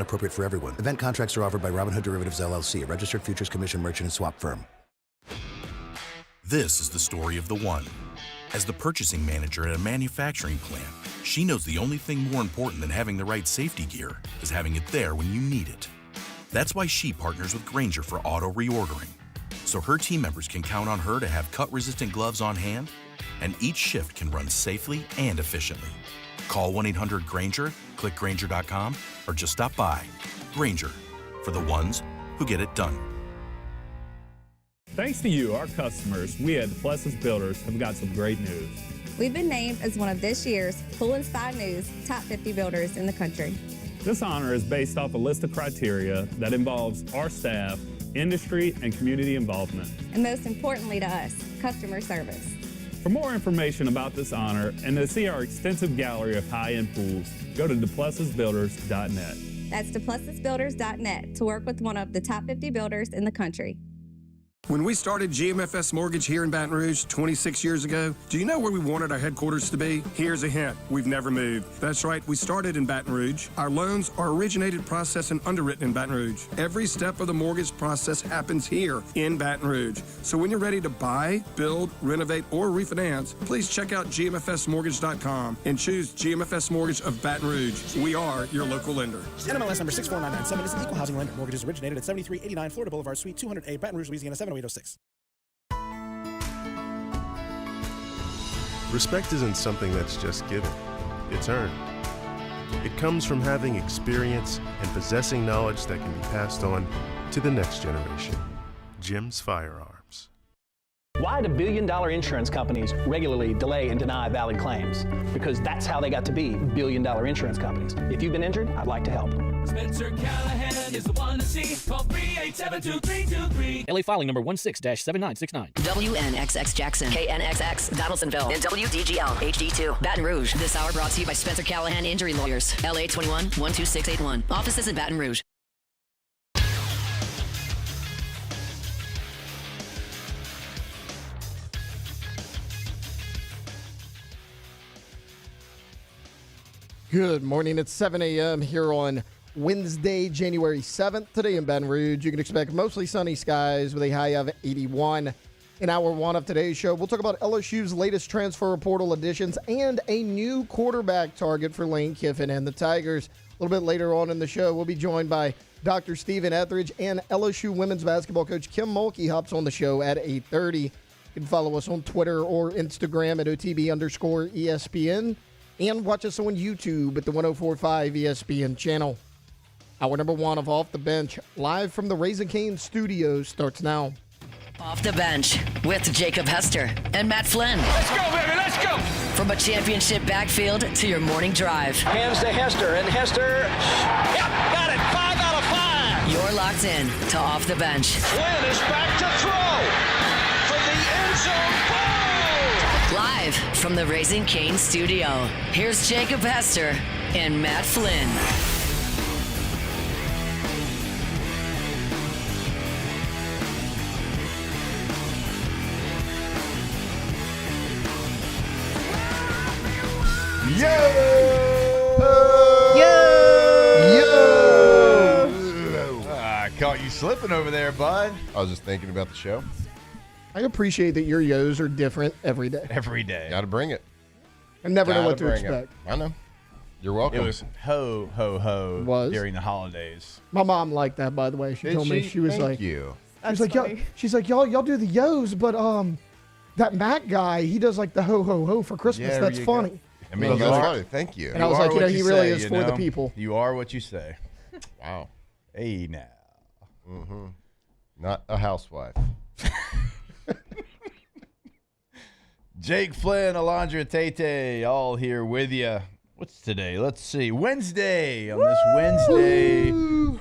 appropriate for everyone. Event contracts are offered by Robinhood Derivatives LLC, a registered futures commission merchant and swap firm. This is the story of the one. As the purchasing manager at a manufacturing plant, she knows the only thing more important than having the right safety gear is having it there when you need it. That's why she partners with Granger for auto reordering, so her team members can count on her to have cut-resistant gloves on hand, and each shift can run safely and efficiently. Call 1-800-GRANGER, click Granger.com, or just stop by. Granger, for the ones who get it done. Thanks to you, our customers, we at Plexus Builders have got some great news. We've been named as one of this year's Pool and Spa News Top 50 Builders in the country. This honor is based off a list of criteria that involves our staff, industry, and community involvement. And most importantly to us, customer service. For more information about this honor and to see our extensive gallery of high-end pools, go to duplessisbuilders.net. That's duplessisbuilders.net to work with one of the top 50 builders in the country. When we started GMFS Mortgage here in Baton Rouge 26 years ago, do you know where we wanted our headquarters to be? Here's a hint. We've never moved. That's right. We started in Baton Rouge. Our loans are originated, processed, and underwritten in Baton Rouge. Every step of the mortgage process happens here in Baton Rouge. So when you're ready to buy, build, renovate, or refinance, please check out GMFSmortgage.com and choose GMFS Mortgage of Baton Rouge. We are your local lender. NMLS number 64997 is an equal housing lender. Mortgages originated at 7389 Florida Boulevard, Suite 200A, Baton Rouge, Louisiana 70806. Respect isn't something that's just given, it's earned. It comes from having experience and possessing knowledge that can be passed on to the next generation. Jim's Firearms. Why do billion-dollar insurance companies regularly delay and deny valid claims? Because that's how they got to be billion-dollar insurance companies. If you've been injured, I'd like to help. Spencer Callahan is the one to see. Call 387-2323. LA filing number 16-7969. WNXX Jackson, KNXX Donaldsonville, and WDGL HD2 Baton Rouge. This hour brought to you by Spencer Callahan Injury Lawyers. LA 21-12681. Offices in Baton Rouge. Good morning. It's 7 a.m. here on Wednesday, January 7th. Today in Baton Rouge, you can expect mostly sunny skies with a high of 81. In hour one of today's show, we'll talk about LSU's latest transfer portal additions and a new quarterback target for Lane Kiffin and the Tigers. A little bit later on in the show, we'll be joined by Dr. Stephen Ethridge, and LSU women's basketball coach Kim Mulkey hops on the show at 8:30. You can follow us on Twitter or Instagram at OTB_ESPN. And watch us on YouTube at the 104.5 ESPN channel. Hour number one of Off the Bench, live from the Raising Cane's studios, starts now. Off the Bench with Jacob Hester and Matt Flynn. Let's go, baby, let's go! From a championship backfield to your morning drive. Hands to Hester, and Hester, yep, got it, 5 out of 5! You're locked in to Off the Bench. Flynn is back to throw from the end zone. Live from the Raising Cane studio, here's Jacob Hester and Matt Flynn. I caught you slipping over there, bud. I was just thinking about the show. I appreciate that your yo's are different every day. Every day. Got to bring it. I never know what to expect. I know. You're welcome. It was ho, ho, ho during the holidays. My mom liked that, by the way. She told me, she was Thank like, you. She's like, y'all do the yo's, but that Matt guy, he does like the ho, ho, ho for Christmas. Yeah, That's funny. Go. I mean, that's funny. Thank you. And I was like, he really is for the people. You are what you say. Wow. Hey, now. Mm-hmm. Not a housewife. Jake Flynn, Alondra Tate, all here with you. What's today? Let's see. Wednesday. On this Wednesday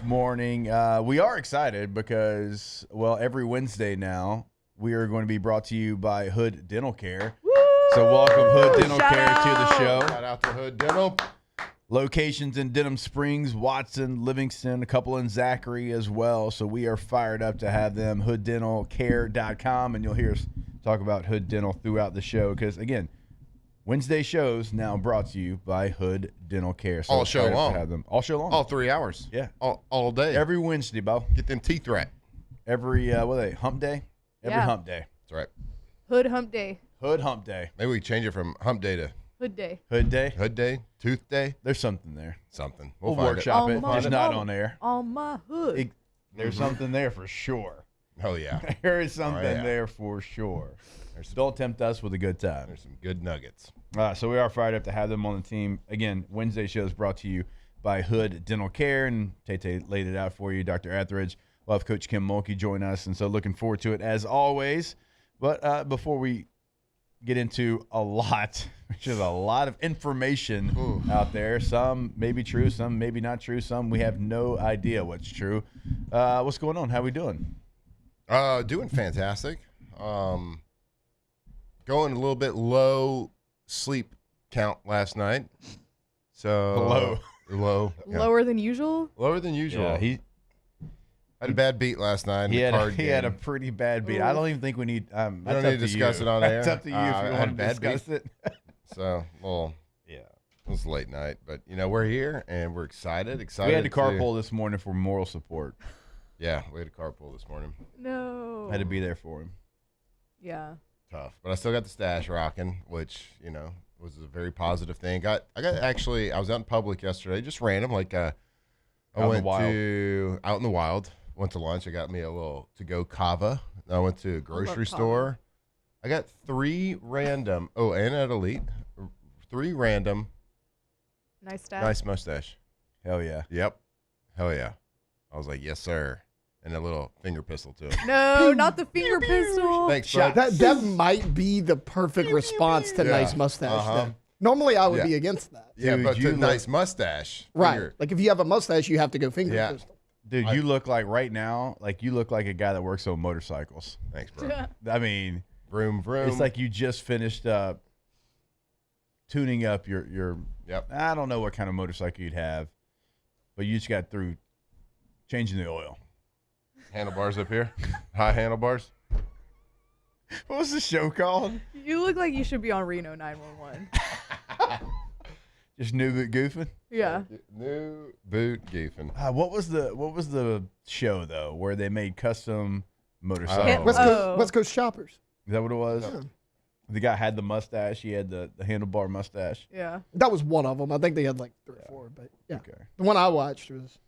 morning, we are excited because, well, every Wednesday now, we are going to be brought to you by Hood Dental Care. So welcome Hood Dental Care to the show. Shout out to Hood Dental. Locations in Denham Springs, Watson, Livingston, a couple in Zachary as well. So we are fired up to have them. HoodDentalCare.com, and you'll hear us talk about Hood Dental throughout the show because, again, Wednesday shows now brought to you by Hood Dental Care. So All show excited to long. have them. All show long. All 3 hours. Yeah. All day. Every Wednesday, Bo. Get them teeth right. Every, what are they, hump day? Every hump day. That's right. Hood hump day. Hood hump day. Maybe we change it from hump day to Hood day. Hood day. hood day, tooth day. There's something there. Something. We'll find workshop it. On Just my- not on air. On my hood. There's something there for sure. Oh, yeah. There is something yeah. there for sure. Don't tempt us with a good time. There's some good nuggets. So we are fired up to have them on the team. Again, Wednesday show is brought to you by Hood Dental Care, and Tay laid it out for you, Dr. Ethridge. We'll have Coach Kim Mulkey join us, and so looking forward to it as always. But before we get into a lot, which is a lot of information out there, some may be true, some maybe not true, some we have no idea what's true. What's going on? How we doing? Doing fantastic. Going a little bit low sleep count last night. So low. Yeah. Lower than usual? Lower than usual. Yeah, he had a bad beat last night. He had a pretty bad beat. I don't even think we need. We don't need to discuss it on air. It's up to you if you want to discuss it. So, well, yeah, it was a late night, but we're here and we're excited. We had to carpool this morning for moral support. Yeah, we had to carpool this morning. No. I had to be there for him. Yeah. Tough, but I still got the stash rocking, which was a very positive thing. I was out in public yesterday, just random. Like I went out in the wild. Went to lunch. I got me a little to-go kava. I went to a grocery store. I got 3 random. Oh, and at Elite, 3 random. Nice stash. Nice mustache. Hell yeah. Yep. Hell yeah. I was like, yes, sir. And a little finger pistol too. No, not the finger pistol. Thanks, bud. That might be the perfect response to nice mustache. Then. Normally, I would be against that. Yeah, Dude, but you the nice mustache. Right. Like if you have a mustache, you have to go finger pistol. Dude, you look like right now, you look like a guy that works on motorcycles. Thanks, bro. I mean, vroom, vroom. It's like you just finished tuning up your. Yep. I don't know what kind of motorcycle you'd have, but you just got through changing the oil. Handlebars up here. High handlebars. What was the show called? You look like you should be on Reno 911. Just new boot goofing. Yeah. New boot goofing. What was the show though where they made custom motorcycles? West Coast Shoppers. Is that what it was? Yeah. The guy had the mustache. He had the handlebar mustache. Yeah. That was one of them. I think they had like 3 or 4, but yeah. Okay. The one I watched was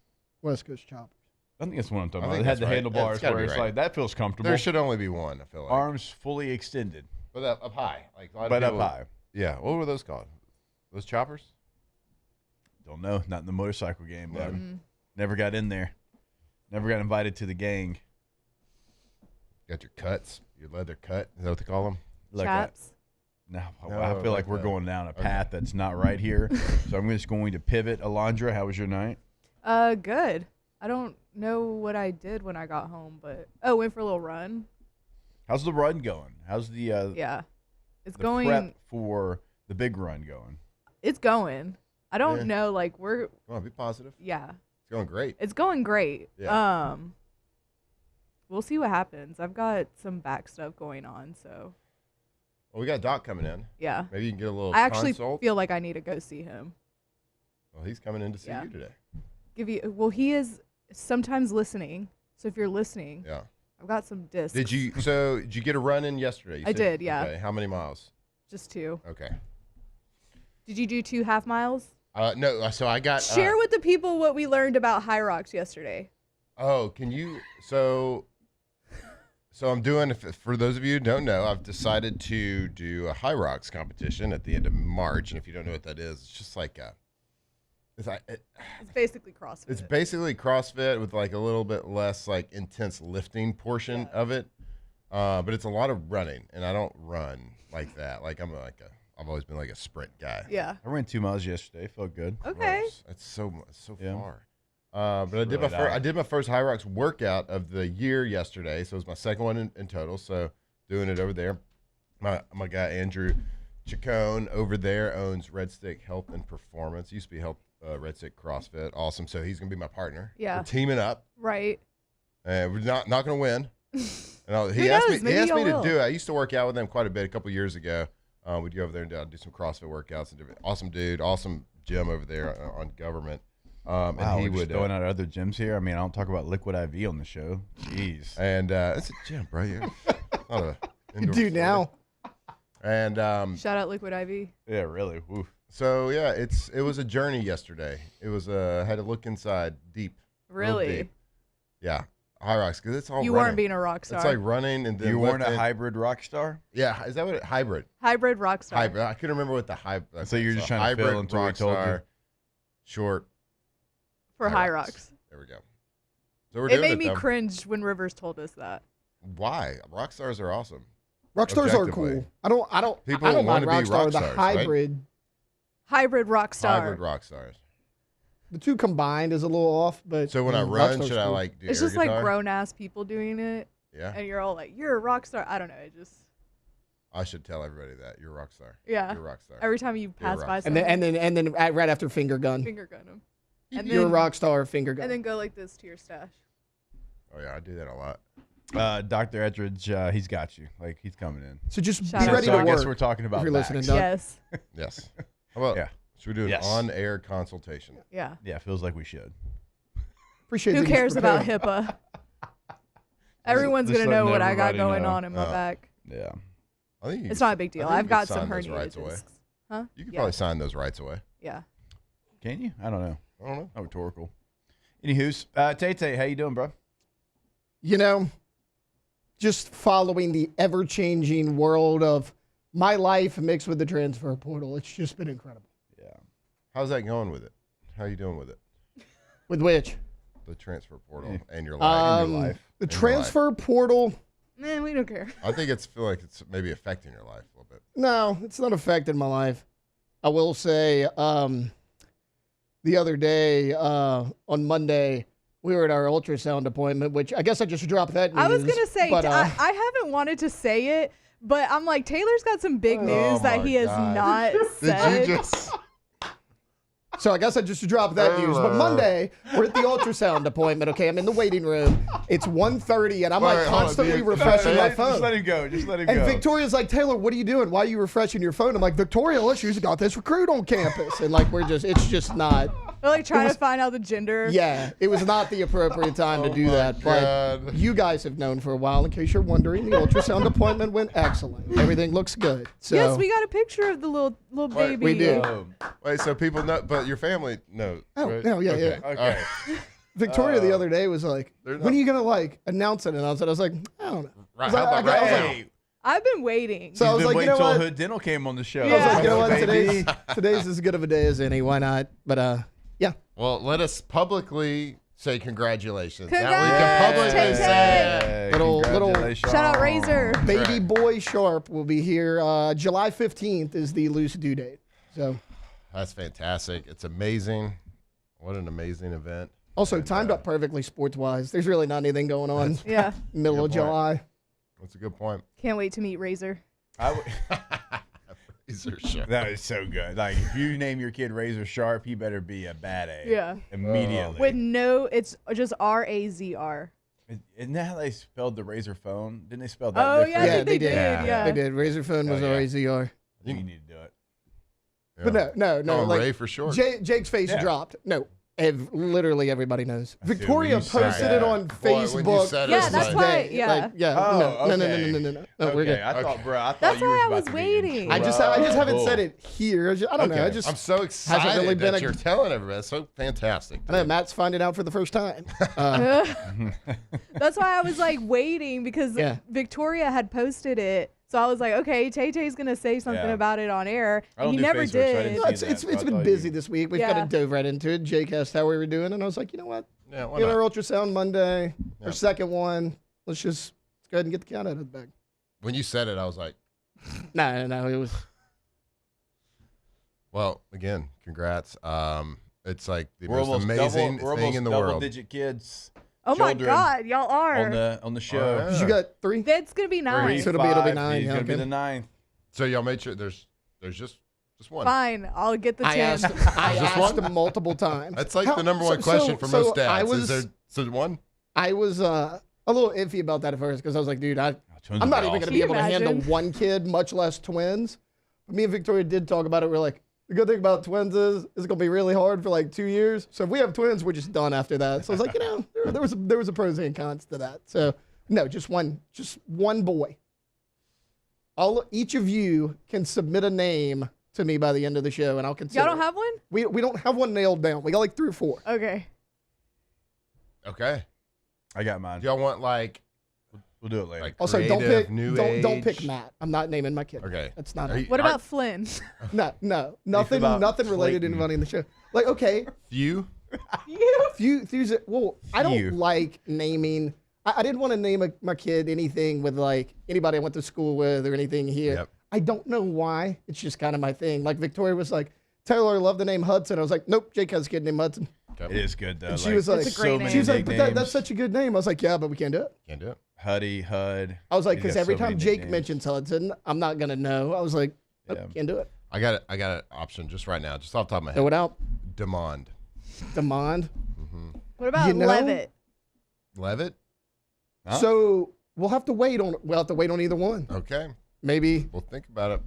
West Coast Shoppers. I think that's what I'm talking I about. think It had that's the right. handlebars That's gotta where be it's right. like that feels comfortable. There should only be one, I feel like. Arms fully extended. But up high. Like a lot of But up people- high. Yeah. What were those called? Those choppers? Don't know. Not in the motorcycle game, but Mm-hmm. never got in there. Never got invited to the gang. Got your cuts, your leather cut. Is that what they call them? Chaps. No, No, I feel like like we're that. going down a path that's not right here. So I'm just going to pivot. Alondra, how was your night? Good. I don't know what I did when I got home, but went for a little run. How's the run going? How's the Yeah. It's the going prep for the big run going? It's going. I don't know, we're Come on, be positive. yeah. It's going great. It's going great. Yeah. We'll see what happens. I've got some back stuff going on, so Well, we got Doc coming in. yeah. Maybe you can get a little I actually consult. feel like I need to go see him. Well, he's coming in to see you today. He is sometimes listening. So if you're listening, Yeah. I've got some discs. Did you get a run in yesterday? You I said? did, yeah. Okay. How many miles? Just 2. Okay. Did you do 2 half miles? No. So I got. Share with the people what we learned about High Rocks yesterday. Oh, can you? So I'm doing. For those of you who don't know, I've decided to do a High Rocks competition at the end of March. And if you don't know what that is, it's just like it's basically CrossFit. It's basically CrossFit with like a little bit less like intense lifting portion of it, but it's a lot of running, and I don't run like that. Like I've always been like a sprint guy. Yeah. I ran 2 miles yesterday. Felt good. Okay. It's so Yeah. far. But I did really I did my first High Rocks workout of the year yesterday, so it was my second one in total. So doing it over there. My guy Andrew Chacon over there owns Red Stick Health and Performance. Used to be Red Stick CrossFit. Awesome. So he's gonna be my partner. Yeah. We're teaming up. Right. And we're not gonna win. And he Who asked knows? me Maybe to y'all will. do it. I used to work out with him quite a bit a couple years ago. We'd go over there and do some CrossFit workouts. And awesome dude, awesome gym over there on Government. Wow, and he we're would just throwing out other gyms here. I mean, I don't talk about Liquid IV on the show. Jeez. And it's a gym, bro. You're not a indoor You do now. And Shout out Liquid IV. Yeah, really. Woo. so yeah, it was a journey yesterday. It was had to look inside deep. real Really? deep. Yeah. High rocks, because it's all You running. weren't being a rock star. It's like running and then You weren't a lifting. hybrid rock star? Yeah, is that what hybrid? Hybrid rock star. Hybrid. I couldn't remember what the hybrid. So you're just trying to fill until we told you. Short. For high rocks. There we go. So we're It doing made me though. cringe when Rivers told us that. Why? Rock stars are awesome. Rock stars are Objectively. cool. I don't People mind wanna be rock star. rock The stars, right? Hybrid rock star. Hybrid rock stars. The two combined is a little off, but So when I rock run, star's should I cool. like do It's air just like guitar? grown ass people doing it. Yeah. And you're all like, you're a rock star. I don't know. It just I should tell everybody that you're a rock star. yeah. You're a rock star. Every time you You're a pass rock by star. someone, and then right after finger gun. finger gun them. And You're a then rock star, finger gun. and then go like this to your stash. Oh yeah, I do that a lot. Dr. Ethridge, he's got you. Like, he's coming in. So just Shout be out. ready So to I work. guess we're talking about if you're listening, backs. Doug. Yes. Yes. How about Yeah. should we do an Yes. on-air consultation? Yeah. Yeah, feels like we should. Appreciate Who that he's cares about prepared. HIPAA? Everyone's Just gonna know letting what I got everybody going know. on in my back. Yeah. I think you It's could- not a big deal. I think you I've could got some sign those hernia rights away. discs. Huh? You could Yeah. probably sign those rights away. Yeah. Can you? I don't know. I don't know. Not rhetorical. Anywho's, Tay, how you doing, bro? You know, just following the ever-changing world of my life mixed with the transfer portal. It's just been incredible. Yeah. How's that going with it? How you doing with it? With which? The transfer portal and your life. The And your life. transfer portal. Man, we don't care. I think feel like it's maybe affecting your life a little bit. No, it's not affected my life. I will say, the other day on Monday, we were at our ultrasound appointment, which I guess I just dropped that news. I was gonna say but, I haven't wanted to say it, but I'm like Taylor's got some big news that he has not said. Did you just? So I guess I just dropped that news. But Monday, we're at the ultrasound appointment. Okay, I'm in the waiting room. It's 1:30, and I'm like constantly refreshing my phone. Just let him go. Just let him And go. Victoria's like, Taylor, what are you doing? Why are you refreshing your phone? I'm like, Victoria, LSU's got this recruit on campus. And like, it's just not. We're like trying to find out the gender. Yeah, it was not the appropriate time to do that. But you guys have known for a while, in case you're wondering, the ultrasound appointment went excellent. Everything looks good. So Yes, we got a picture of the little baby. we did. Wait, so people know, but your family knows. Oh, right? no, yeah, Okay. yeah. Okay. Victoria the other day was like, when are you going to like announce it? I was like, I don't know. Right, I was like, how about I was right? like, I've been waiting. So I was He's been like, you know waiting till what? Hood Dental came on the show. I was like, you know what? Baby. Today's as good of a day as any. Why not? But yeah. Well, let us publicly say congratulations. Now Congrats, we can publicly say Little Congratulations. Shout out Razor. baby boy Sharp will be here. July 15th is the loose due date. So that's fantastic. It's amazing. What an amazing event. also timed up perfectly sports wise. There's really not anything going on. Yeah. Middle of Good point. July. That's a good point. Can't wait to meet Razor. Razor Sharp. That is so good. Like, if you name your kid Razor Sharp, he better be a bad A. Yeah. Immediately. With no, it's just RAZR. Isn't that how they spelled the Razor phone? Didn't they spell that Oh, different? yeah, I think they did. Yeah. They did. Razor phone was Oh, yeah. RAZR. You need to do it. But no. Call him like, Ray for short. Jake's face Yeah. dropped. No. Literally everybody knows. see what Victoria you said. posted it on Boy, when you Facebook. said it, Yeah, it's that's like- why. Today. Yeah. Like, yeah. Oh, No, okay. no. We're Okay, good. I thought, bro, I thought That's you why was I about was to be in waiting. I just haven't trouble. said it here. I don't know. Okay. I just I'm so excited hasn't really been that a. you're telling everybody. It's so fantastic. I know Matt's finding out for the first time. That's why I was like waiting because Yeah. Victoria had posted it. So I was like, okay, Tay-Tay's going to say something Yeah. about it on air. I And don't he do never Facebook, so I did. didn't No, see it's that, it's but I been thought busy you- this week. We've Yeah. kind of dove right into it. Jake asked how we were doing, and I was like, you know what? Yeah, why Get not? our ultrasound Monday, Yeah. our second one. Let's go ahead and get the cat out of the bag. When you said it, I was like, No. It was. well, again, congrats. It's like the We're most almost amazing we're thing almost in the world. double-digit kids. Oh my children God, y'all are. on the show. Oh, yeah. You got 3? That's going to be 9. Three, So it'll be 5, 9, He's yeah, gonna be okay. the 9th. So y'all made sure there's just one. Fine, I'll get the 10. I asked one? him multiple times. That's like How- the number one question for most dads. I was, Is there one? I was a little iffy about that at first because I was like, dude, I'm Twins not would even be going to be able to Can you handle imagine? one kid, much less twins. Me and Victoria did talk about it. We're like, the good thing about twins is it's going to be really hard for like 2 years. So if we have twins, we're just done after that. So I was like, there was a pros and cons to that. So no, just one boy. Each of you can submit a name to me by the end of the show, and I'll consider. Y'all don't have one? We don't have one nailed down. We got like 3 or 4. Okay. Okay. I got mine. Do y'all want like? We'll do it later. Like Also, creative, don't pick Matt. I'm not naming my kid. Okay. That's not. What about Flynn? No, nothing related to anybody in the show. Like, okay. Few. Well, I don't like naming. I didn't want to name my kid anything with like anybody I went to school with or anything here. Yep. I don't know why. It's just kind of my thing. Like Victoria was like, Taylor, I love the name Hudson. I was like, nope, Jake has a kid named Hudson. It is good though. And she was like, she was like, but that's such a good name. I was like, yeah, but we can't do it. Can't do it. Huddy, Hud. I was like, because every so time Jake mentions Hudson, I'm not gonna know. I was like, nope, can't do it. I got an option just right now, just off the top of my head. Throw it out. Demond. What about Levitt? Levitt? Huh? So we'll have to wait on either one. Okay. Maybe we'll think about it.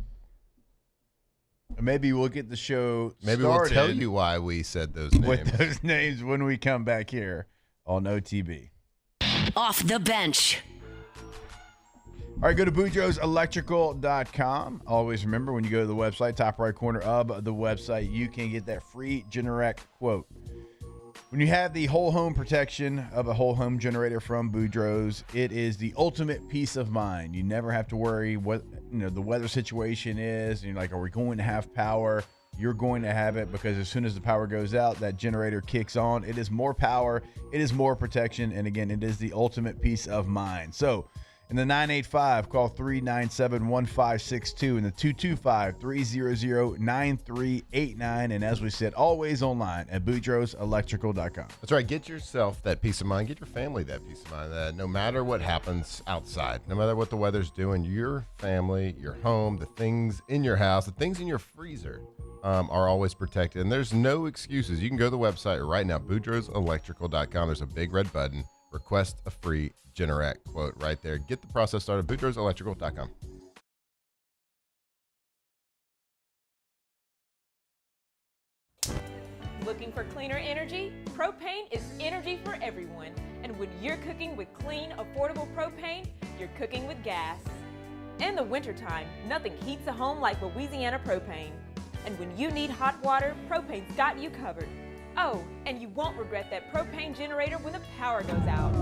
Maybe we'll get the show Maybe started we'll tell you why we said those names. with those names when we come back here on OTB. Off the bench. All right, go to boudreauxelectrical.com. Always remember, when you go to the website, top right corner of the website, you can get that free Generac quote. When you have the whole home protection of a whole home generator from Boudreaux's, it is the ultimate peace of mind. You never have to worry what the weather situation is. And you're like, are we going to have power? You're going to have it, because as soon as the power goes out, that generator kicks on. It is more power. It is more protection. And again, it is the ultimate peace of mind. So in the 985, call 397-1562, in the 225-300-9389. And as we said, always online at boudreauxelectrical.com. That's right. Get yourself that peace of mind. Get your family that peace of mind. That no matter what happens outside, no matter what the weather's doing, your family, your home, the things in your house, the things in your freezer are always protected. And there's no excuses. You can go to the website right now, boudreauxelectrical.com. There's a big red button. Request a free Generac quote right there. Get the process started. boudreauxelectrical.com. Looking for cleaner energy? Propane is energy for everyone. And when you're cooking with clean, affordable propane, you're cooking with gas. In the wintertime, nothing heats a home like Louisiana propane. And when you need hot water, propane's got you covered. Oh, and you won't regret that propane generator when the power goes out.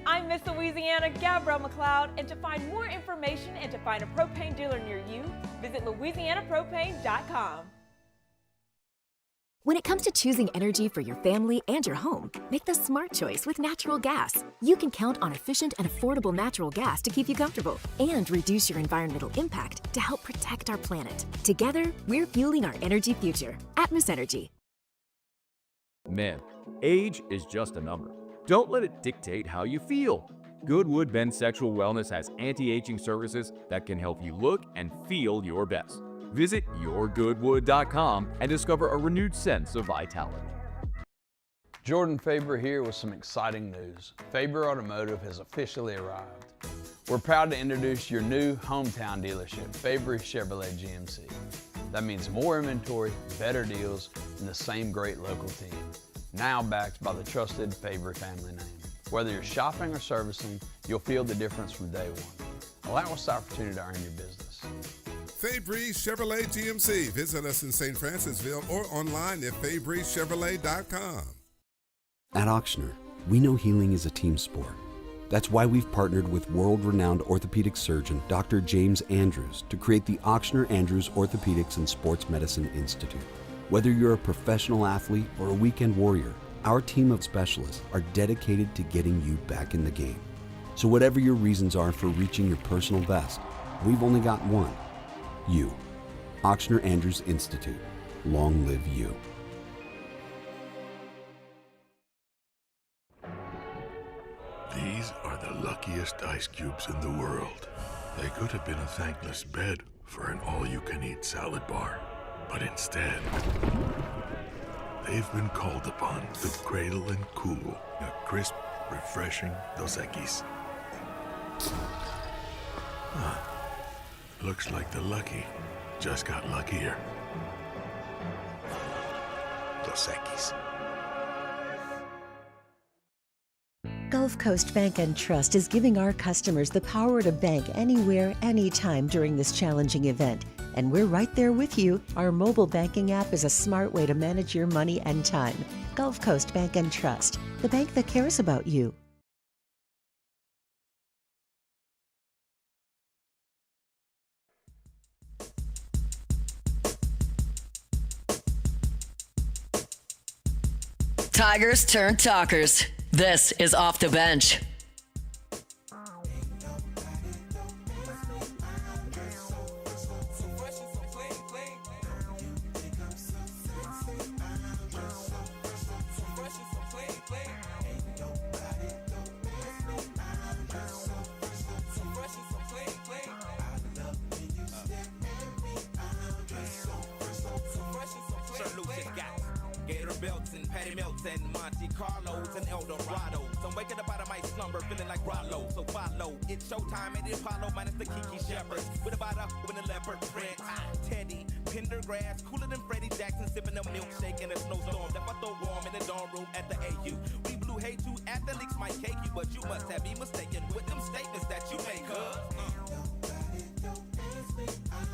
I'm Miss Louisiana, Gabrielle McLeod, and to find more information and to find a propane dealer near you, visit louisianapropane.com. When it comes to choosing energy for your family and your home, make the smart choice with natural gas. You can count on efficient and affordable natural gas to keep you comfortable and reduce your environmental impact to help protect our planet. Together, we're fueling our energy future. Atmos Energy. Men, age is just a number. Don't let it dictate how you feel. Goodwood Men's Sexual Wellness has anti-aging services that can help you look and feel your best. Visit yourgoodwood.com and discover a renewed sense of vitality. Jordan Faber here with some exciting news. Faber Automotive has officially arrived. We're proud to introduce your new hometown dealership, Faber Chevrolet GMC. That means more inventory, better deals, and the same great local team. Now backed by the trusted Faber family name. Whether you're shopping or servicing, you'll feel the difference from day one. Allow us the opportunity to earn your business. Fabry Chevrolet GMC. Visit us in St. Francisville or online at FabryChevrolet.com. At Ochsner, we know healing is a team sport. That's why we've partnered with world-renowned orthopedic surgeon Dr. James Andrews to create the Ochsner Andrews Orthopedics and Sports Medicine Institute. Whether you're a professional athlete or a weekend warrior, our team of specialists are dedicated to getting you back in the game. So whatever your reasons are for reaching your personal best, we've only got one. You. Ochsner Andrews Institute. Long live you. These are the luckiest ice cubes in the world. They could have been a thankless bed for an all-you-can-eat salad bar. But instead, they've been called upon to cradle and cool a crisp, refreshing Dos Equis. Looks like the lucky just got luckier. Dos Equis. Gulf Coast Bank and Trust is giving our customers the power to bank anywhere, anytime during this challenging event. And we're right there with you. Our mobile banking app is a smart way to manage your money and time. Gulf Coast Bank and Trust, the bank that cares about you. Tigers turn talkers. This is Off the Bench.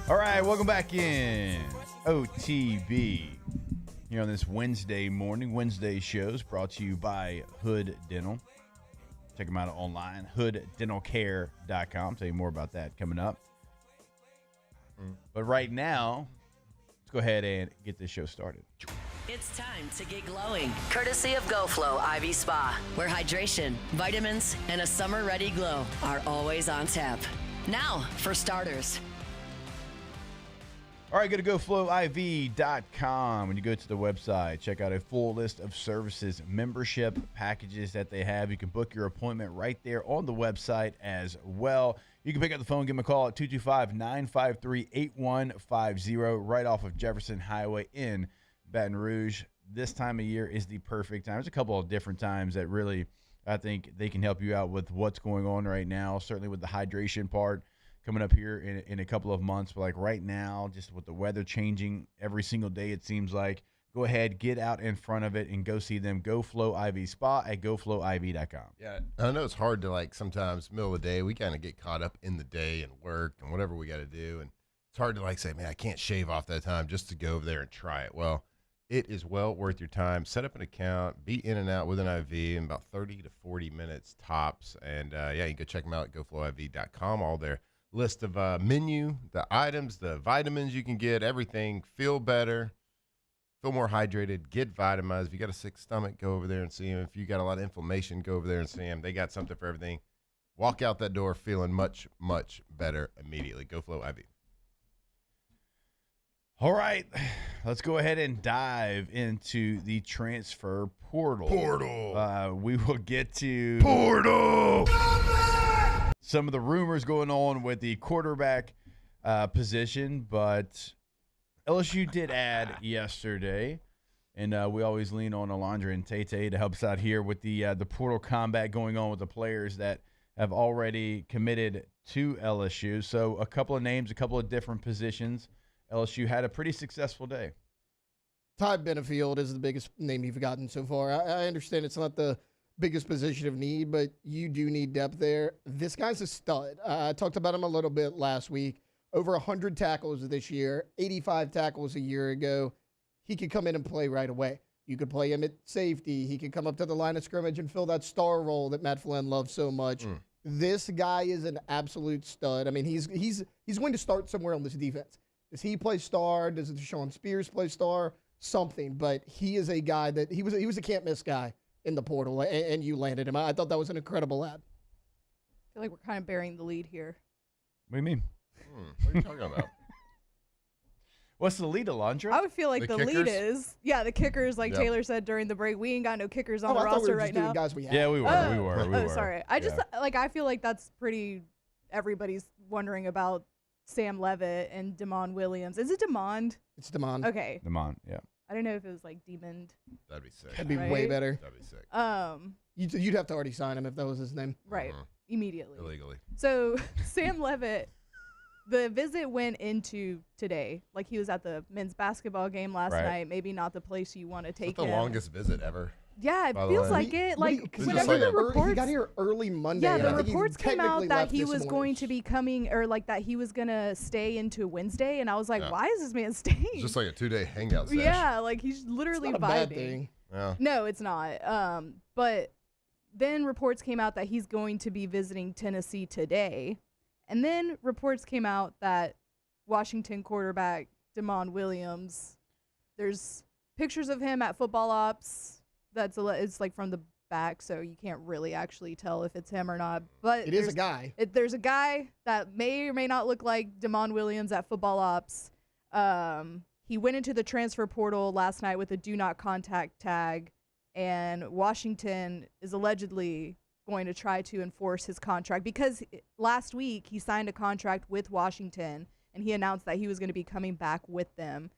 All right, welcome back in OTB here on this Wednesday morning. Wednesday shows brought to you by Hood Dental. Check them out online, hooddentalcare.com. Tell you more about that coming up. But right now, let's go ahead and get this show started. It's time to get glowing. Courtesy of GoFlow IV Spa, where hydration, vitamins, and a summer-ready glow are always on tap. Now, for starters. All right, go to GoFlowIV.com. When you go to the website, check out a full list of services, membership packages that they have. You can book your appointment right there on the website as well. You can pick up the phone, give them a call at 225-953-8150 right off of Jefferson Highway in Baton Rouge. This time of year is the perfect time. There's a couple of different times that really I think they can help you out with what's going on right now, certainly with the hydration part coming up here in a couple of months. But like right now, just with the weather changing every single day, it seems like, go ahead, get out in front of it and go see them. GoFlow IV Spa at GoFlowIV.com. Yeah, I know it's hard to, like, sometimes middle of the day, we kind of get caught up in the day and work and whatever we got to do. And it's hard to, like, say, man, I can't shave off that time just to go over there and try it. Well, it is well worth your time. Set up an account, be in and out with an IV in about 30 to 40 minutes tops. And, yeah, you can go check them out at GoFlowIV.com. All their list of menu, the items, the vitamins you can get, everything. Feel better, feel more hydrated, get vitamized. If you got a sick stomach, go over there and see them. If you got a lot of inflammation, go over there and see them. They got something for everything. Walk out that door feeling much, much better immediately. GoFlow IV. All right, let's go ahead and dive into the transfer portal. We will get to some of the rumors going on with the quarterback position, but LSU did add yesterday, and we always lean on Alondra and Tate to help us out here with the portal combat going on with the players that have already committed to LSU. So a couple of names, a couple of different positions. LSU had a pretty successful day. Ty Benefield is the biggest name you've gotten so far. I understand it's not the biggest position of need, but you do need depth there. This guy's a stud. I talked about him a little bit last week. Over 100 tackles this year, 85 tackles a year ago. He could come in and play right away. You could play him at safety. He could come up to the line of scrimmage and fill that star role that Matt Flynn loves so much. This guy is an absolute stud. I mean, he's going to start somewhere on this defense. Does he play star? Does Deshaun Spears play star? Something. But he is a guy that he was a can't miss guy in the portal, and you landed him. I thought that was an incredible ad. I feel like we're kind of bearing the lead here. What do you mean? What are you talking about? What's the lead, Alondra? I would feel like the lead is, the kickers, like Yep. Taylor said during the break. We ain't got no kickers on I the thought we roster were just right doing now. guys we have. Yeah, we were. Oh, sorry. I just, I feel like that's pretty, everybody's wondering about Sam Levitt and Damon Williams. Is it Demond? It's Demond. Okay. Demond, yeah. I didn't know if it was like Demond. That'd be sick. That'd be way Right? better. That'd be sick. You'd have to already sign him if that was his name. Right. Immediately. Illegally. So Sam Levitt the visit went into today. Like, he was at the men's basketball game last night. Maybe not the place you want to take him. That's the longest visit ever. Yeah, it feels like it. Like, whenever the reports, he got here early Monday. Yeah, the I think he reports came technically out that left he this was morning. going to be coming, or like that he was gonna stay into Wednesday, and I was like, why is this man staying? It's just like a 2-day hangout session. Yeah, like he's literally It's not a vibing. bad thing. Yeah. No, it's not. But then reports came out that he's going to be visiting Tennessee today, and then reports came out that Washington quarterback Damon Williams, there's pictures of him at football ops. It's like from the back, so you can't really actually tell if it's him or not. But It is a guy. There's a guy that may or may not look like Damon Williams at football ops. He went into the transfer portal last night with a do not contact tag, and Washington is allegedly going to try to enforce his contract because last week he signed a contract with Washington, and he announced that he was going to be coming back with them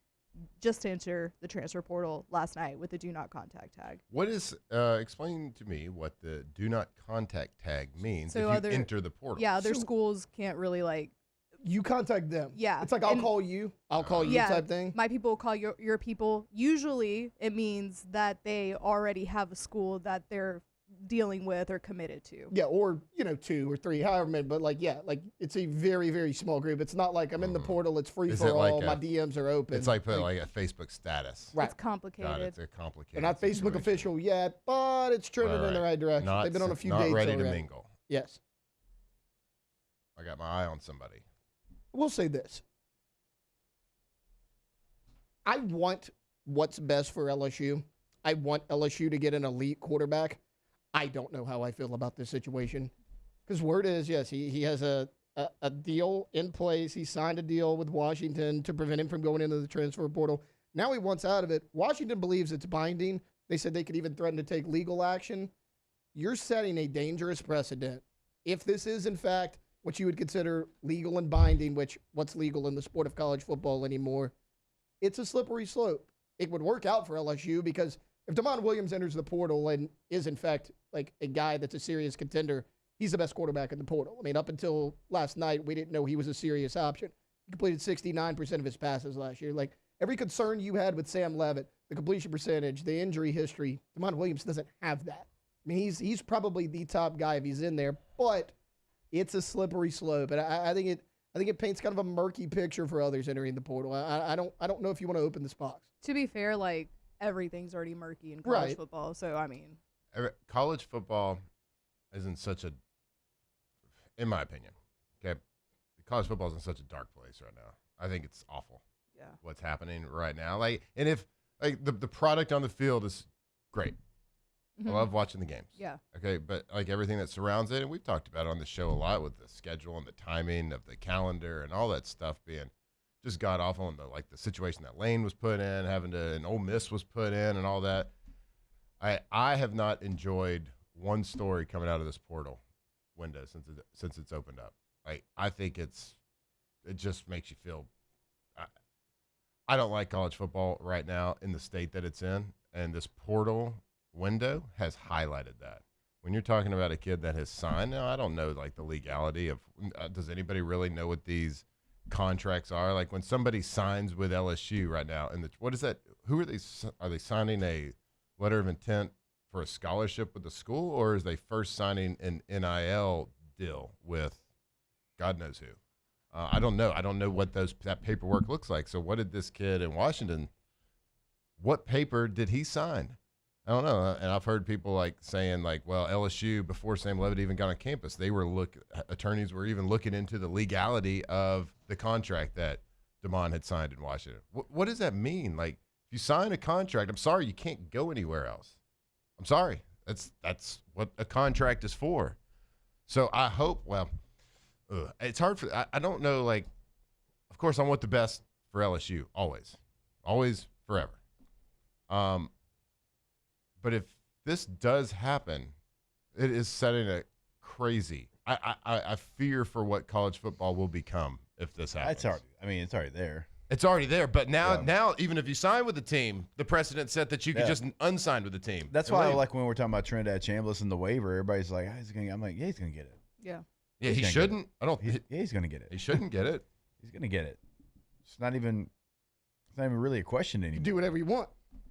just to enter the transfer portal last night with the do not contact tag. What is, explain to me what the do not contact tag means So if you enter the portal. Yeah, other schools can't really You contact them. Yeah. It's like, I'll call you type thing. My people will call your people. Usually it means that they already have a school that they're dealing with or committed to. Yeah, or 2 or 3, however many. But it's a very, very small group. It's not like I'm in the portal. It's free for all. My DMs are open. It's like a Facebook status. Right. It's complicated. God, it's a complicated. They're not Facebook official yet, but it's trending in the right direction. They've been on a few dates ready already. to mingle. Yes. I got my eye on somebody. We'll say this. I want what's best for LSU. I want LSU to get an elite quarterback. I don't know how I feel about this situation. Because word is, yes, he has a deal in place. He signed a deal with Washington to prevent him from going into the transfer portal. Now he wants out of it. Washington believes it's binding. They said they could even threaten to take legal action. You're setting a dangerous precedent. If this is, in fact, what you would consider legal and binding, which what's legal in the sport of college football anymore, it's a slippery slope. It would work out for LSU because if Damon Williams enters the portal and is, in fact, like a guy that's a serious contender, he's the best quarterback in the portal. I mean, up until last night, we didn't know he was a serious option. He completed 69% of his passes last year. Like, every concern you had with Sam Leavitt, the completion percentage, the injury history, Damon Williams doesn't have that. I mean, he's probably the top guy if he's in there, but it's a slippery slope, and I think it paints kind of a murky picture for others entering the portal. I don't know if you want to open this box. To be fair, like, everything's already murky in college football, so I mean, college football isn't such a, in my opinion, okay, college football is in such a dark place right now. I think it's awful. Yeah, what's happening right now. And if the product on the field is great. I love watching the games. Yeah. Okay, but everything that surrounds it, and we've talked about it on the show a lot with the schedule and the timing of the calendar and all that stuff being just god awful, and the situation that Lane was put in, and Ole Miss was put in, and all that. I have not enjoyed one story coming out of this portal window since it's opened up. I think it just makes you feel. I don't like college football right now in the state that it's in, and this portal window has highlighted that. When you're talking about a kid that has signed, now I don't know the legality of. Does anybody really know what these contracts are? Like when somebody signs with LSU right now, and what is that? Who are they? Are they signing a letter of intent for a scholarship with the school, or is they first signing an NIL deal with God knows who? I don't know. I don't know what that paperwork looks like. So what did this kid in Washington? What paper did he sign? I don't know. And I've heard people saying well, LSU, before Sam Leavitt even got on campus, attorneys were even looking into the legality of the contract that Damon had signed in Washington. What does that mean? If you sign a contract, I'm sorry, you can't go anywhere else. I'm sorry. That's what a contract is for. So I hope, it's hard I don't know, of course I want the best for LSU, always, forever. But if this does happen, it is setting a crazy. I fear for what college football will become if this happens. It's already there. It's already there. But now, even if you sign with the team, the precedent set that you could just unsign with the team. That's why, when we're talking about Trinidad Chambliss and the waiver, everybody's like, I'm like, yeah, he's gonna get it. Yeah. Yeah, he shouldn't. He's gonna get it. He shouldn't get it. He's going to get it. It's not even really a question anymore. You do whatever you want.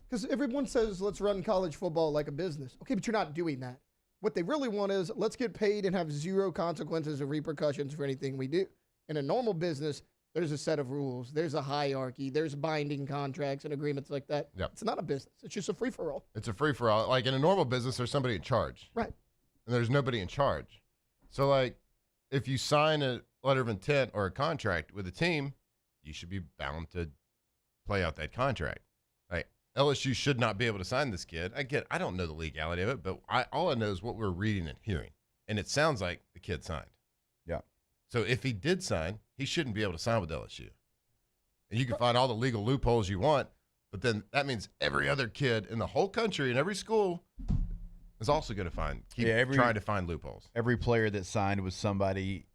Because everyone says, let's run college football like a business. Okay, but you're not doing that. What they really want is, let's get paid and have zero consequences or repercussions for anything we do. In a normal business, there's a set of rules. There's a hierarchy. There's binding contracts and agreements like that. Yep. It's not a business. It's just a free-for-all. It's a free-for-all. Like, in a normal business, there's somebody in charge. Right. And there's nobody in charge. So, like, if you sign a letter of intent or a contract with a team, you should be bound to play out that contract. Like, LSU should not be able to sign this kid. I don't know the legality of it, but all I know is what we're reading and hearing. And it sounds like the kid signed. Yeah. So if he did sign, he shouldn't be able to sign with LSU. And you can find all the legal loopholes you want, but then that means every other kid in the whole country and every school is also going to keep trying to find loopholes. Every player that signed with somebody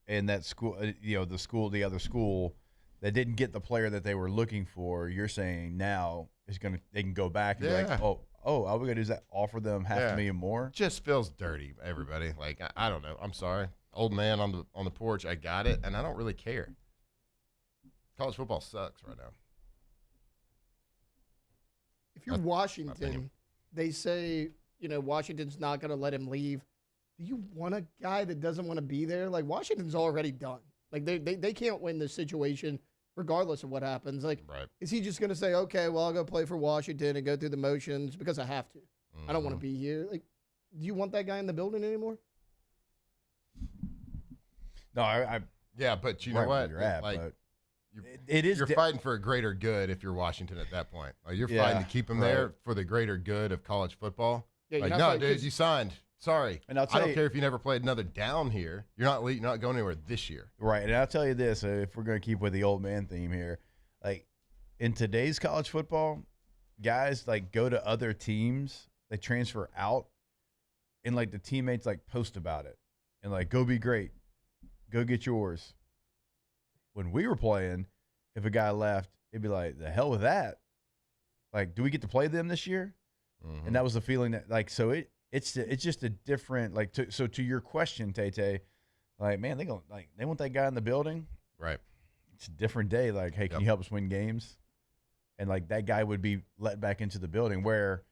in that school, the other school that didn't get the player that they were looking for, you're saying now they can go back and be like, all we're going to do is offer them $500,000 more? Just feels dirty, everybody. Like, I don't know. I'm sorry. Old man on the porch, I got it, and I don't really care. College football sucks right now. If you're Washington, they say, Washington's not going to let him leave. Do you want a guy that doesn't want to be there? Like, Washington's already done. Like, they can't win this situation regardless of what happens. Like, is he just going to say, okay, well, I'll go play for Washington and go through the motions because I have to? I don't want to be here. Like, do you want that guy in the building anymore? No, yeah, but you know what? You're at, like, but you're fighting for a greater good if you're Washington at that point. Like, you're fighting to keep him there for the greater good of college football. Yeah, like, no, dude, you signed. Sorry. And I don't care if you never played another down here. You're not going anywhere this year. Right. And I'll tell you this, if we're going to keep with the old man theme here, like, in today's college football, guys, like, go to other teams, they transfer out, and, like, the teammates, like, post about it. And, like, go be great. Go get yours. When we were playing, if a guy left, it'd be like, the hell with that. Like, do we get to play them this year? And that was the feeling that, like, so it's just a different, like, to your question, Tay, like, man, they want that guy in the building. Right. It's a different day. Like, hey, can you help us win games? And, like, that guy would be let back into the building where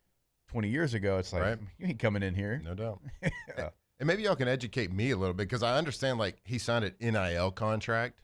20 years ago, it's like, you ain't coming in here. No doubt. Yeah. And maybe y'all can educate me a little bit, because I understand, like, he signed an NIL contract.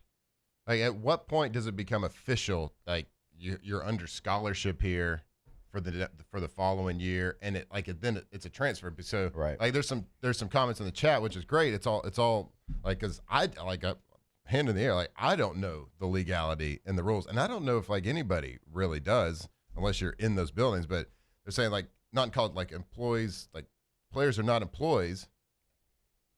Like, at what point does it become official? Like, you're under scholarship here for the following year, and it's a transfer. So, like, there's some comments in the chat, which is great. It's all like, because I like a hand in the air. Like, I don't know the legality and the rules, and I don't know if, like, anybody really does unless you're in those buildings. But they're saying, like, not called, like, employees, like, players are not employees.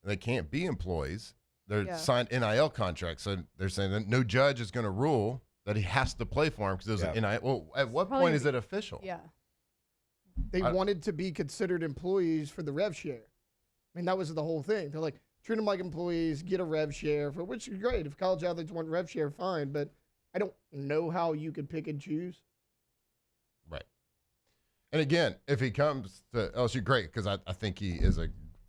They can't be employees. They're signed NIL contracts. So they're saying that no judge is going to rule that he has to play for him because there's an NIL. Well, at what point is it official? Yeah. They wanted to be considered employees for the rev share. I mean, that was the whole thing. They're like, treat them like employees, get a rev share, which is great. If college athletes want rev share, fine. But I don't know how you could pick and choose. Right. And again, if he comes to LSU, great, because I think he is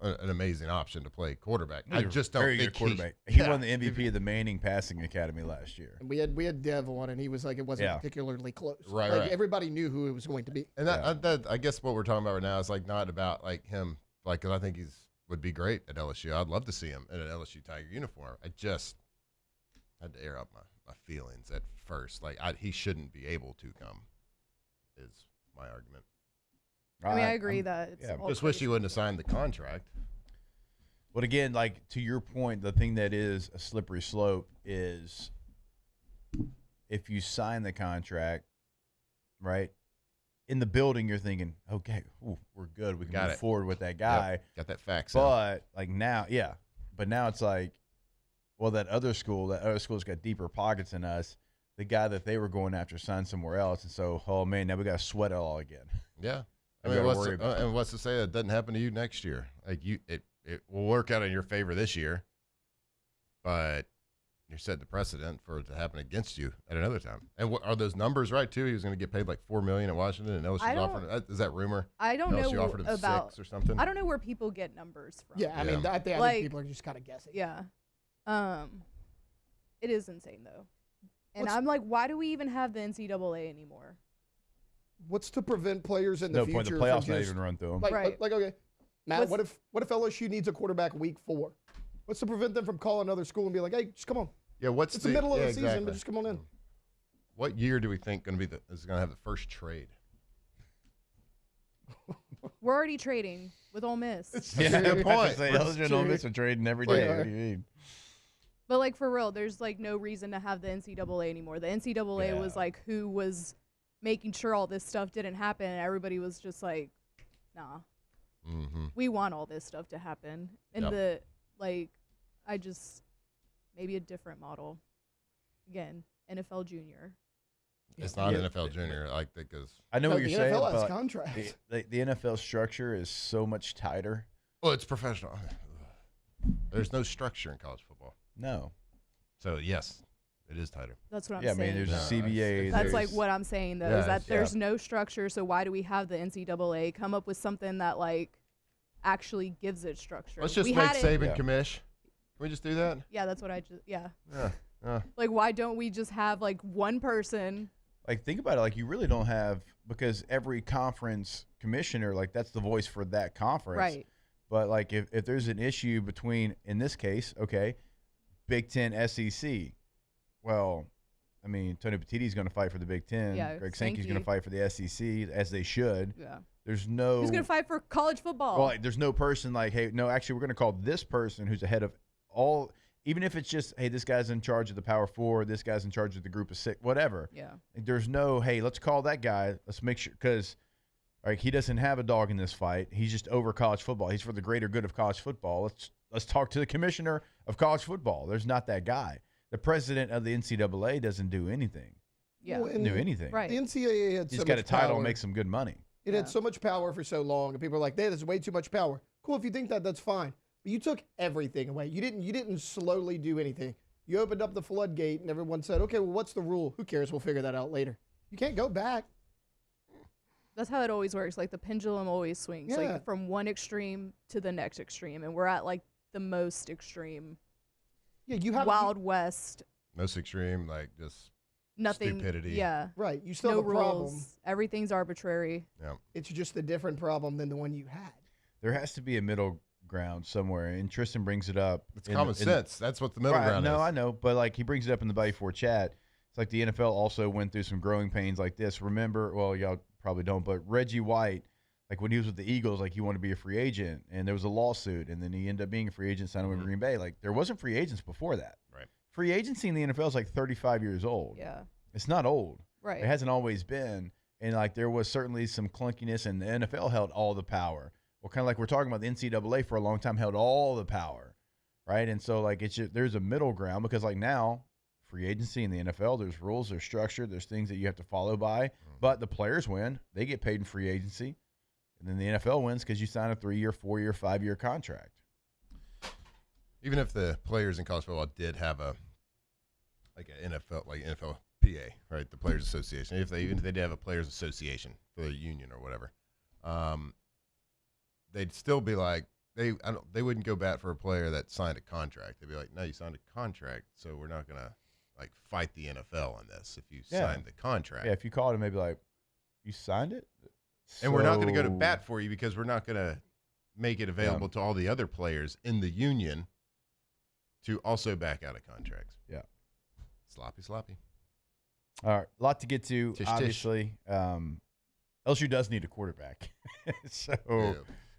an amazing option to play quarterback. I just don't think quarterback. He won the MVP of the Manning Passing Academy last year. And we had Dev on, and he was like, it wasn't particularly close. Right, like, everybody knew who it was going to be. And I guess what we're talking about right now is, like, not about, like, him, like, because I think would be great at LSU. I'd love to see him in an LSU Tiger uniform. I just had to air out my feelings at first. Like, he shouldn't be able to come, is my argument. I mean, I agree that it's all just wish he wouldn't have signed the contract. But again, like, to your point, the thing that is a slippery slope is if you sign the contract, right, in the building, you're thinking, okay, we're good. We can move forward with that guy. Yep. Got that fax. But like now, but now it's like, well, that other school's got deeper pockets than us. The guy that they were going after signed somewhere else, and so, oh man, now we got to sweat it all again. Yeah. I mean, what's to say that doesn't happen to you next year? Like, it will work out in your favor this year, but you're setting the precedent for it to happen against you at another time. And are those numbers right too? He was going to get paid like $4 million at Washington, and LSU's offering. Is that rumor? I don't LSU know offered him about 6 or something. I don't know where people get numbers from. Yeah, I mean, I think people are just kind of guessing. Yeah. It is insane, though. And I'm like, why do we even have the NCAA anymore? What's to prevent players in the No future point. The playoffs from not just, even run through them. like, okay, Matt, what if LSU needs a quarterback week 4? What's to prevent them from calling another school and be like, hey, just come on. Yeah, it's the middle of the season, but just come on in. What year do we think is going to have the first trade? We're already trading with Ole Miss. Yeah, good point. LSU and Ole Miss are trading every day. What do you mean? But, like, for real, there's, like, no reason to have the NCAA anymore. The NCAA was, like, who was making sure all this stuff didn't happen, and everybody was just like, nah. We want all this stuff to happen. And maybe a different model. Again, NFL Junior. It's not NFL Junior, like, because I know what you're saying, NFL has but contracts. the NFL structure is so much tighter. Well, it's professional. There's no structure in college football. No. So, yes, it is tighter. That's what I'm saying. Yeah, I mean, there's CBA. That's like what I'm saying, though, is that there's no structure, so why do we have the NCAA? Come up with something that, like, actually gives it structure. Let's just make Saban commish. Can we just do that? Yeah, that's what Yeah. Yeah. Like, why don't we just have, like, one person? Like, think about it. Like, you really don't have, because every conference commissioner, like, that's the voice for that conference. Right. But, like, if there's an issue between, in this case, okay, Big Ten, SEC, well, I mean, Tony Petitti's going to fight for the Big Ten. Yeah, Greg Sankey's going to fight for the SEC, as they should. Yeah. There's no. Who's going to fight for college football? Well, like, there's no person like, hey, no, actually, we're going to call this person who's ahead of all. Even if it's just, hey, this guy's in charge of the Power 4, this guy's in charge of the Group of 6, whatever. Yeah. Like, there's no, hey, let's call that guy. Let's make sure, because like, he doesn't have a dog in this fight. He's just over college football. He's for the greater good of college football. Let's talk to the commissioner of college football. There's not that guy. The president of the NCAA doesn't do anything. Yeah. Well, Do anything. Right. The NCAA had He's so got much a title power. and makes some good money. It had so much power for so long, and people are like, "Hey, there's way too much power." Cool, if you think that, that's fine. But you took everything away. You didn't slowly do anything. You opened up the floodgate, and everyone said, "Okay, well, what's the rule? Who cares? We'll figure that out later." You can't go back. That's how it always works. Like, the pendulum always swings, Yeah. like, from one extreme to the next extreme, and we're at, like, the most extreme. Yeah, you have Wild West. Most extreme, like, just Nothing. stupidity. Yeah. Right. You still no have a problem. rules. Everything's arbitrary. Yeah. It's just a different problem than the one you had. There has to be a middle ground somewhere, and Tristan brings it up. It's common sense. That's what the middle ground No, is. I know, but like he brings it up in the Body 4 chat. It's like the NFL also went through some growing pains like this. Remember, well, y'all probably don't, but Reggie White, like when he was with the Eagles, like he wanted to be a free agent, and there was a lawsuit, and then he ended up being a free agent, signing with Green Bay. Like there wasn't free agents before that. Right. Free agency in the NFL is like 35 years old. Yeah. It's not old. Right. It hasn't always been. And like there was certainly some clunkiness, and the NFL held all the power. Well, kind of like we're talking about, the NCAA for a long time held all the power, right? And so like it's just, there's a middle ground, because like now free agency in the NFL, there's rules, there's structure, there's things that you have to follow by. But the players win; they get paid in free agency, and then the NFL wins because you sign a 3-year, 4-year, 5-year contract. Even if the players in college football did have an NFLPA, right? The Players Association. Even if they did have a Players Association for the union or whatever, they'd still be like they wouldn't go bat for a player that signed a contract. They'd be like, no, you signed a contract, so we're not gonna like fight the NFL on this if you signed the contract. Yeah, if you called him, maybe like, you signed it, and we're not going to go to bat for you because we're not going to make it available to all the other players in the union to also back out of contracts. Yeah. Sloppy. All right, a lot to get to. Tish. Obviously, LSU does need a quarterback. So,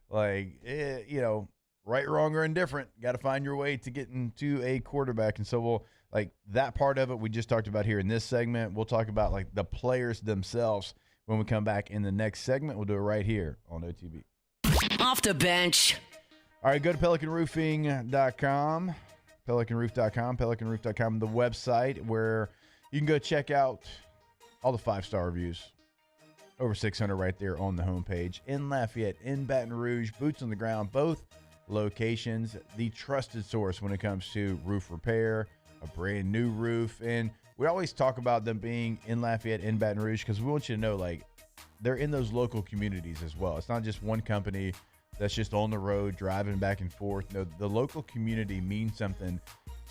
right, wrong, or indifferent, got to find your way to getting to a quarterback. And so we'll, like, that part of it we just talked about here in this segment. We'll talk about, like, the players themselves when we come back in the next segment. We'll do it right here on OTB. Off the bench. All right, go to PelicanRoofing.com. PelicanRoof.com, the website where you can go check out all the 5-star reviews. Over 600 right there on the homepage. In Lafayette, in Baton Rouge, boots on the ground, both locations, the trusted source when it comes to roof repair, a brand new roof. And we always talk about them being in Lafayette, in Baton Rouge, because we want you to know, like, they're in those local communities as well. It's not just one company that's just on the road driving back and forth. No, the local community means something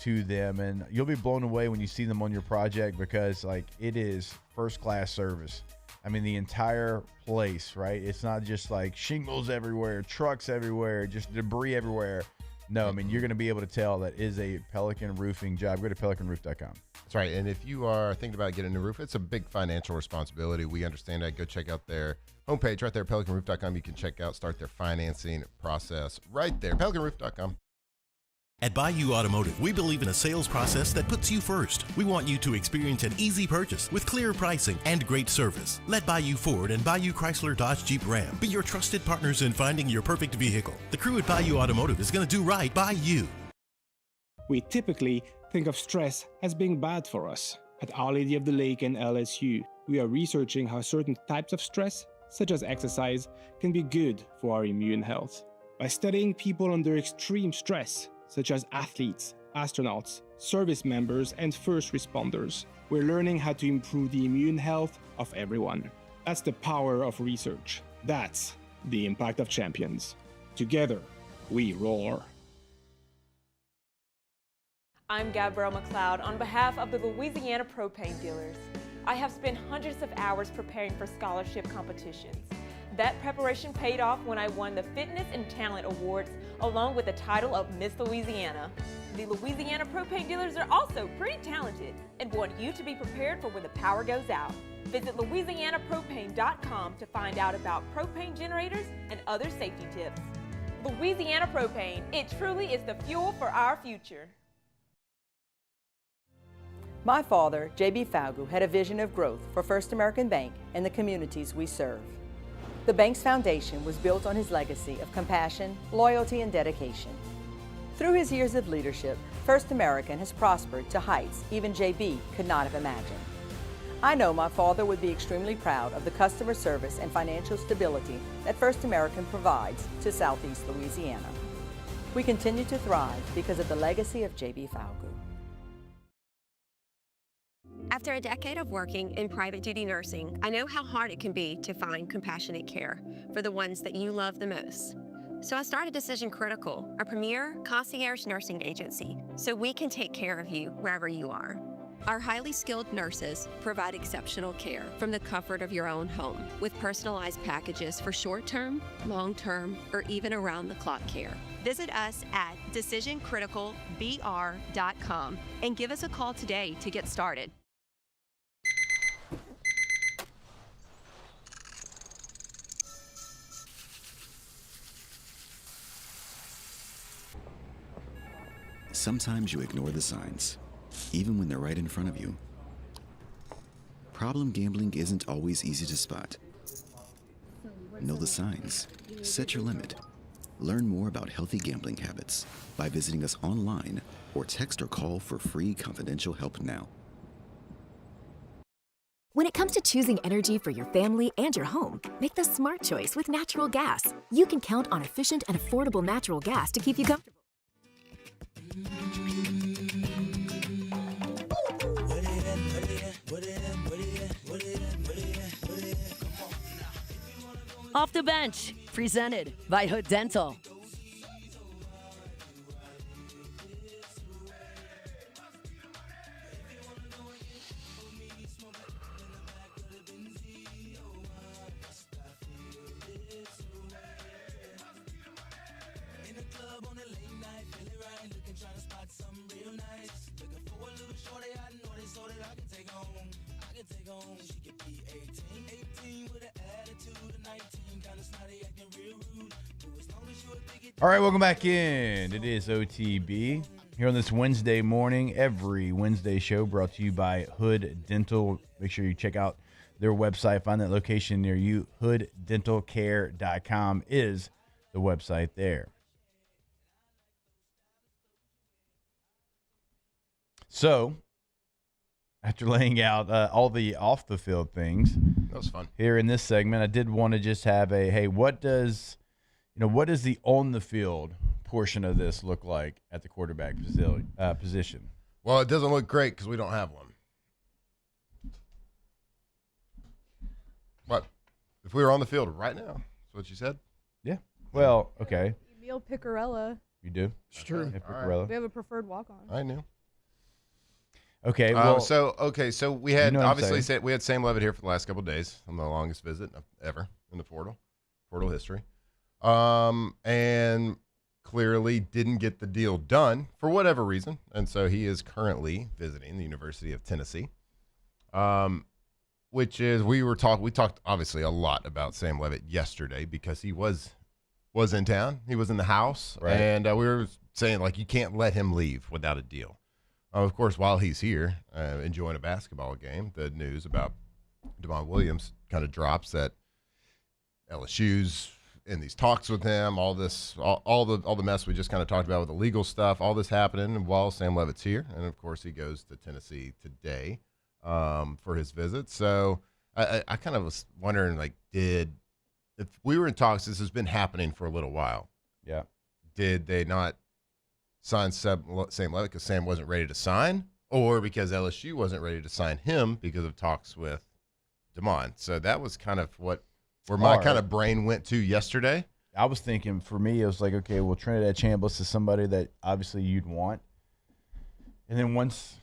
to them, and you'll be blown away when you see them on your project because like it is first class service. I mean, the entire place, right? It's not just like shingles everywhere, trucks everywhere, just debris everywhere. No, I mean, you're going to be able to tell that is a Pelican roofing job. Go to pelicanroof.com. That's right. And if you are thinking about getting a new roof, it's a big financial responsibility. We understand that. Go check out their homepage right there, pelicanroof.com. You can start their financing process right there, pelicanroof.com. At Bayou Automotive, we believe in a sales process that puts you first. We want you to experience an easy purchase with clear pricing and great service. Let Bayou Ford and Bayou Chrysler Dodge Jeep Ram be your trusted partners in finding your perfect vehicle. The crew at Bayou Automotive is going to do right by you. We typically think of stress as being bad for us. At Our Lady of the Lake and LSU, we are researching how certain types of stress, such as exercise, can be good for our immune health. By studying people under extreme stress, such as athletes, astronauts, service members, and first responders, we're learning how to improve the immune health of everyone. That's the power of research. That's the impact of champions. Together, we roar. I'm Gabrielle McLeod on behalf of the Louisiana Propane Dealers. I have spent hundreds of hours preparing for scholarship competitions. That preparation paid off when I won the Fitness and Talent Awards along with the title of Miss Louisiana. The Louisiana Propane Dealers are also pretty talented and want you to be prepared for when the power goes out. Visit louisianapropane.com to find out about propane generators and other safety tips. Louisiana Propane, it truly is the fuel for our future. My father, J.B. Falgu, had a vision of growth for First American Bank and the communities we serve. The bank's foundation was built on his legacy of compassion, loyalty, and dedication. Through his years of leadership, First American has prospered to heights even JB could not have imagined. I know my father would be extremely proud of the customer service and financial stability that First American provides to Southeast Louisiana. We continue to thrive because of the legacy of JB Falgu. After a decade of working in private duty nursing, I know how hard it can be to find compassionate care for the ones that you love the most. So I started Decision Critical, a premier concierge nursing agency, so we can take care of you wherever you are. Our highly skilled nurses provide exceptional care from the comfort of your own home with personalized packages for short-term, long-term, or even around-the-clock care. Visit us at decisioncriticalbr.com and give us a call today to get started. Sometimes you ignore the signs, even when they're right in front of you. Problem gambling isn't always easy to spot. Know the signs. Set your limit. Learn more about healthy gambling habits by visiting us online or text or call for free confidential help now. When it comes to choosing energy for your family and your home, make the smart choice with natural gas. You can count on efficient and affordable natural gas to keep you comfortable. Off the Bench, presented by Hood Dental. All right, welcome back in. It is OTB here on this Wednesday morning. Every Wednesday show brought to you by Hood Dental. Make sure you check out their website. Find that location near you. HoodDentalCare.com is the website there. So, after laying out all the off-the-field things, that was fun. Here in this segment, I did want to just have a, hey, what does the on-the-field portion of this look like at the quarterback position? Well, it doesn't look great because we don't have one. What? If we were on the field right now, that's what you said? Yeah. Well, okay. Emil Picarella. You do? It's true. Nick All right. Picarello. We have a preferred walk-on. I knew. walk-on. I knew. Okay, well, so we had you know what I'm obviously we had Sam Levitt here for the last couple of days on the longest visit ever in the portal history, and clearly didn't get the deal done for whatever reason, and so he is currently visiting the University of Tennessee, which is we talked obviously a lot about Sam Levitt yesterday because he was in town, he was in the house, Right. and we were saying like you can't let him leave without a deal. Of course, while he's here enjoying a basketball game, the news about Demond Williams kind of drops that LSU's in these talks with him. All the mess we just kind of talked about with the legal stuff. All this happening while Sam Levitt's here, and of course he goes to Tennessee today for his visit. So I kind of was wondering, like, if we were in talks, this has been happening for a little while. Yeah. Did they not sign Sam Levitt because Sam wasn't ready to sign, or because LSU wasn't ready to sign him because of talks with Demond? So that was kind of where my kind of brain went to yesterday. I was thinking, for me, it was like, okay, well, Trinidad Chambliss is somebody that obviously you'd want. And then once,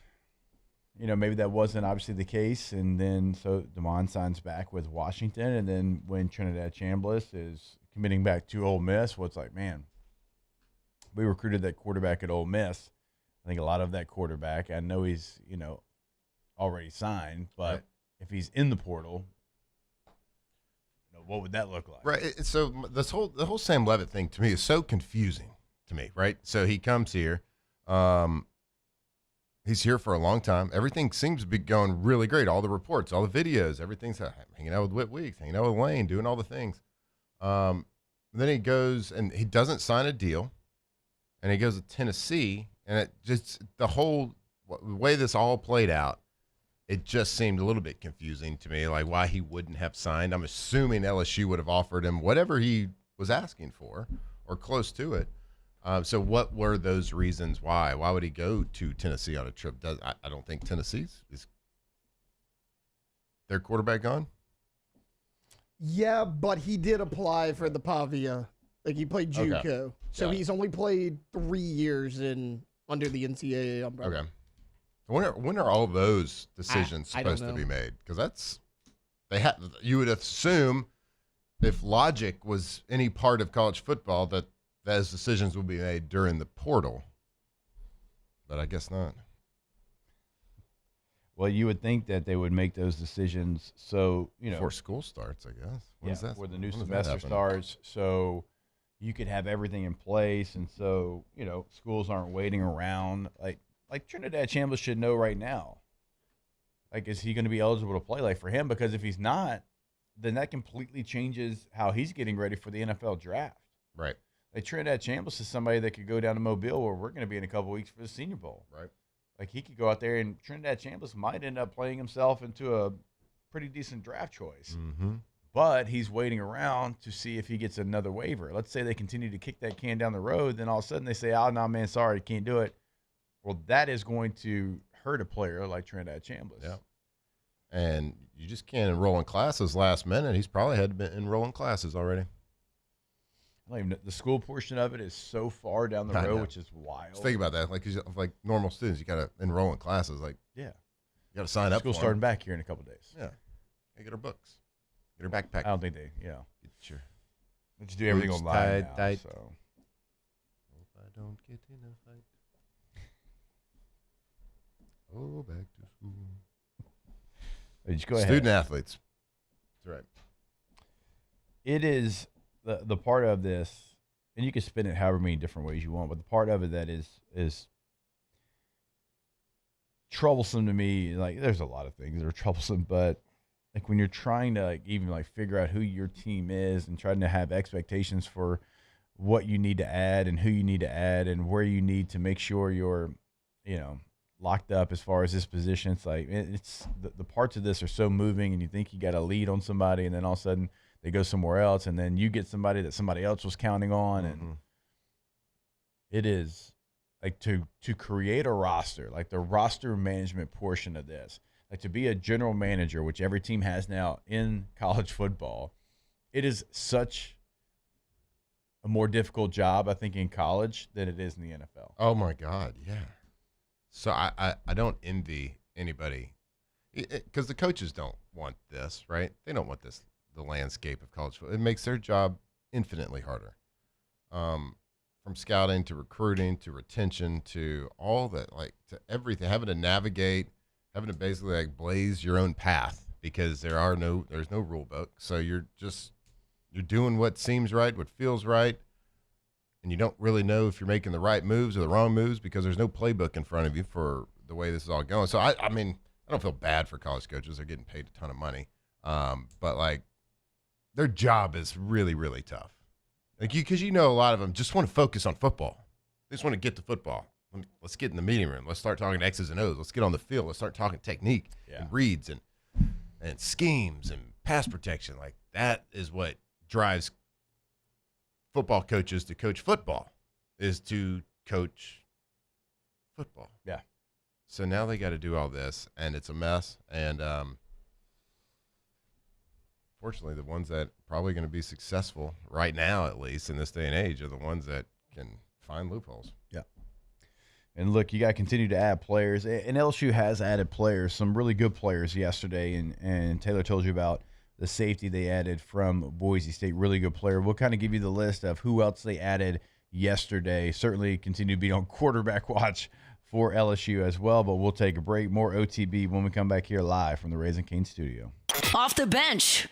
maybe that wasn't obviously the case, and then so Demond signs back with Washington, and then when Trinidad Chambliss is committing back to Ole Miss, it's like, man, we recruited that quarterback at Ole Miss. I think a lot of that quarterback, I know he's, already signed, but right. if he's in the portal, what would that look like? Right. So the whole Sam Levitt thing to me is so confusing to me, right? So he comes here. He's here for a long time. Everything seems to be going really great. All the reports, all the videos, everything's hanging out with Whit Weeks, hanging out with Lane, doing all the things. Then he goes and he doesn't sign a deal. And he goes to Tennessee, and it just the way this all played out, it just seemed a little bit confusing to me, like why he wouldn't have signed. I'm assuming LSU would have offered him whatever he was asking for, or close to it. So what were those reasons why? Why would he go to Tennessee on a trip? I don't think Tennessee's is their quarterback gone. Yeah, but he did apply for the Pavia. Like, he played JUCO. Okay. So he's only played 3 years under the NCAA umbrella. Okay. When are all those decisions supposed to be made? Because you would assume if logic was any part of college football that those decisions would be made during the portal. But I guess not. Well, you would think that they would make those decisions so, before school starts, I guess. Before the new semester starts, so you could have everything in place, and so, schools aren't waiting around. Like Trinidad Chambliss should know right now. Like, is he going to be eligible to play? Like, for him, because if he's not, then that completely changes how he's getting ready for the NFL draft. Right. Like, Trinidad Chambliss is somebody that could go down to Mobile, where we're going to be in a couple weeks for the Senior Bowl. Right. Like, he could go out there, and Trinidad Chambliss might end up playing himself into a pretty decent draft choice. Mm-hmm. But he's waiting around to see if he gets another waiver. Let's say they continue to kick that can down the road, then all of a sudden they say, oh, no, man, sorry, can't do it. Well, that is going to hurt a player like Trinidad Chambliss. Yeah. And you just can't enroll in classes last minute. He's probably had to be enrolling classes already. I don't even know. The school portion of it is so far down the road, which is wild. Just think about that. Like normal students, you got to enroll in classes. You got to sign up. School starting back here in a couple of days. Yeah. Get her books. Get her backpack. I don't think they, Get your let's do everything online now. Tight. So. Hope I don't get in a fight. Oh, back to school. Just go ahead. Student athletes. That's right. It is the part of this, and you can spin it however many different ways you want, but the part of it that is troublesome to me, like, there's a lot of things that are troublesome, but like when you're trying to even figure out who your team is and trying to have expectations for what you need to add and who you need to add and where you need to make sure you're, locked up as far as this position. It's like, it's the parts of this are so moving, and you think you got a lead on somebody, and then all of a sudden they go somewhere else, and then you get somebody that somebody else was counting on. And it is like to create a roster, like the roster management portion of this, like to be a general manager, which every team has now in college football, it is such a more difficult job, I think, in college than it is in the NFL. Oh, my God, yeah. So I don't envy anybody because the coaches don't want this, right? They don't want this, the landscape of college football. It makes their job infinitely harder. From scouting to recruiting to retention to all that, like to everything, having to navigate, having to basically like blaze your own path because there's no rule book. So you're doing what seems right, what feels right, and you don't really know if you're making the right moves or the wrong moves because there's no playbook in front of you for the way this is all going. So I mean, I don't feel bad for college coaches. They're getting paid a ton of money. But like their job is really, really tough. Like because a lot of them just want to focus on football. They just want to get to football. Let's get in the meeting room. Let's start talking X's and O's. Let's get on the field. Let's start talking technique and reads and schemes and pass protection. Like that is what drives football coaches to coach football, is to coach football. Yeah. So now they got to do all this, and it's a mess. And fortunately, the ones that are probably going to be successful right now, at least in this day and age, are the ones that can find loopholes. Yeah. And look, you got to continue to add players. And LSU has added players, some really good players yesterday. And Taylor told you about the safety they added from Boise State, really good player. We'll kind of give you the list of who else they added yesterday. Certainly continue to be on quarterback watch for LSU as well, but we'll take a break. More OTB when we come back here live from the Raising Cane studio. Off the bench.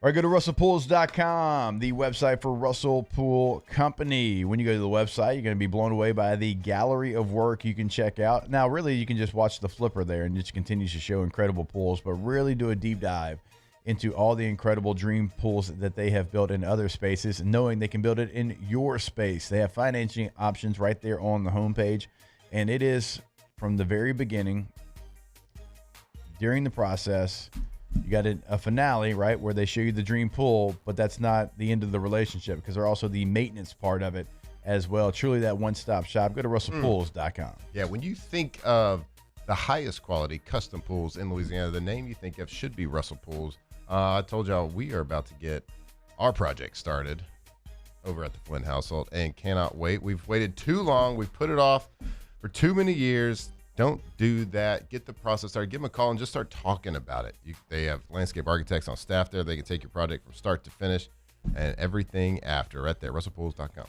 All right, go to RussellPools.com, the website for Russell Pool Company. When you go to the website, you're going to be blown away by the gallery of work you can check out. Now, really, you can just watch the flipper there, and it continues to show incredible pools, but really do a deep dive into all the incredible dream pools that they have built in other spaces, knowing they can build it in your space. They have financing options right there on the homepage, and it is from the very beginning, during the process. You got a finale, right, where they show you the dream pool, but that's not the end of the relationship because they're also the maintenance part of it as well. Truly that one-stop shop. Go to RussellPools.com. Yeah, when you think of the highest quality custom pools in Louisiana, the name you think of should be Russell Pools. I told y'all we are about to get our project started over at the Flynn household and cannot wait. We've waited too long. We've put it off for too many years. Don't do that. Get the process started. Give them a call and just start talking about it. They have landscape architects on staff there. They can take your project from start to finish and everything after right there, RussellPools.com.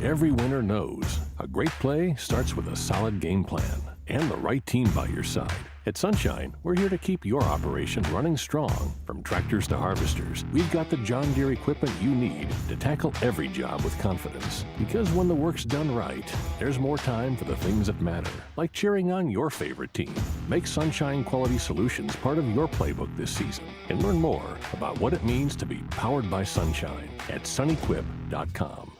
Every winner knows a great play starts with a solid game plan and the right team by your side. At Sunshine, we're here to keep your operation running strong. From tractors to harvesters, we've got the John Deere equipment you need to tackle every job with confidence. Because when the work's done right, there's more time for the things that matter, like cheering on your favorite team. Make Sunshine Quality Solutions part of your playbook this season and learn more about what it means to be powered by Sunshine at sunequip.com.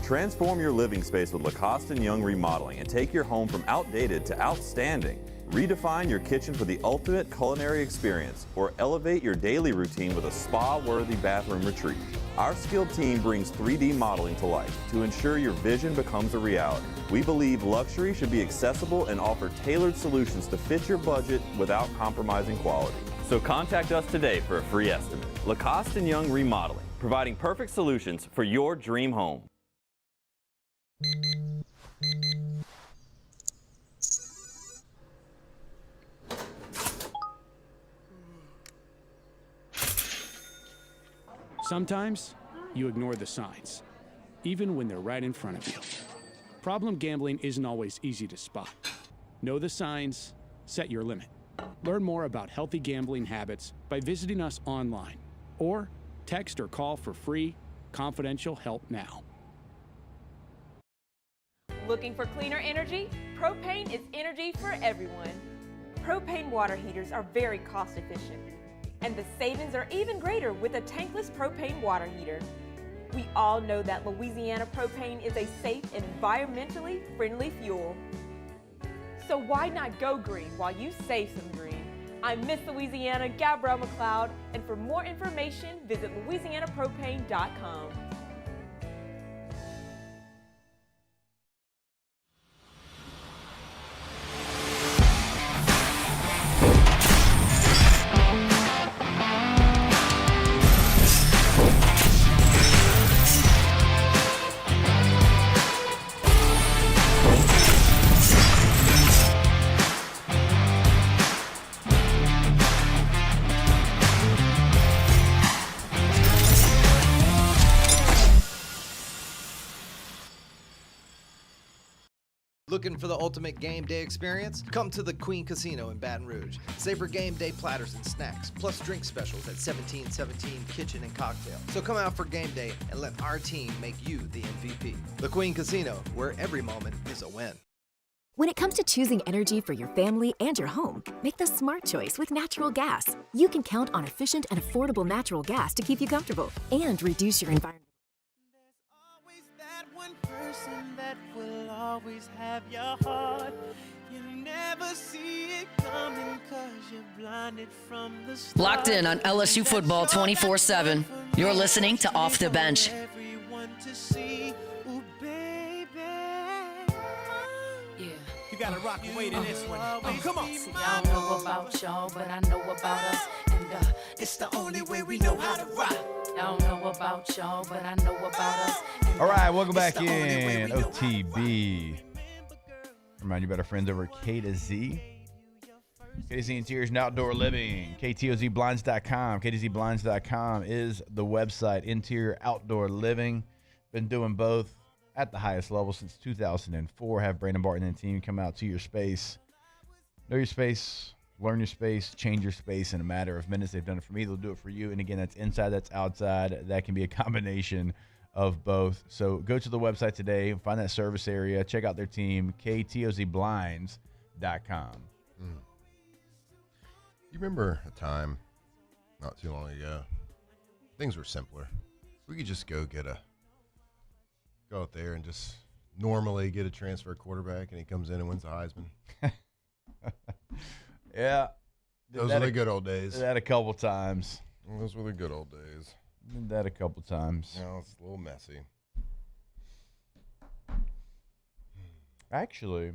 Transform your living space with Lacoste & Young Remodeling and take your home from outdated to outstanding. Redefine your kitchen for the ultimate culinary experience or elevate your daily routine with a spa-worthy bathroom retreat. Our skilled team brings 3D modeling to life to ensure your vision becomes a reality. We believe luxury should be accessible and offer tailored solutions to fit your budget without compromising quality. So contact us today for a free estimate. Lacoste & Young Remodeling, providing perfect solutions for your dream home. Sometimes you ignore the signs, even when they're right in front of you. Problem gambling isn't always easy to spot. Know the signs, set your limit. Learn more about healthy gambling habits by visiting us online or text or call for free, confidential help now. Looking for cleaner energy? Propane is energy for everyone. Propane water heaters are very cost efficient, and the savings are even greater with a tankless propane water heater. We all know that Louisiana propane is a safe and environmentally friendly fuel. So why not go green while you save some green? I'm Miss Louisiana, Gabrielle McLeod, and for more information, visit louisianapropane.com. Looking for the ultimate game day experience? Come to the Queen Casino in Baton Rouge. Savor game day platters and snacks, plus drink specials at 1717 Kitchen and Cocktail. So come out for game day and let our team make you the MVP. The Queen Casino, where every moment is a win. When it comes to choosing energy for your family and your home, make the smart choice with natural gas. You can count on efficient and affordable natural gas to keep you comfortable and reduce your environment. Person that will always have your heart. You never see it coming 'cause you're blinded from the start. Locked in on LSU football 24/7. You're listening to Off the Bench. Everyone to see. Ooh, baby. Yeah. You gotta rock and wait in this one. Come on. See, I don't know about y'all, but I know about us. And it's the only way we know how to rock. I don't know about y'all, but I know about us. All right, welcome back in OTB. Remind you about our friends over at K to Z. K to Z Interiors and Outdoor Living. KTOZBlinds.com. KTOZBlinds.com is the website. Interior Outdoor Living. Been doing both at the highest level since 2004. Have Brandon Barton and the team come out to your space. Know your space. Learn your space, change your space in a matter of minutes. They've done it for me. They'll do it for you. And again, that's inside, that's outside. That can be a combination of both. So go to the website today, find that service area, check out their team, KTOZBlinds.com. You remember a time not too long ago, things were simpler. We could just go out there and just normally get a transfer quarterback, and he comes in and wins the Heisman. Yeah. Those were the good old days. Did that a couple times. Those were the good old days. Did that a couple times. You know, it's a little messy. Actually,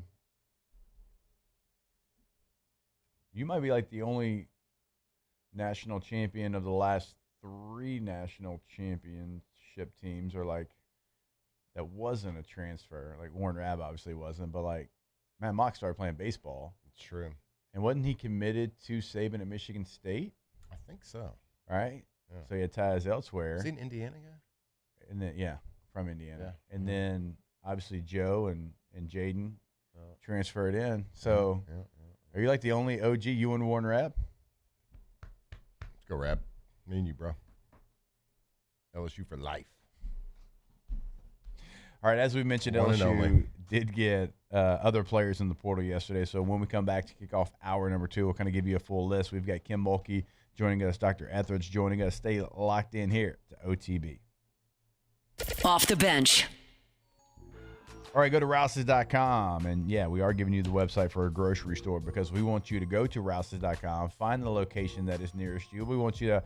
you might be like the only national champion of the last 3 national championship teams, or like that wasn't a transfer. Like Warren Rabb obviously wasn't, but like Matt Mock started playing baseball. It's true. And wasn't he committed to Saban at Michigan State? I think so. Right? Yeah. So he had ties elsewhere. Is he an Indiana guy? And then, yeah, from Indiana. Yeah. And then obviously Joe and Jaden transferred in. So are you like the only OG, you and Warren Rabb? Let's go, Rabb. Me and you, bro. LSU for life. All right, as we mentioned, LSU did get other players in the portal yesterday. So when we come back to kick off hour number 2, we'll kind of give you a full list. We've got Kim Mulkey joining us, Dr. Ethridge joining us. Stay locked in here to OTB. Off the Bench. All right, go to Rouses.com. And, yeah, we are giving you the website for a grocery store because we want you to go to Rouses.com, find the location that is nearest you. We want you to,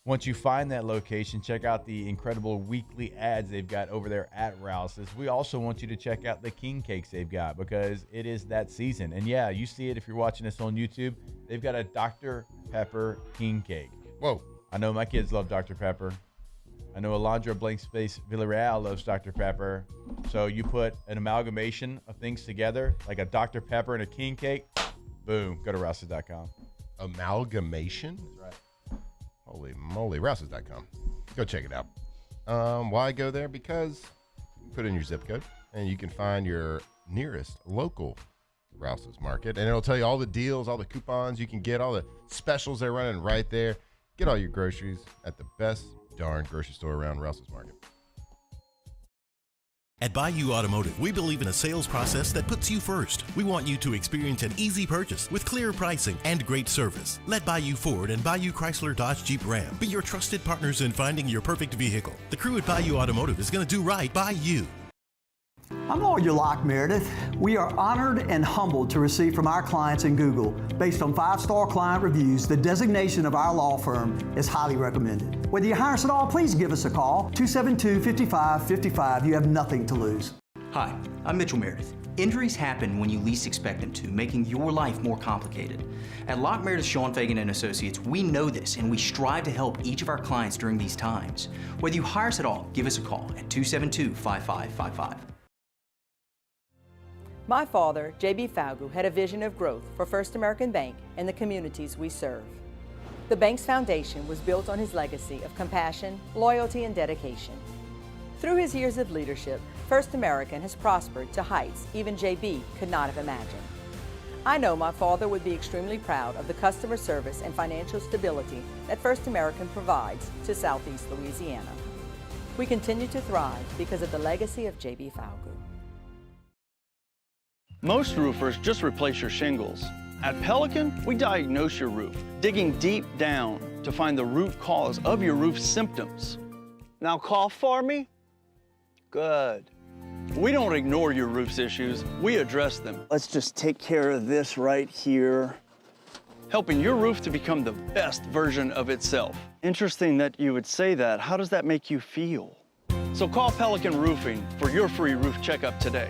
once you find that location, check out the incredible weekly ads they've got over there at Rouses. We also want you to check out the king cakes they've got because it is that season. And, yeah, you see it if you're watching this on YouTube. They've got a Dr. Pepper king cake. Whoa. I know my kids love Dr. Pepper. I know Alondra Blank Space Villarreal loves Dr. Pepper. So you put an amalgamation of things together, like a Dr. Pepper and a king cake, boom, go to Rouses.com. Amalgamation? That's right. Holy moly, Rouses.com. Go check it out. Why go there? Because you put in your zip code and you can find your nearest local Rouses market, and it'll tell you all the deals, all the coupons you can get, all the specials they're running right there. Get all your groceries at the best darn grocery store around, Rouses Market. At Bayou Automotive, we believe in a sales process that puts you first. We want you to experience an easy purchase with clear pricing and great service. Let Bayou Ford and Bayou Chrysler Dodge Jeep Ram be your trusted partners in finding your perfect vehicle. The crew at Bayou Automotive is going to do right by you. I'm Lawyer Locke Meredith. We are honored and humbled to receive from our clients in Google. Based on 5-star client reviews, the designation of our law firm is highly recommended. Whether you hire us at all, please give us a call, 272-5555. You have nothing to lose. Hi, I'm Mitchell Meredith. Injuries happen when you least expect them to, making your life more complicated. At Locke Meredith, Sean Fagan & Associates, we know this, and we strive to help each of our clients during these times. Whether you hire us at all, give us a call at 272-5555. My father, J.B. Falgu, had a vision of growth for First American Bank and the communities we serve. The bank's foundation was built on his legacy of compassion, loyalty, and dedication. Through his years of leadership, First American has prospered to heights even JB could not have imagined. I know my father would be extremely proud of the customer service and financial stability that First American provides to Southeast Louisiana. We continue to thrive because of the legacy of JB Falgout. Most roofers just replace your shingles. At Pelican, we diagnose your roof, digging deep down to find the root cause of your roof symptoms. Now cough for me. Good. We don't ignore your roof's issues, we address them. Let's just take care of this right here. Helping your roof to become the best version of itself. Interesting that you would say that. How does that make you feel? So call Pelican Roofing for your free roof checkup today.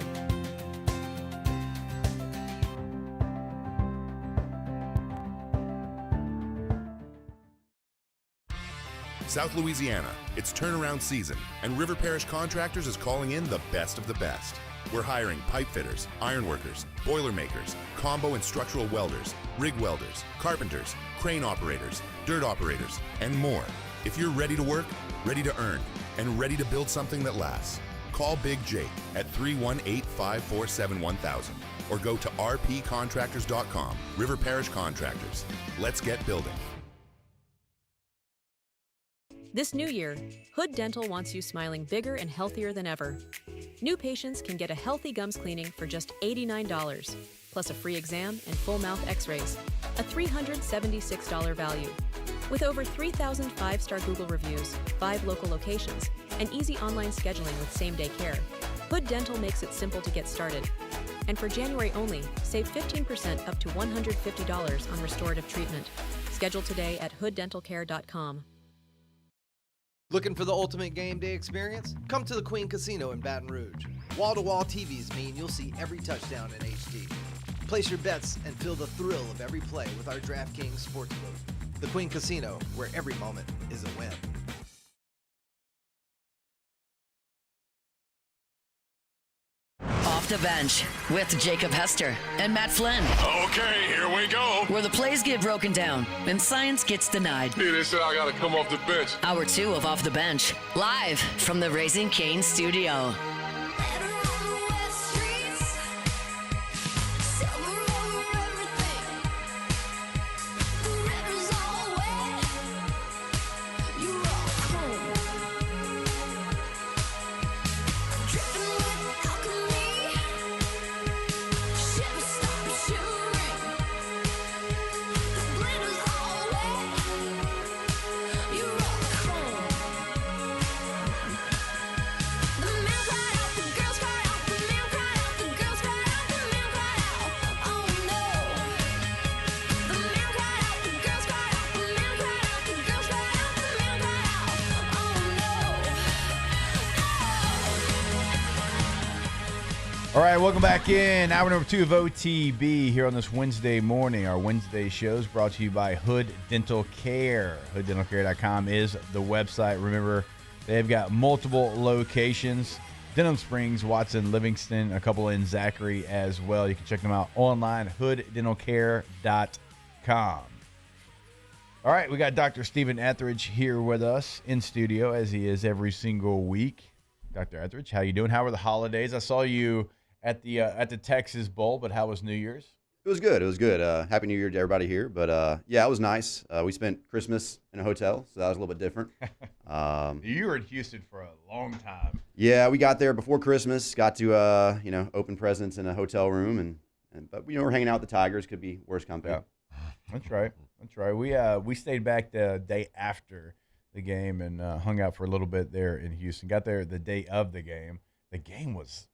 South Louisiana, it's turnaround season, and River Parish Contractors is calling in the best of the best. We're hiring pipe fitters, iron workers, boiler makers, combo and structural welders, rig welders, carpenters, crane operators, dirt operators, and more. If you're ready to work, ready to earn, and ready to build something that lasts, call Big Jake at 318-547-1000 or go to rpcontractors.com. River Parish Contractors. Let's get building. This new year, Hood Dental wants you smiling bigger and healthier than ever. New patients can get a healthy gums cleaning for just $89, plus a free exam and full mouth x-rays, a $376 value. With over 3,000 five-star Google reviews, 5 local locations, and easy online scheduling with same-day care, Hood Dental makes it simple to get started. And for January only, save 15% up to $150 on restorative treatment. Schedule today at hooddentalcare.com. Looking for the ultimate game day experience? Come to the Queen Casino in Baton Rouge. Wall-to-wall TVs mean you'll see every touchdown in HD. Place your bets and feel the thrill of every play with our DraftKings Sportsbook. The Queen Casino, where every moment is a win. Off the bench with Jacob Hester and Matt Flynn. Okay, here we go. Where the plays get broken down and science gets denied. Hey, they said I gotta come off the bench. Hour 2 of Off the Bench, live from the Raising Cane studio. All right, welcome back in. Hour number 2 of OTB here on this Wednesday morning. Our Wednesday show is brought to you by Hood Dental Care. HoodDentalCare.com is the website. Remember, they've got multiple locations. Denham Springs, Watson, Livingston, a couple in Zachary as well. You can check them out online, HoodDentalCare.com. All right, we got Dr. Stephen Ethridge here with us in studio, as he is every single week. Dr. Ethridge, how you doing? How were the holidays? I saw you at the Texas Bowl, but how was New Year's? It was good. It was good. Happy New Year to everybody here. But yeah, it was nice. We spent Christmas in a hotel, so that was a little bit different. You were in Houston for a long time. Yeah, we got there before Christmas. Got to open presents in a hotel room, but we're hanging out with the Tigers. Could be worse company. Yeah. That's right. That's right. We stayed back the day after the game and hung out for a little bit there in Houston. Got there the day of the game. The game was.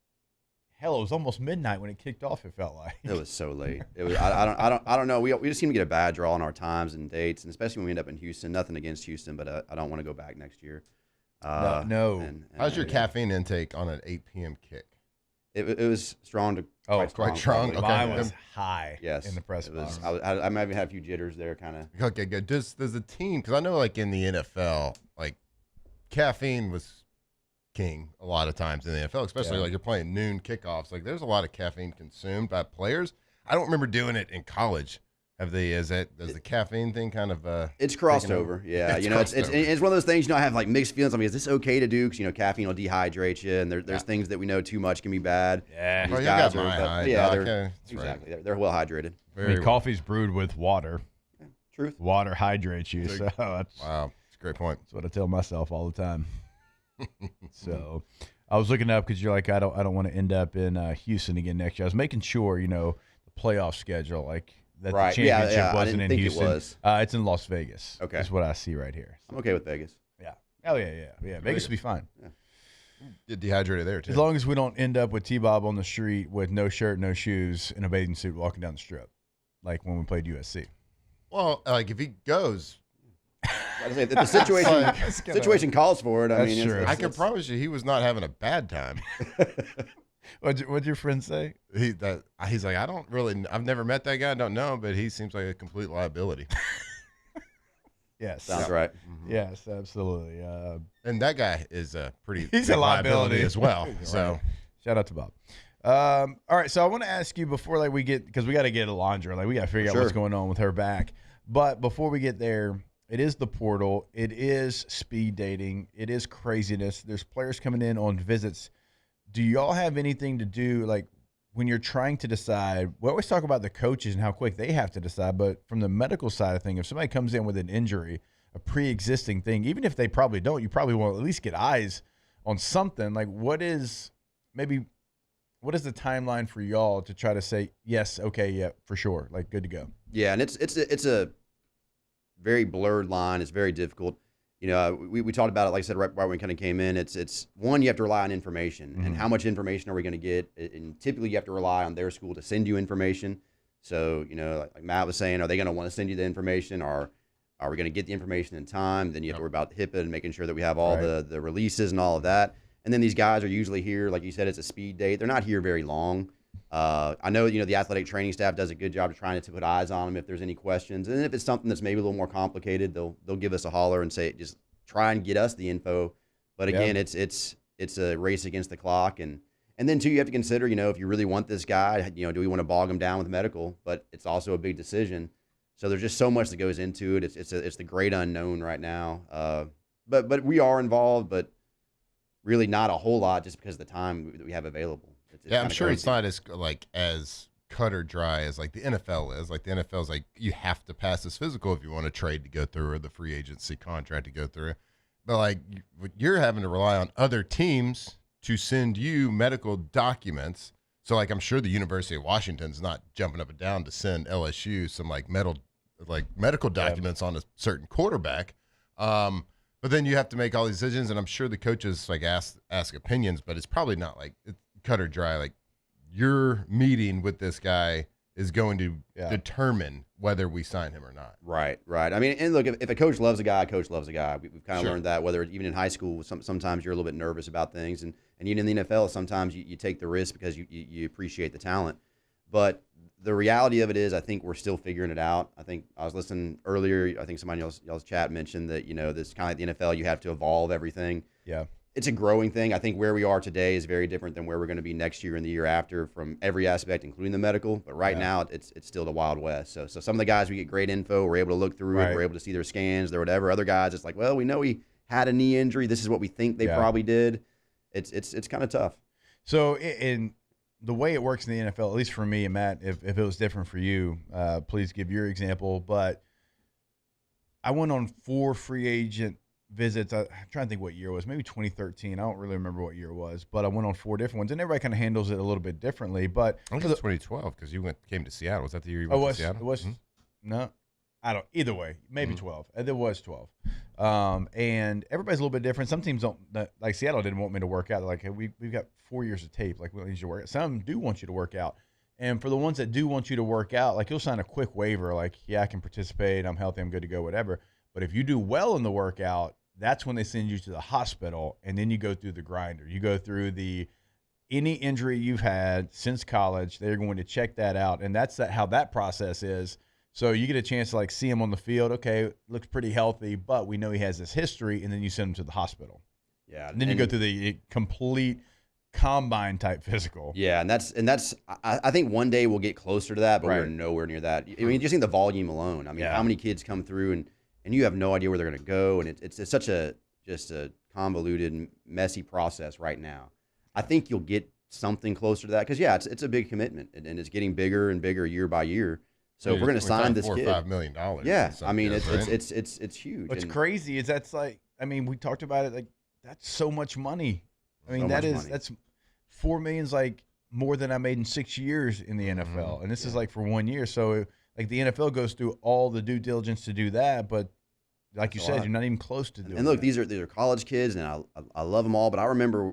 Hell, it was almost midnight when it kicked off. It felt like it was so late. It was. I don't know. We just seem to get a bad draw on our times and dates, and especially when we end up in Houston. Nothing against Houston, but I don't want to go back next year. No. How's your caffeine intake on an 8 p.m. kick? It was strong to quite strong. Okay. Mine was high. Yes, in the press box. I might even have a few jitters there, kind of. Okay, good. Does the team? Because I know, like in the NFL, like caffeine was king a lot of times in the NFL, especially like you're playing noon kickoffs. Like there's a lot of caffeine consumed by players. I don't remember doing it in college. Does the caffeine thing kind of it's crossed over? Yeah, it's one of those things. I have like mixed feelings. I mean, is this okay to do? Because caffeine will dehydrate you, and there's things that we know too much can be bad. Yeah, these guys exactly. They're well hydrated. Coffee's brewed with water. Yeah, truth. Water hydrates you. So wow, that's a great point. That's what I tell myself all the time. So I was looking up because you're like, I don't want to end up in Houston again next year. I was making sure, the playoff schedule, like that the championship wasn't in Houston. It's in Las Vegas. Okay. That's what I see right here. I'm okay with Vegas. Yeah. Oh, yeah. Vegas will be fine. Yeah. Get dehydrated there, too. As long as we don't end up with T-Bob on the street with no shirt, no shoes, in a bathing suit walking down the strip, like when we played USC. Well, like if he goes... the situation calls for it. That's true. I can promise you he was not having a bad time. What'd your friend say? He's like, I've never met that guy. I don't know, but he seems like a complete liability. Yes. Sounds right. Mm-hmm. Yes, absolutely. And that guy is he's a liability as well. So shout out to Bob. All right. So I want to ask you before because we got to get Alondra. Like we got to figure out what's going on with her back. But before we get there, it is the portal. It is speed dating. It is craziness. There's players coming in on visits. Do y'all have anything to do, like, when you're trying to decide? We always talk about the coaches and how quick they have to decide, but from the medical side of things, if somebody comes in with an injury, a pre-existing thing, even if they probably don't, you probably want to at least get eyes on something. Like, what is the timeline for y'all to try to say, yes, okay, yeah, for sure, like, good to go? Yeah, and it's a very blurred line. It's very difficult. We talked about it, like I said, right when we kind of came in. It's one, you have to rely on information. And how much information are we going to get? And typically you have to rely on their school to send you information. So, like Matt was saying, are they going to want to send you the information, or are we going to get the information in time? Then you have to worry about HIPAA and making sure that we have all the releases and all of that. And then these guys are usually here, like you said, it's a speed date. They're not here very long. I know, the athletic training staff does a good job of trying to put eyes on them if there's any questions. And if it's something that's maybe a little more complicated, they'll give us a holler and say, just try and get us the info. But again, it's a race against the clock. And then too, you have to consider, if you really want this guy, do we want to bog him down with medical? But it's also a big decision. So there's just so much that goes into it. It's the great unknown right now. But we are involved, but really not a whole lot just because of the time that we have available. I'm sure it's not as cut or dry as like the NFL is. Like the NFL is like, you have to pass this physical if you want a trade to go through or the free agency contract to go through. But like you're having to rely on other teams to send you medical documents. So like I'm sure the University of Washington's not jumping up and down to send LSU some medical documents on a certain quarterback. But then you have to make all these decisions, and I'm sure the coaches ask opinions, but it's probably not like cut or dry. Like your meeting with this guy is going to determine whether we sign him or not. Right. I mean, and look, if a coach loves a guy, we've kind of learned that, whether even in high school, sometimes you're a little bit nervous about things, and even in the NFL, sometimes you take the risk because you appreciate the talent. But the reality of it is, I think we're still figuring it out. I think I was listening earlier, I think somebody in y'all's chat mentioned that, this kind of like the NFL, you have to evolve everything. Yeah. It's a growing thing. I think where we are today is very different than where we're going to be next year and the year after from every aspect, including the medical. But right now, it's still the Wild West. So some of the guys, we get great info. We're able to look through it. We're able to see their scans, their whatever. Other guys, it's like, well, we know he had a knee injury. This is what we think they probably did. It's kind of tough. So in the way it works in the NFL, at least for me and Matt, if it was different for you, please give your example. But I went on 4 free agent visits. I'm trying to think what year it was, maybe 2013. I don't really remember what year it was, but I went on 4 different ones, and everybody kind of handles it a little bit differently. But I think it was 2012 because you came to Seattle. Was that the year you went to Seattle? It was. No, I don't. Either way, maybe 12. There was 12. And everybody's a little bit different. Some teams don't. Like Seattle didn't want me to work out. They're like, hey, we've got 4 years of tape. Like we need you to work out. Some do want you to work out. And for the ones that do want you to work out, like you'll sign a quick waiver, like, yeah, I can participate. I'm healthy. I'm good to go. Whatever. But if you do well in the workout, that's when they send you to the hospital, and then you go through the grinder. You go through any injury you've had since college. They're going to check that out, and that's how that process is. So you get a chance to see him on the field. Okay, looks pretty healthy, but we know he has this history, and then you send him to the hospital. Yeah, and then you go through the complete combine type physical. Yeah, and that's I think one day we'll get closer to that, but we're nowhere near that. I mean, just think the volume alone. I mean, how many kids come through and you have no idea where they're going to go, and it's such a convoluted, messy process right now. I think you'll get something closer to that because it's a big commitment and it's getting bigger and bigger year by year. So if we're going to sign this kid, $4 or $5 million. Yeah, I mean it's huge. What's crazy is that's like, I mean, we talked about it, like that's so much money. I mean, that's $4 million's like more than I made in 6 years in the NFL, and this is like for 1 year. So like the NFL goes through all the due diligence to do that, but like you said, you're not even close to doing. And look, that. these are college kids, and I love them all. But I remember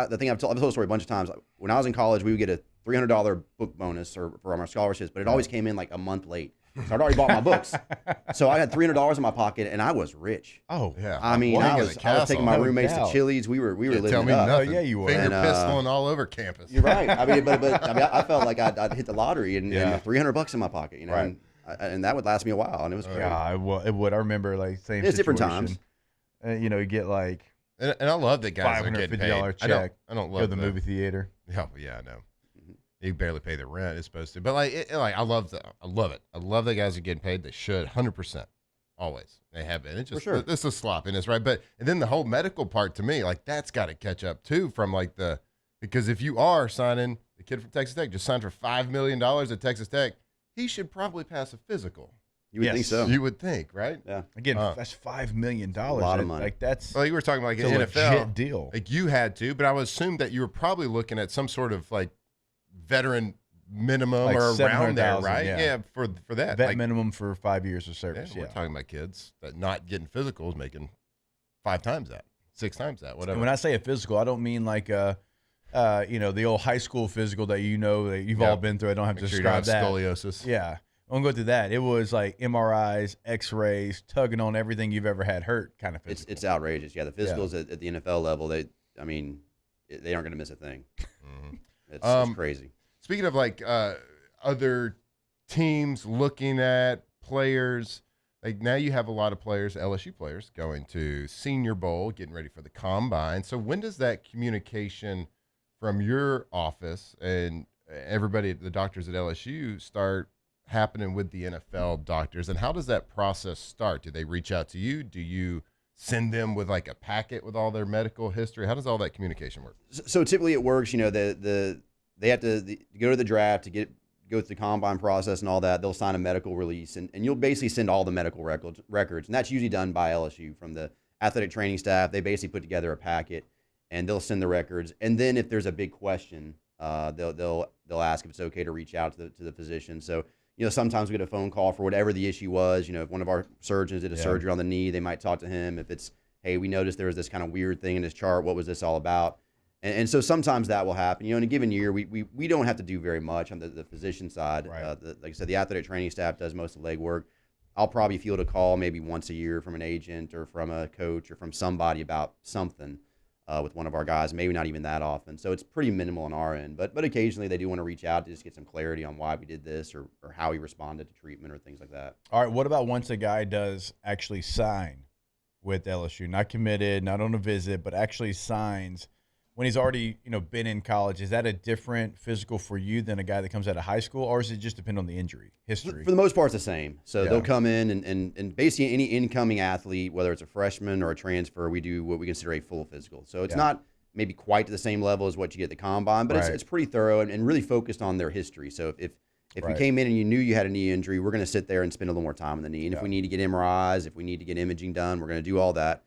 the thing I've told the story a bunch of times. When I was in college, we would get a $300 book bonus for our scholarships, but it always came in like a month late. So I'd already bought my books, so I had $300 in my pocket, and I was rich. Oh yeah, I mean, I was taking my roommates to Chili's. We were living tell me it up. nothing. Oh, yeah, you were. Finger And, pistoling all over campus. You're right. I mean, but I mean, I felt like I'd hit the lottery and $300 in my pocket, you know, and that would last me a while, and it was great. Yeah, it would. I remember like same. It's situation. different times. You know, you get like and I love that guys are getting paid. $550 check. I don't love go to the movie theater. Yeah, I know. You barely pay the rent. It's supposed to, but I love it. I love that guys are getting paid. They should 100%. Always they have been. It's just this is sloppiness, right? But and then the whole medical part to me, like that's got to catch up too. From like because if you are signing the kid from Texas Tech, just signed for $5 million at Texas Tech, he should probably pass a physical. You would think so. You would think, right? Yeah. Again, that's $5 million. A lot of money. Like that's. Well, you were talking about like an NFL legit deal. Like you had to, but I would assume that you were probably looking at some sort of like veteran minimum Like or around there, 700,000, right? yeah. For that. Vet like, minimum for 5 years of service. We're talking about kids that not getting physicals making 5 times that, 6 times that, whatever. And when I say a physical, I don't mean like the old high school physical that that you've all been through. I don't have to describe that. Scoliosis. Yeah. I won't go through that. It was like MRIs, X-rays, tugging on everything you've ever had hurt kind of physical. It's outrageous. Yeah, the physicals at the NFL level, they aren't going to miss a thing. It's crazy. Speaking of like other teams looking at players, like now you have a lot of players, LSU players, going to Senior Bowl, getting ready for the Combine. So when does that communication from your office and everybody, the doctors at LSU, start happening with the NFL doctors? And how does that process start? Do they reach out to you? Do you send them with like a packet with all their medical history? How does all that communication work? So typically it works, they have to go to the draft to go through the combine process and all that. They'll sign a medical release, and you'll basically send all the medical records, and that's usually done by LSU from the athletic training staff. They basically put together a packet, and they'll send the records. And then if there's a big question, they'll ask if it's okay to reach out to the physician. So sometimes we get a phone call for whatever the issue was. If one of our surgeons did a surgery on the knee, they might talk to him. If it's, hey, we noticed there was this kind of weird thing in his chart. What was this all about? And so sometimes that will happen. In a given year, we don't have to do very much on the physician side. Right. Like I said, the athletic training staff does most of the legwork. I'll probably field a call maybe once a year from an agent or from a coach or from somebody about something with one of our guys, maybe not even that often. So it's pretty minimal on our end. But occasionally they do want to reach out to just get some clarity on why we did this or how he responded to treatment or things like that. All right, what about once a guy does actually sign with LSU, not committed, not on a visit, but actually signs when he's already, been in college? Is that a different physical for you than a guy that comes out of high school, or does it just depend on the injury history? For the most part, it's the same. So they'll come in and basically any incoming athlete, whether it's a freshman or a transfer, we do what we consider a full physical. So it's not maybe quite to the same level as what you get at the combine, but it's pretty thorough and really focused on their history. So if you came in and you knew you had a knee injury, we're going to sit there and spend a little more time on the knee. And if we need to get MRIs, if we need to get imaging done, we're going to do all that.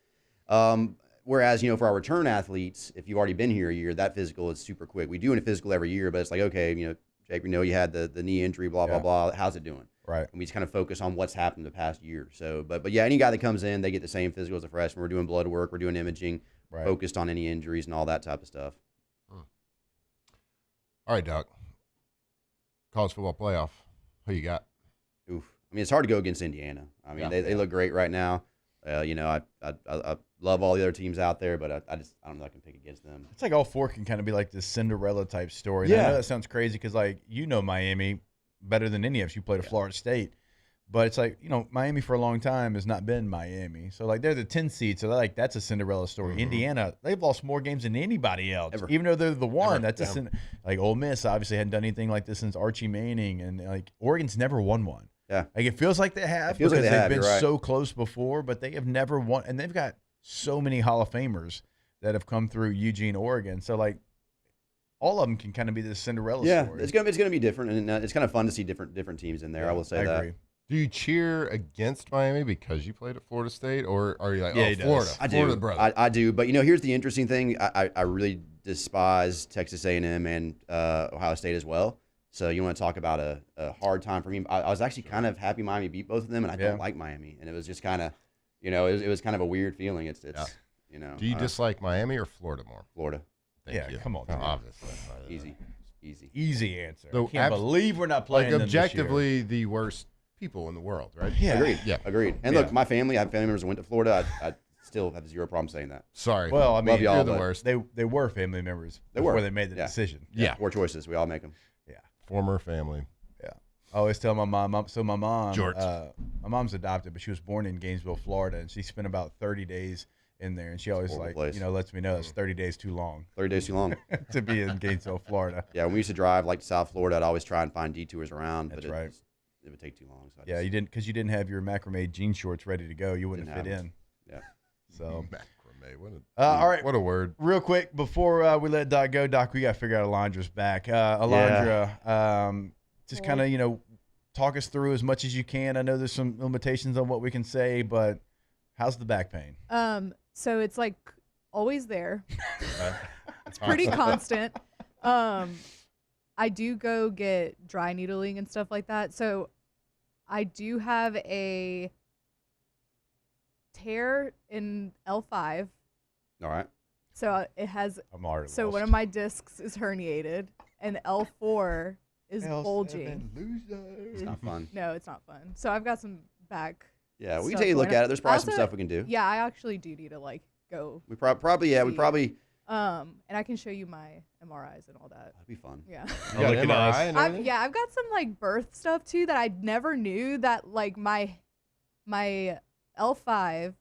Whereas, for our return athletes, if you've already been here a year, that physical is super quick. We do a physical every year, but it's like, okay, Jake, we know you had the knee injury, blah, blah, blah. How's it doing? Right. And we just kind of focus on what's happened the past year. So, but yeah, any guy that comes in, they get the same physical as a freshman. We're doing blood work. We're doing imaging, focused on any injuries and all that type of stuff. All right, Doc. College football playoff. Who you got? Oof. I mean, it's hard to go against Indiana. I mean, they look great right now. I love all the other teams out there, but I don't know if I can pick against them. It's like all four can kind of be like this Cinderella type story. Yeah. And I know that sounds crazy because Miami better than any of us. You played at Florida State. But it's like, Miami for a long time has not been Miami. So, like, they're the 10 seed. So, that's a Cinderella story. Mm-hmm. Indiana, they've lost more games than anybody else. Ever. Even though they're the one. Ever. That's like, Ole Miss obviously hadn't done anything like this since Archie Manning. And, like, Oregon's never won one. Yeah. Like, it feels like they have. It feels because like they have, they've been you're right. so close before, but they have never won. And they've got so many Hall of Famers that have come through Eugene, Oregon. So, like, all of them can kind of be the Cinderella story. It's gonna be different, and it's kind of fun to see different teams in there. Yeah, I will say I that. agree. Do you cheer against Miami because you played at Florida State, or are you like, Yeah, he Florida? does. I do, Florida brother. I do. But here's the interesting thing: I really despise Texas A&M and Ohio State as well. So you want to talk about a hard time for me? I was actually kind of happy Miami beat both of them, and I don't like Miami, and it was just kind of, it was kind of a weird feeling. It's Do you dislike Miami or Florida more? Florida. Thank you. Come on. Obviously. Easy answer. So I can't believe we're not playing like them this year. objectively the worst people in the world, right? Yeah. Agreed. And look, my family, I have family members who went to Florida. I still have zero problem saying that. Sorry. Well, I mean, Love y'all, you're the but worst. They were family members before they made the decision. Yeah. 4 choices. We all make them. Yeah. Former family. Yeah. I always tell my mom. So my mom, George. my mom's adopted, but she was born in Gainesville, Florida, and she spent about 30 days in there, and she always lets me know it's 30 days too long. 30 days too long to be in Gainesville, Florida. Yeah, when we used to drive to South Florida, I'd always try and find detours around. That's but right. It would take too long. So you didn't because you didn't have your macrame jean shorts ready to go. You wouldn't Didn't fit have in. Yeah. So macrame. What all right. What a word. Real quick before we let Doc go, Doc, we got to figure out Alondra's back. Alondra, just kind of talk us through as much as you can. I know there's some limitations on what we can say, but how's the back pain? So it's like always there. It's pretty constant. I do go get dry needling and stuff like that. So I do have a tear in L5. All right. So it has. I'm already so lost. one of my discs is herniated, and L4 is bulging. It's not fun. No, it's not fun. So I've got some back. Yeah, we can stuff take a look going at on. it. There's probably Also, some stuff we can do. Yeah, I actually do need to go. We probably. And I can show you my MRIs and all that. That'd be fun. Yeah. You got an MRI and everything? Yeah, I've got some birth stuff too that I never knew that my L5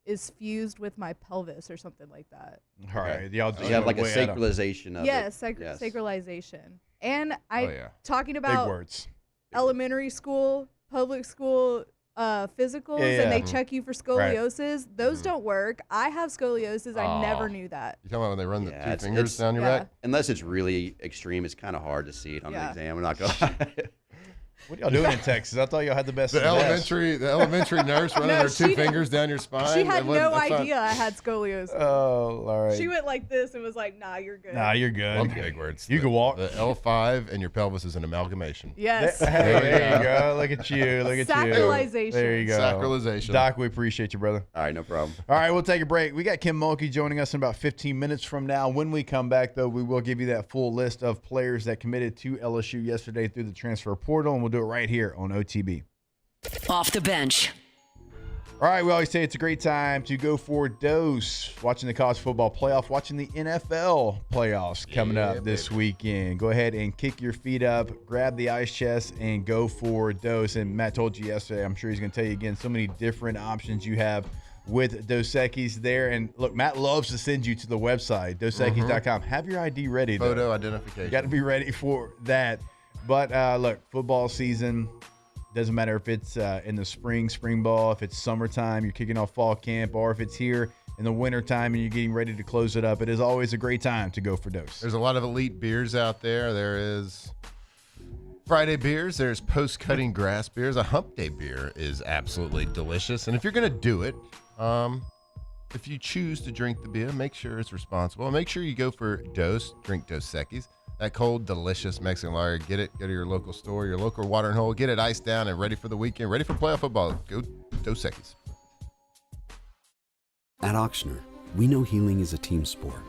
is fused with my pelvis or something like that. All right. Y'all just you have like a way out of- sacralization of Yes, it. Yes. sacralization. And yeah. talking about Big words. elementary school, public school physicals, Yeah, and they yeah. check you for scoliosis. Those don't work. I have scoliosis. I never knew that. You talking about when they run the Yeah, two it's- fingers down your yeah. back? Unless it's really extreme, it's kind of hard to see it on Yeah. an exam. I'm not going. What y'all doing in Texas? I thought y'all had the best. The of best. elementary nurse running No, her two she- fingers down your spine. She had That wasn't- no that's not- idea I had scoliosis. Oh, all right. She went like this and was like, "Nah, you're good." Nah, you're good. Love big words. You can walk. The L5 and your pelvis is an amalgamation. Yes. Hey, there you go. Look at you. Look at you. Sacralization. There you go. Sacralization. Doc, we appreciate you, brother. All right, no problem. All right, we'll take a break. We got Kim Mulkey joining us in about 15 minutes from now. When we come back, though, we will give you that full list of players that committed to LSU yesterday through the transfer portal, and we'll do it right here on OTB. Off the bench. All right, we always say it's a great time to go for a dose. Watching the college football playoff, watching the NFL playoffs coming up this weekend. Go ahead and kick your feet up, grab the ice chest, and go for a dose. And Matt told you yesterday, I'm sure he's going to tell you again, so many different options you have with Dos Equis there. And look, Matt loves to send you to the website, dosequis.com. Have your ID ready, though. Photo identification. You got to be ready for that. But look, football season. Doesn't matter if it's in the spring ball, if it's summertime, you're kicking off fall camp, or if it's here in the wintertime and you're getting ready to close it up. It is always a great time to go for Dose. There's a lot of elite beers out there. There is Friday beers. There's post-cutting grass beers. A hump day beer is absolutely delicious. And if you're going to do it, if you choose to drink the beer, make sure it's responsible. Make sure you go for Dose. Drink Dos Equis. That cold, delicious Mexican lager. Get it. Go to your local store, your local watering hole. Get it iced down and ready for the weekend. Ready for playoff football. Go Dos Equis. At Ochsner, we know healing is a team sport.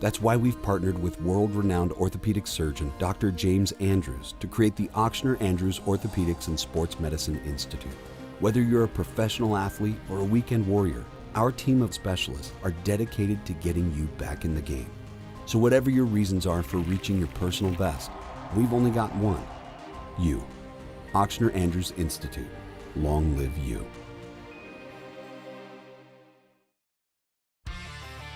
That's why we've partnered with world-renowned orthopedic surgeon Dr. James Andrews to create the Ochsner Andrews Orthopedics and Sports Medicine Institute. Whether you're a professional athlete or a weekend warrior, our team of specialists are dedicated to getting you back in the game. So whatever your reasons are for reaching your personal best, we've only got one. You. Ochsner Andrews Institute. Long live you.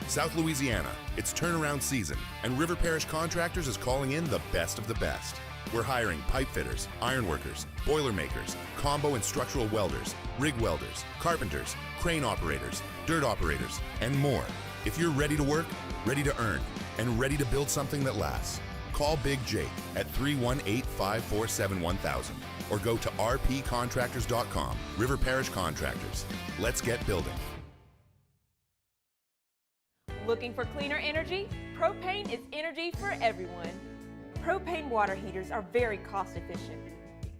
South Louisiana, it's turnaround season, and River Parish Contractors is calling in the best of the best. We're hiring pipe fitters, iron workers, boiler makers, combo and structural welders, rig welders, carpenters, crane operators, dirt operators, and more. If you're ready to work, ready to earn, and ready to build something that lasts, call Big Jake at 318-547-1000 or go to rpcontractors.com. River Parish Contractors. Let's get building. Looking for cleaner energy? Propane is energy for everyone. Propane water heaters are very cost efficient,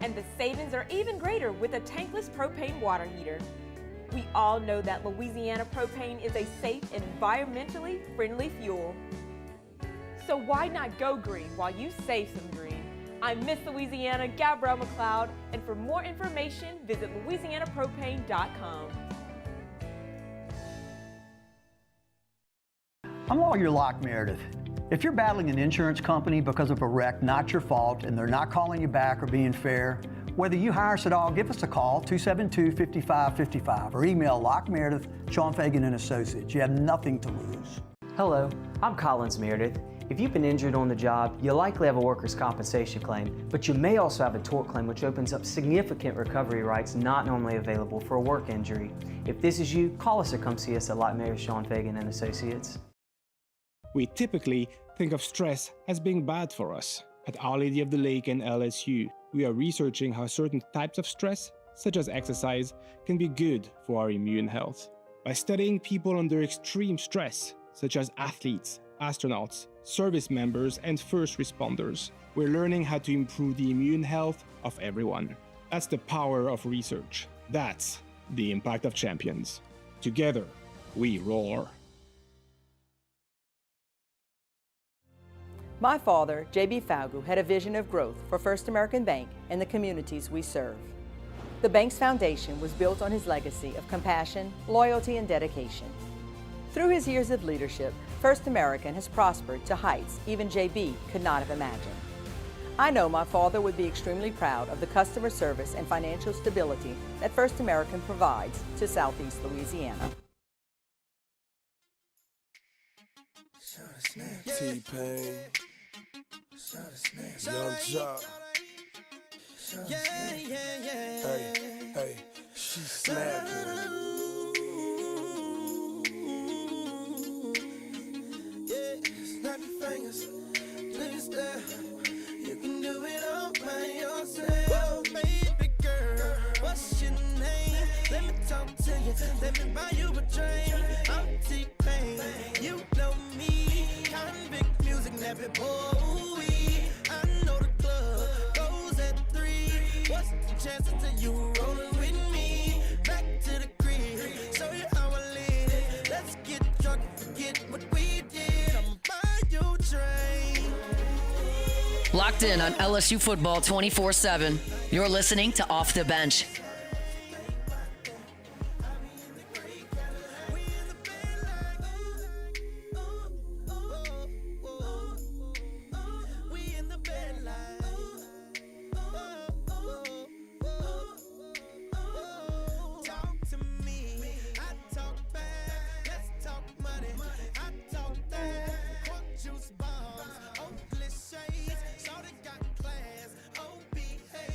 and the savings are even greater with a tankless propane water heater. We all know that Louisiana propane is a safe and environmentally friendly fuel. So why not go green while you save some green? I'm Miss Louisiana, Gabrielle McLeod, and for more information, visit louisianapropane.com. I'm Lawyer Locke Meredith. If you're battling an insurance company because of a wreck not your fault and they're not calling you back or being fair, whether you hire us at all, give us a call, 272-5555, or email Locke Meredith, Sean Fagan and Associates. You have nothing to lose. Hello, I'm Collins Meredith. If you've been injured on the job, you likely have a workers' compensation claim, but you may also have a tort claim, which opens up significant recovery rights not normally available for a work injury. If this is you, call us or come see us at Locke Meredith, Sean Fagan and Associates. We typically think of stress as being bad for us. At Our Lady of the Lake and LSU, we are researching how certain types of stress, such as exercise, can be good for our immune health. By studying people under extreme stress, such as athletes, astronauts, service members, and first responders, we're learning how to improve the immune health of everyone. That's the power of research. That's the impact of champions. Together, we roar. My father, J.B. Falgu, had a vision of growth for First American Bank and the communities we serve. The bank's foundation was built on his legacy of compassion, loyalty, and dedication. Through his years of leadership, First American has prospered to heights even J.B. could not have imagined. I know my father would be extremely proud of the customer service and financial stability that First American provides to Southeast Louisiana. T-Pain, Young Jock. Hey, she snapping. Snap your fingers, please step. You can do it all by yourself. Baby girl, what's your name? Let me talk to you, let me buy you a drink. I'm T-Pain, you know me. Convict music, never boy. I know the club goes at 3. What's the chances of you rolling with me? Back to the crib, show you how I live. Let's get drunk, forget what we did. I'm buy you a drink. Locked in on LSU football 24/7. You're listening to Off the Bench.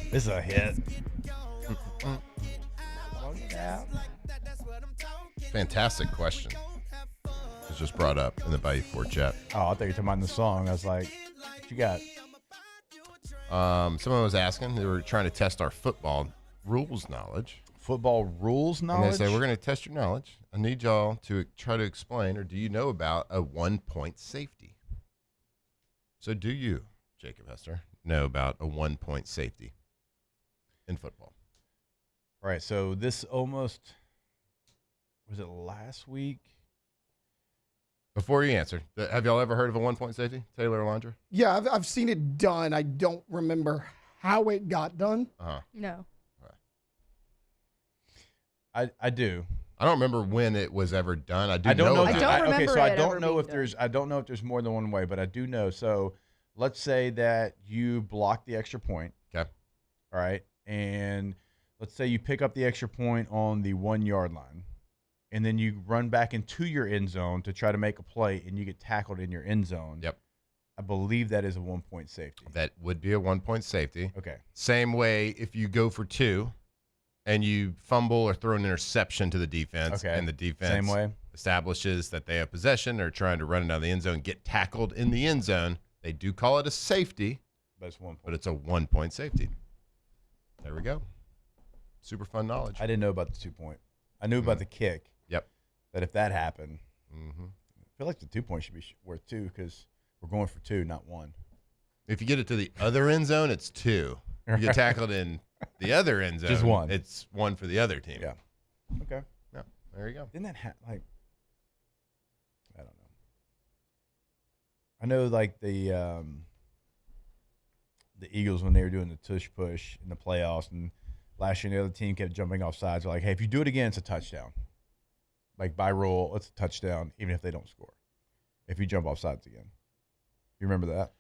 This is a hit. Fantastic question. It was just brought up in the Bayou Fort chat. Oh, I thought you were talking about the song. I was like, what you got? Someone was asking. They were trying to test our football rules knowledge. Football rules knowledge? And they say, we're going to test your knowledge. I need y'all to try to explain, or do you know about a 1-point safety? So do you, Jacob Hester, know about a 1-point safety in football? All right, so this almost, was it last week? Before you answer, have y'all ever heard of a 1-point safety, Taylor Alondra? Yeah, I've seen it done. I don't remember how it got done. No. I do. I don't remember when it was ever done. I don't know. Okay, so I don't know if there's more than one way, but I do know. So let's say that you block the extra point. Okay. All right, and let's say you pick up the extra point on the 1 yard line, and then you run back into your end zone to try to make a play, and you get tackled in your end zone. Yep. I believe that is a 1-point safety. That would be a 1-point safety. Okay. Same way if you go for 2 and you fumble or throw an interception to the defense, Okay. and the defense Same way. establishes that they have possession or trying to run it down the end zone, get tackled in the end zone, they do call it a safety, but it's 1 point. But it's a 1-point safety. There we go. Super fun knowledge. I didn't know about the 2-point. I knew about the kick. Yep. That if that happened, Mm-hmm. I feel like the 2-point should be worth 2 because we're going for 2, not 1. If you get it to the other end zone, it's 2. You get tackled in the other end zone, Just 1. It's 1 for the other team. Yeah. Okay. Yeah. There you go. Didn't that like? I don't know. I know like the Eagles when they were doing the tush push in the playoffs, and last year the other team kept jumping off sides. They're like, hey, if you do it again, it's a touchdown. Like by rule, it's a touchdown, even if they don't score. If you jump off sides again, you remember that?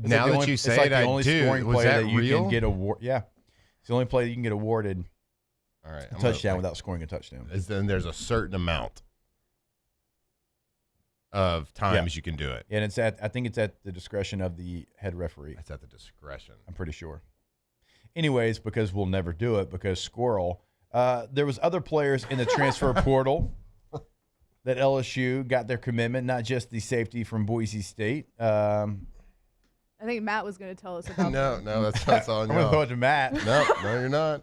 It's Now like that you say it's like it, the I only do. scoring Was play that that you real? can get awarded. Yeah, it's the only play that you can get awarded. All right, a touchdown without scoring a touchdown. Then there's a certain amount of times you can do it. And I think it's at the discretion of the head referee. It's at the discretion. I'm pretty sure. Anyways, because we'll never do it because Squirrel. There was other players in the transfer portal that LSU got their commitment, not just the safety from Boise State. I think Matt was going to tell us about No, that's on I'm y'all. going to throw it to Matt. No, you're not.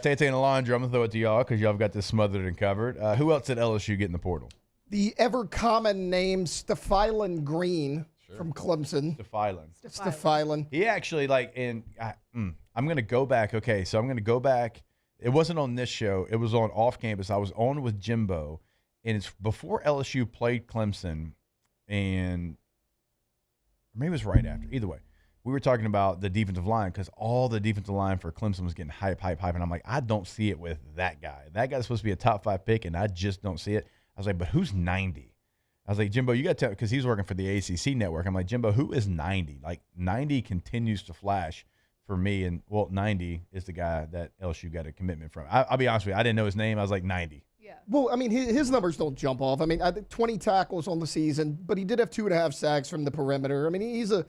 Tate and Alondra, I'm going to throw it to y'all because y'all have got this smothered and covered. Who else did LSU get in the portal? The ever common name Stephylan Green from Clemson. Stephylan. He actually I'm going to go back. Okay, so I'm going to go back. It wasn't on this show. It was on off campus. I was on with Jimbo, and it's before LSU played Clemson, and maybe it was right after. Either way, we were talking about the defensive line because all the defensive line for Clemson was getting hype. And I'm like, I don't see it with that guy. That guy's supposed to be a top 5 pick, and I just don't see it. I was like, but who's 90? I was like, Jimbo, you got to tell, because he's working for the ACC network. I'm like, Jimbo, who is 90? Like, 90 continues to flash for me. And, 90 is the guy that LSU got a commitment from. I'll be honest with you. I didn't know his name. I was like, 90. Yeah. Well, I mean, his numbers don't jump off. I mean, I think 20 tackles on the season, but he did have 2.5 sacks from the perimeter. I mean, he's a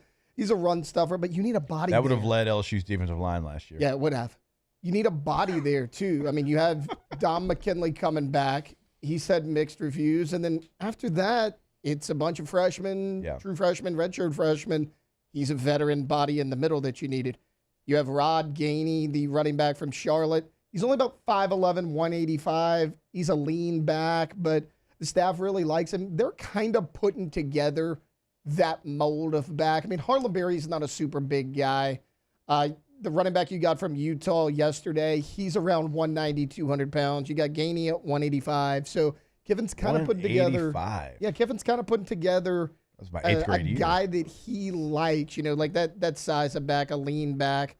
run stuffer, but you need a body That would have there. led LSU's defensive line last year. Yeah, it would have. You need a body there, too. I mean, you have Dom McKinley coming back. He said mixed reviews. And then after that, it's a bunch of freshmen, true freshmen, redshirt freshmen. He's a veteran body in the middle that you needed. You have Rod Gainey, the running back from Charlotte. He's only about 5'11", 185. He's a lean back, but the staff really likes him. They're kind of putting together that mold of back. I mean, Harlem Berry's not a super big guy. The running back you got from Utah yesterday, he's around 190, 200 pounds. You got Gainey at 185. So Kiffin's kind of putting together. 185. Yeah, Kiffin's kind of putting together That was my 8th grade a year. guy that he likes, like that size of back, a lean back.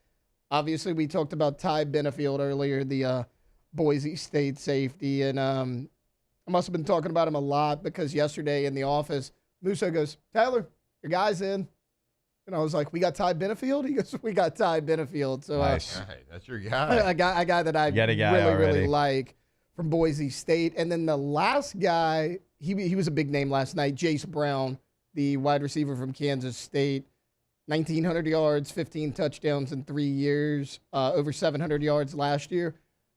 Obviously, we talked about Ty Benefield earlier, the Boise State safety, and I must have been talking about him a lot because yesterday in the office, Musso goes, "Tyler, your guy's in." And I was like, "We got Ty Benefield?" He goes, "We got Ty Benefield." So Nice. That's your guy. a guy that I You got a guy really already. like from Boise State. And then the last guy, he was a big name last night, Jace Brown, the wide receiver from Kansas State. 1,900 yards, 15 touchdowns in 3 years, over 700 yards last year.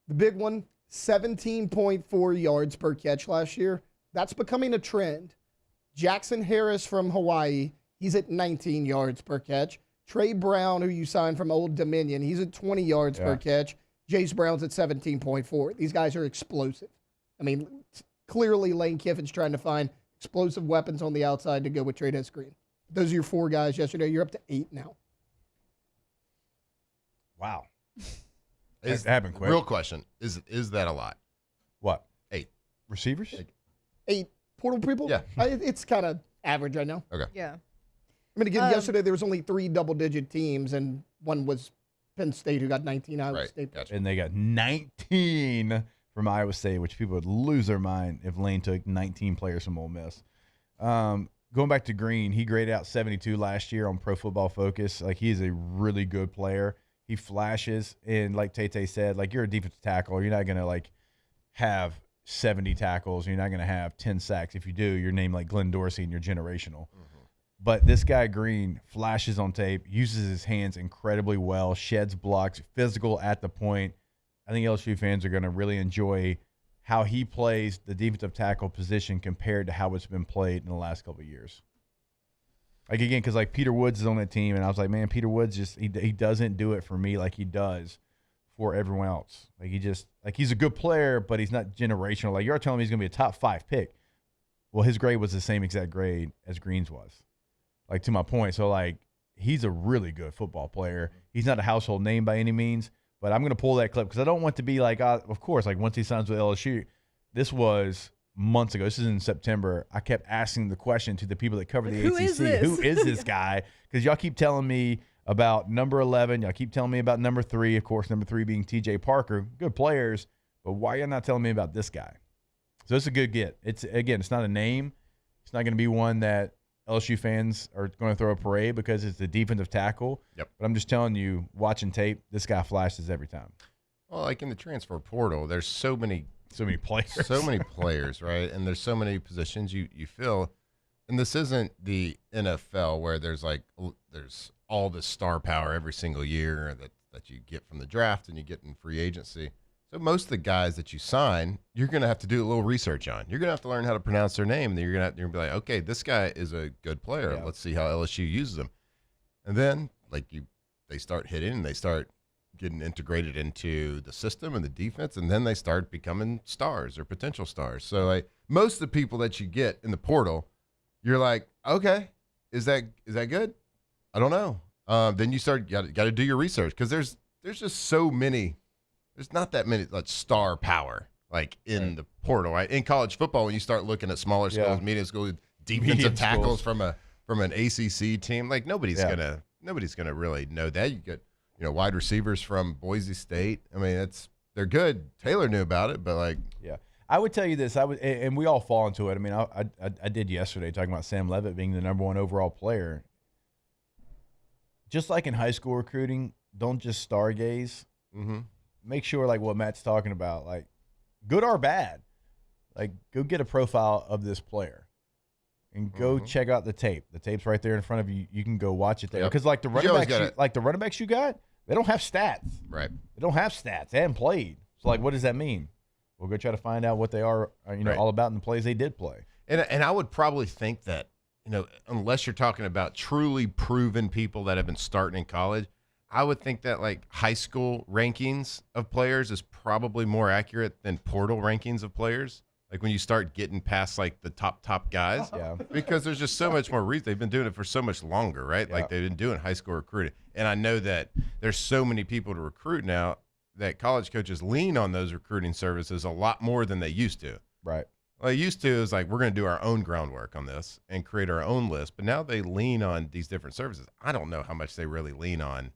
The big one, 17.4 yards per catch last year. That's becoming a trend. Jackson Harris from Hawaii, he's at 19 yards per catch. Trey Brown, who you signed from Old Dominion, he's at 20 yards per catch. Jace Brown's at 17.4. These guys are explosive. I mean, clearly Lane Kiffin's trying to find explosive weapons on the outside to go with Trey Green. Those are your 4 guys yesterday. You're up to 8 now. Wow. Is, That happened quick. Real question. Is that a lot? What? 8. Receivers? 8 portal people? Yeah. It's kind of average right now. Okay. Yeah. I mean, again, yesterday there was only 3 double-digit teams, and one was Penn State, who got 19. Iowa State. Gotcha. And they got 19 from Iowa State, which people would lose their mind if Lane took 19 players from Ole Miss. Going back to Green, he graded out 72 last year on Pro Football Focus. Like, he's a really good player. He flashes, and like Tate said, like you're a defensive tackle. You're not going to like have 70 tackles. You're not going to have 10 sacks. If you do, you're named like Glenn Dorsey and you're generational. But this guy Green flashes on tape, uses his hands incredibly well, sheds blocks, physical at the point. I think LSU fans are going to really enjoy how he plays the defensive tackle position compared to how it's been played in the last couple of years. Like, again, because, like, Peter Woods is on that team, and I was like, man, Peter Woods just he doesn't do it for me like he does for everyone else. Like, he's a good player, but he's not generational. Like, you're telling me he's going to be a top 5 pick. Well, his grade was the same exact grade as Green's was. Like, to my point. So, like, he's a really good football player. He's not a household name by any means, but I'm going to pull that clip because I don't want to be like, of course, like, once he signs with LSU, this was months ago. This is in September. I kept asking the question to the people that cover the ACC. Who is this guy? Because y'all keep telling me about number 11. Y'all keep telling me about number 3. Of course, number 3 being TJ Parker. Good players, but why are you not telling me about this guy? So it's a good get. It's not a name. It's not going to be one that LSU fans are going to throw a parade because it's the defensive tackle. Yep. But I'm just telling you, watching tape, this guy flashes every time. Well, like in the transfer portal, there's so many players. So many players, right? And there's so many positions you fill. And this isn't the NFL where there's all this star power every single year that you get from the draft and you get in free agency. So most of the guys that you sign, you're going to have to do a little research on. You're going to have to learn how to pronounce their name. And then you're going to be like, okay, this guy is a good player. Yeah. Let's see how LSU uses him. And then they start hitting and they start getting integrated into the system and the defense, and then they start becoming stars or potential stars. So like most of the people that you get in the portal, you're like, okay, is that good? I don't know. Then you got to do your research because there's just so many. There's not that many like star power like in the portal, right? In college football, when you start looking at smaller schools, medium schools, defensive tackles from an ACC team, like nobody's gonna really know that. You get wide receivers from Boise State. I mean, they're good. Taylor knew about it, but like, yeah, I would tell you this. And we all fall into it. I mean, I did yesterday talking about Sam Leavitt being the number 1 overall player. Just like in high school recruiting, don't just stargaze. Mm-hmm. Make sure, like what Matt's talking about, like good or bad, like go get a profile of this player and go check out the tape. The tape's right there in front of you. You can go watch it there because like the running backs you got, they don't have stats. Right. They don't have stats. They haven't played. So like, what does that mean? We'll go try to find out what they are, all about in the plays they did play. And I would probably think that unless you're talking about truly proven people that have been starting in college, I would think that like high school rankings of players is probably more accurate than portal rankings of players. Like when you start getting past like the top guys, because there's just so much more reason. They've been doing it for so much longer, right? Like they've been doing high school recruiting. And I know that there's so many people to recruit now that college coaches lean on those recruiting services a lot more than they used to. Right. Well, they used to is like, we're going to do our own groundwork on this and create our own list. But now they lean on these different services. I don't know how much they really lean on,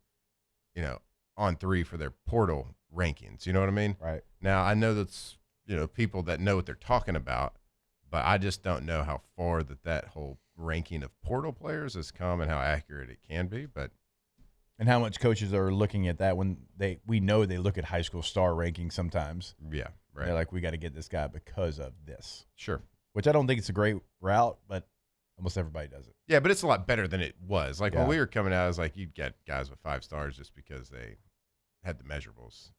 on 3 for their portal rankings. You know what I mean? Right. Now, I know that's, people that know what they're talking about, but I just don't know how far that whole ranking of portal players has come and how accurate it can be. And how much coaches are looking at that when we know they look at high school star rankings sometimes. Yeah, right. They're like, we got to get this guy because of this. Sure. Which I don't think it's a great route, but almost everybody does it. Yeah, but it's a lot better than it was. Like when we were coming out, it was like you'd get guys with 5 stars just because they had the measurables.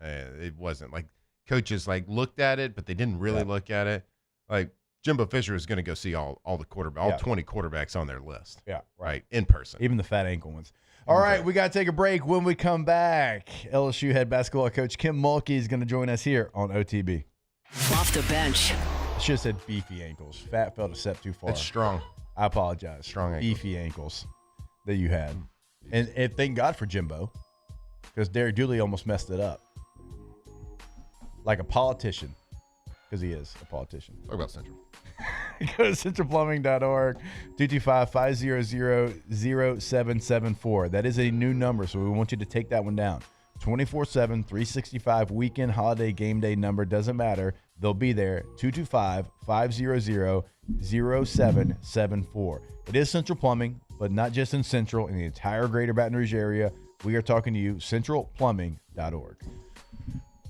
It wasn't like coaches like looked at it, but they didn't really look at it. Like Jimbo Fisher is going to go see all 20 quarterbacks on their list. Yeah, right, in person, even the fat ankle ones. All right, we got to take a break. When we come back, LSU head basketball coach Kim Mulkey is going to join us here on OTB. Off the bench. I should have said beefy ankles. Fat felt a step too far. It's strong. I apologize. Strong ankles. Beefy ankles that you had. And thank God for Jimbo, because Derek Dooley almost messed it up. Like a politician, because he is a politician. Talk about Central. Go to centralplumbing.org, 225-500-0774. That is a new number, so we want you to take that one down. 24/7, 365 weekend, holiday, game day number, doesn't matter. They'll be there, 225-500-0774. It is Central Plumbing, but not just in Central, in the entire greater Baton Rouge area. we are talking to you, centralplumbing.org.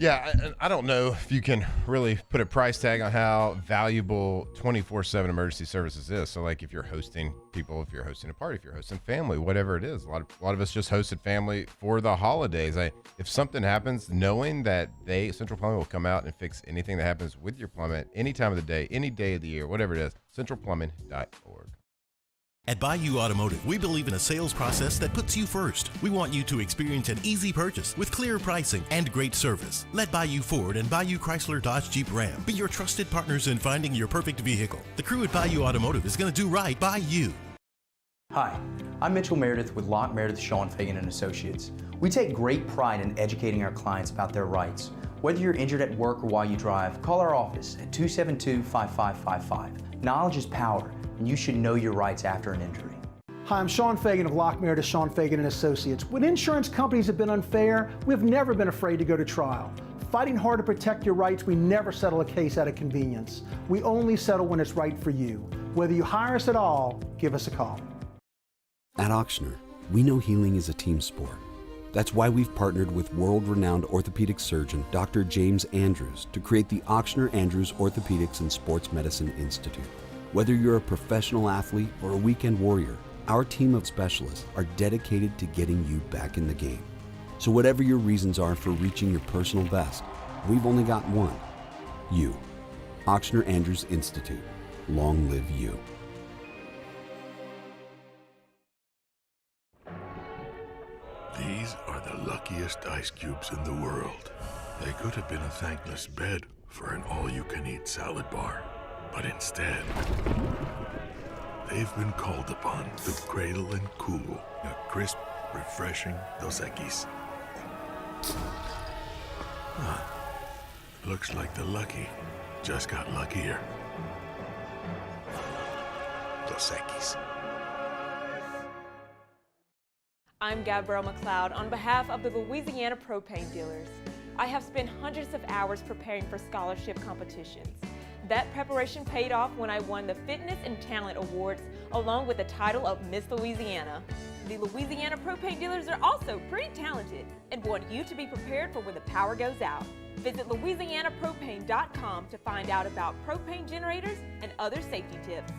Yeah, I don't know if you can really put a price tag on how valuable 24/7 emergency services is. So, like, if you're hosting people, if you're hosting a party, if you're hosting family, whatever it is, a lot of us just hosted family for the holidays. If something happens, knowing that Central Plumbing will come out and fix anything that happens with your plumbing any time of the day, any day of the year, whatever it is, centralplumbing.org. At Bayou Automotive, we believe in a sales process that puts you first. We want you to experience an easy purchase with clear pricing and great service. Let Bayou Ford and Bayou Chrysler Dodge Jeep Ram be your trusted partners in finding your perfect vehicle. The crew at Bayou Automotive is going to do right by you. Hi, I'm Mitchell Meredith with Locke Meredith, Sean Fagan and Associates. We take great pride in educating our clients about their rights. Whether you're injured at work or while you drive, call our office at 272-5555. Knowledge is power, and you should know your rights after an injury. Hi, I'm Sean Fagan of Locke Meredith, Sean Fagan and Associates. When insurance companies have been unfair, we've never been afraid to go to trial. Fighting hard to protect your rights, we never settle a case out of convenience. We only settle when it's right for you. Whether you hire us at all, give us a call. At Auctioner, we know healing is a team sport. That's why we've partnered with world-renowned orthopedic surgeon Dr. James Andrews to create the Auctioner Andrews Orthopedics and Sports Medicine Institute. Whether you're a professional athlete or a weekend warrior, our team of specialists are dedicated to getting you back in the game. So whatever your reasons are for reaching your personal best, we've only got one: you. Auctioner Andrews Institute. Long live you. These are the luckiest ice cubes in the world. They could have been a thankless bed for an all-you-can-eat salad bar. But instead, they've been called upon to cradle and cool a crisp, refreshing Dos Equis. Looks like the lucky just got luckier. Dos Equis. I'm Gabrielle McLeod on behalf of the Louisiana Propane Dealers. I have spent hundreds of hours preparing for scholarship competitions. That preparation paid off when I won the Fitness and Talent Awards along with the title of Miss Louisiana. The Louisiana Propane Dealers are also pretty talented and want you to be prepared for when the power goes out. Visit LouisianaPropane.com to find out about propane generators and other safety tips.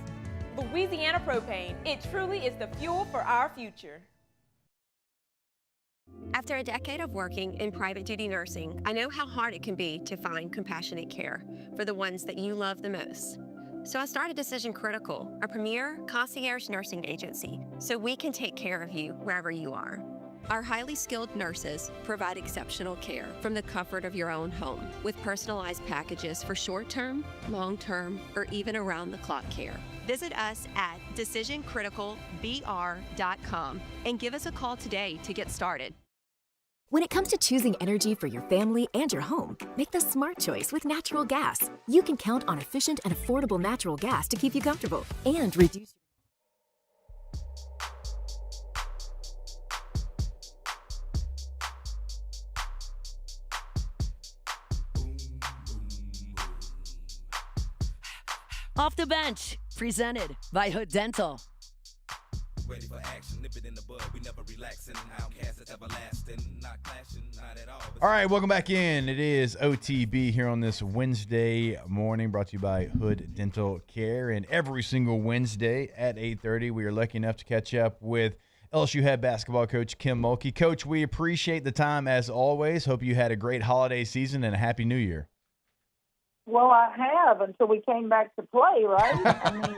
Louisiana Propane, it truly is the fuel for our future. After a decade of working in private duty nursing, I know how hard it can be to find compassionate care for the ones that you love the most. So I started Decision Critical, a premier concierge nursing agency, so we can take care of you wherever you are. Our highly skilled nurses provide exceptional care from the comfort of your own home with personalized packages for short-term, long-term, or even around-the-clock care. Visit us at decisioncriticalbr.com and give us a call today to get started. When it comes to choosing energy for your family and your home, make the smart choice with natural gas. You can count on efficient and affordable natural gas to keep you comfortable and reduce. Off the Bench, presented by Hood Dental. Ready for action, nip it in the bud. We never relaxing. Outcast is everlasting. Not clashing, not at all. All right, welcome back in. It is OTB here on this Wednesday morning, brought to you by Hood Dental Care. And every single Wednesday at 8:30, we are lucky enough to catch up with LSU head basketball coach Kim Mulkey. Coach, we appreciate the time as always. Hope you had a great holiday season and a happy new year. Well, I have until we came back to play, right? I mean,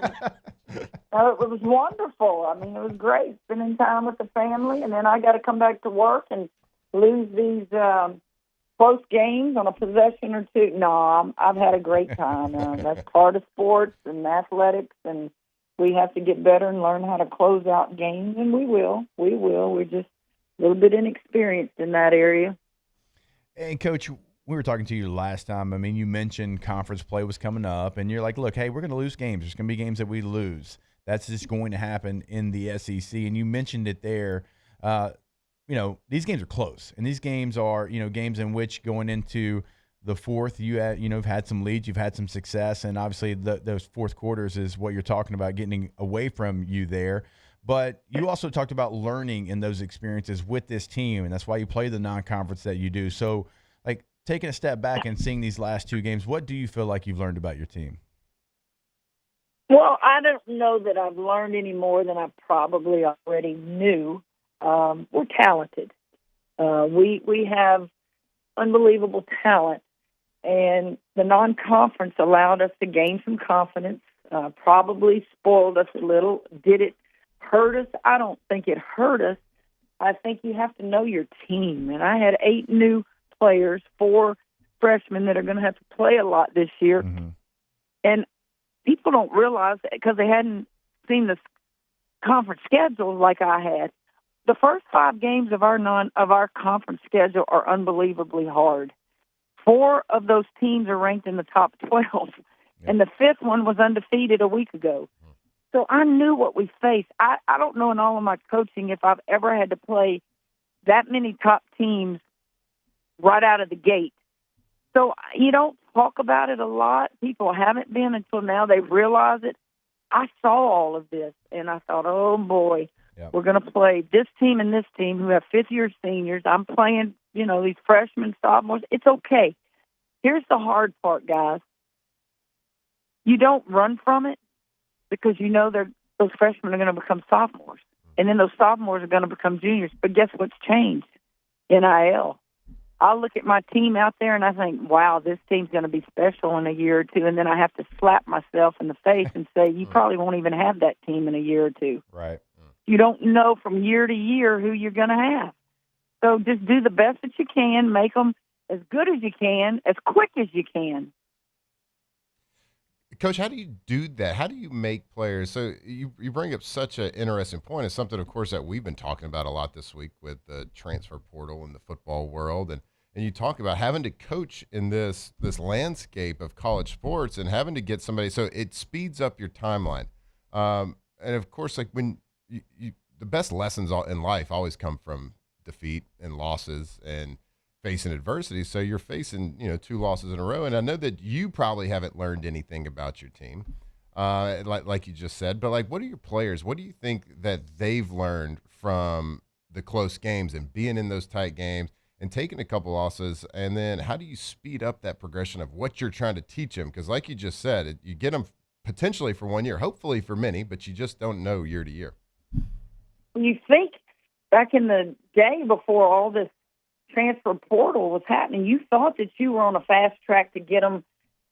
it was wonderful. I mean, it was great spending time with the family, and then I got to come back to work and lose these close games on a possession or two. No, I've had a great time. That's part of sports and athletics, and we have to get better and learn how to close out games, and we will. We will. We're just a little bit inexperienced in that area. And, Coach, we were talking to you last time. I mean, you mentioned conference play was coming up, and you're like, look, hey, we're going to lose games. There's going to be games that we lose. That's just going to happen in the SEC. And you mentioned it there. You know, these games are close, and these games are, you know, games in which going into the fourth, you've had some leads, you've had some success, and obviously those fourth quarters is what you're talking about, getting away from you there. But you also talked about learning in those experiences with this team, and that's why you play the non-conference that you do. So, like, taking a step back and seeing these last two games, what do you feel like you've learned about your team? Well, I don't know that I've learned any more than I probably already knew. We're talented. We have unbelievable talent, and the non-conference allowed us to gain some confidence, probably spoiled us a little. Did it hurt us? I don't think it hurt us. I think you have to know your team, and I had 8 new players, 4 freshmen that are going to have to play a lot this year, and people don't realize that because they hadn't seen the conference schedule like I had. The first 5 games of our conference schedule are unbelievably hard. 4 of those teams are ranked in the top 12, and the 5th one was undefeated a week ago. So I knew what we faced. I don't know in all of my coaching if I've ever had to play that many top teams right out of the gate. So you don't talk about it a lot. People haven't been until now. They realize it. I saw all of this, and I thought, oh, boy, we're going to play this team and this team who have fifth-year seniors. I'm playing, these freshmen, sophomores. It's okay. Here's the hard part, guys. You don't run from it because you know those freshmen are going to become sophomores, and then those sophomores are going to become juniors. But guess what's changed? NIL. I look at my team out there and I think, wow, this team's going to be special in a year or two. And then I have to slap myself in the face and say, you probably won't even have that team in a year or two. Right. You don't know from year to year who you're going to have. So just do the best that you can, make them as good as you can, as quick as you can. Coach, how do you do that? How do you make players? So you bring up such an interesting point. It's something, of course, that we've been talking about a lot this week with the transfer portal in the football world. And you talk about having to coach in this landscape of college sports and having to get somebody. So it speeds up your timeline. And, of course, like when the best lessons in life always come from defeat and losses and facing adversity. So you're facing, 2 losses in a row. And I know that you probably haven't learned anything about your team, like you just said. But, like, what are your players? What do you think that they've learned from the close games and being in those tight games and taking a couple losses? And then how do you speed up that progression of what you're trying to teach them? Because like you just said, you get them potentially for 1 year, hopefully for many, but you just don't know year to year. You think back in the day before all this transfer portal was happening, you thought that you were on a fast track to get them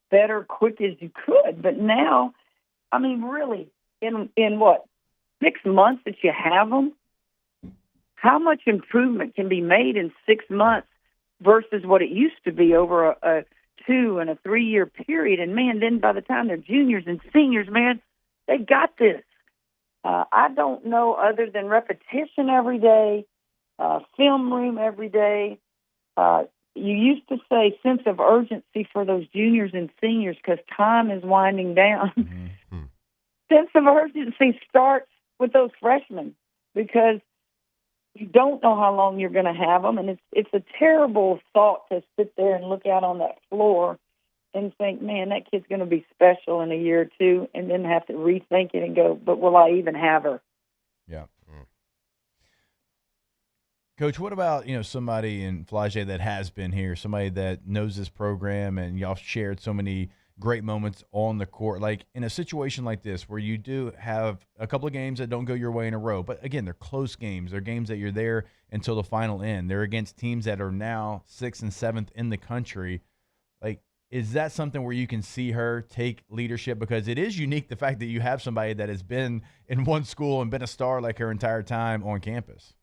better quick as you could. But now, I mean, really, in what, 6 months that you have them, how much improvement can be made in 6 months versus what it used to be over a 2 and a 3 year period? And, man, then by the time they're juniors and seniors, man, they got this. I don't know other than repetition every day, film room every day. You used to say sense of urgency for those juniors and seniors because time is winding down. Mm-hmm. Sense of urgency starts with those freshmen because you don't know how long you're going to have them, and it's a terrible thought to sit there and look out on that floor and think, man, that kid's going to be special in a year or two, and then have to rethink it and go, but will I even have her? Yeah. Coach, what about, somebody in Flagey that has been here, somebody that knows this program, and y'all shared so many great moments on the court, like in a situation like this where you do have a couple of games that don't go your way in a row, but again, they're close games. They're games that you're there until the final end. They're against teams that are now 6th and 7th in the country. Like, is that something where you can see her take leadership? Because it is unique, the fact that you have somebody that has been in one school and been a star like her entire time on campus.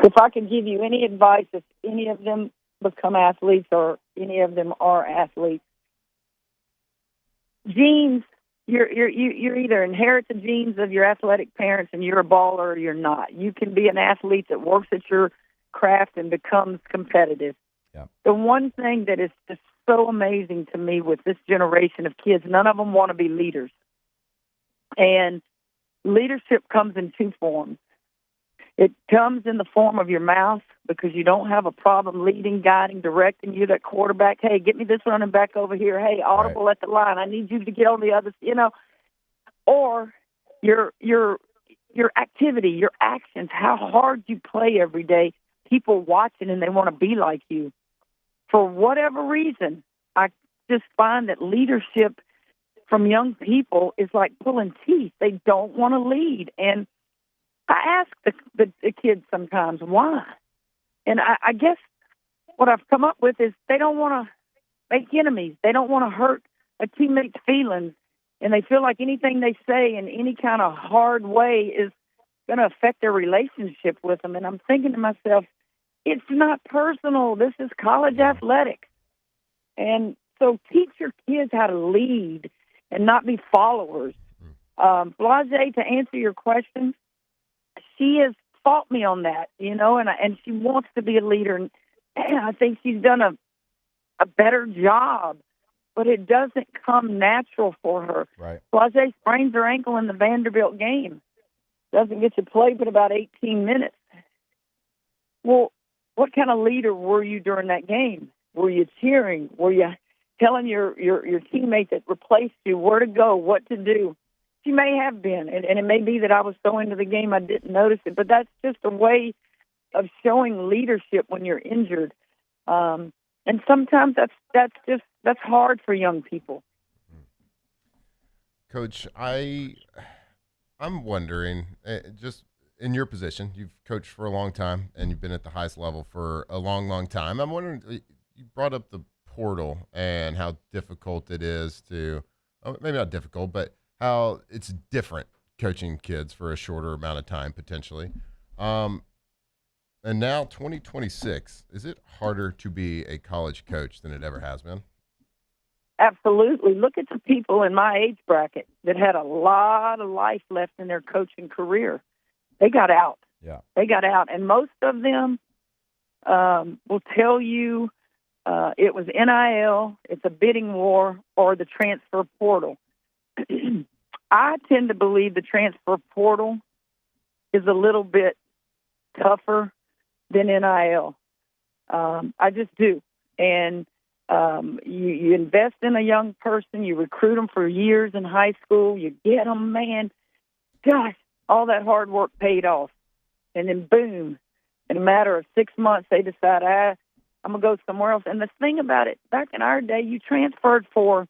If I could give you any advice, if any of them become athletes or any of them are athletes, genes, you're either inherit the genes of your athletic parents and you're a baller or you're not. You can be an athlete that works at your craft and becomes competitive. Yeah. The one thing that is just so amazing to me with this generation of kids, none of them want to be leaders. And leadership comes in 2 forms. It comes in the form of your mouth because you don't have a problem leading, guiding, directing you, that quarterback. Hey, get me this running back over here. Hey, audible at the line. I need you to get on the other, or your activity, your actions, how hard you play every day, people watching and they want to be like you. For whatever reason, I just find that leadership from young people is like pulling teeth. They don't want to lead. And I ask the kids sometimes why. And I guess what I've come up with is they don't want to make enemies. They don't want to hurt a teammate's feelings. And they feel like anything they say in any kind of hard way is going to affect their relationship with them. And I'm thinking to myself, it's not personal. This is college athletics. And so teach your kids how to lead and not be followers. Blase, to answer your question, she has fought me on that, and she wants to be a leader. And I think she's done a better job, but it doesn't come natural for her. Right. Blase sprains her ankle in the Vanderbilt game. Doesn't get to play but about 18 minutes. Well, what kind of leader were you during that game? Were you cheering? Were you telling your teammate that replaced you where to go, what to do? She may have been, and it may be that I was so into the game I didn't notice it, but that's just a way of showing leadership when you're injured. And sometimes that's hard for young people. Coach, I'm wondering, just in your position, you've coached for a long time and you've been at the highest level for a long, long time. I'm wondering, you brought up the portal and how difficult it is to, maybe not difficult, but how it's different coaching kids for a shorter amount of time potentially. And now 2026, is it harder to be a college coach than it ever has been? Absolutely. Look at the people in my age bracket that had a lot of life left in their coaching career. They got out. Yeah. They got out. And most of them will tell you it was NIL, it's a bidding war, or the transfer portal. I tend to believe the transfer portal is a little bit tougher than NIL. I just do. And you invest in a young person, you recruit them for years in high school, you get them, man, gosh, all that hard work paid off. And then boom, in a matter of 6 months, they decide, I'm going to go somewhere else. And the thing about it, back in our day, you transferred for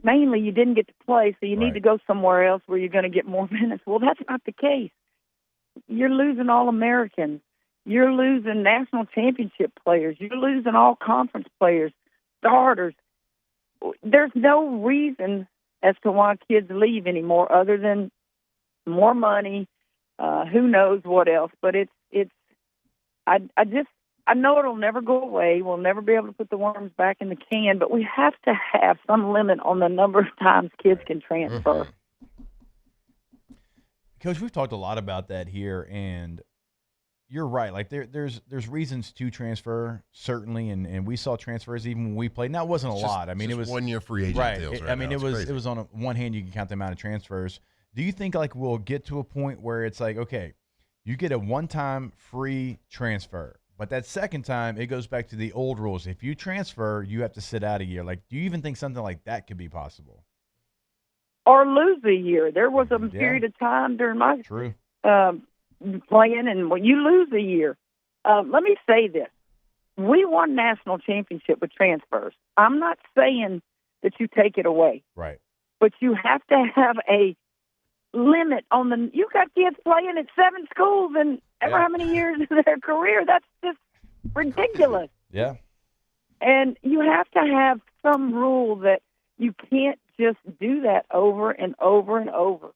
mainly you didn't get to play, so you need to go somewhere else where you're going to get more minutes. Well, that's not the case. You're losing All-Americans. You're losing national championship players. You're losing all-conference players, starters. There's no reason as to why kids leave anymore other than more money, who knows what else. But I know it'll never go away. We'll never be able to put the worms back in the can, but we have to have some limit on the number of times kids can transfer. Coach, we've talked a lot about that here, and you're right. Like there's reasons to transfer, certainly, and we saw transfers even when we played. Now, it wasn't a lot. I mean, it was 1 year free agent deals. I mean, it was on one hand you can count the amount of transfers. Do you think like we'll get to a point where it's like, okay, you get a one-time free transfer, but that second time it goes back to the old rules. If you transfer, you have to sit out a year. Like, do you even think something like that could be possible? Or lose a year. There was a period of time during my playing, and you lose a year. Let me say this. We won national championship with transfers. I'm not saying that you take it away. Right. But you have to have a limit on the – you got kids playing at 7 schools and ever how many years in their career. That's just ridiculous. Yeah. And you have to have some rule that you can't just do that over and over and over.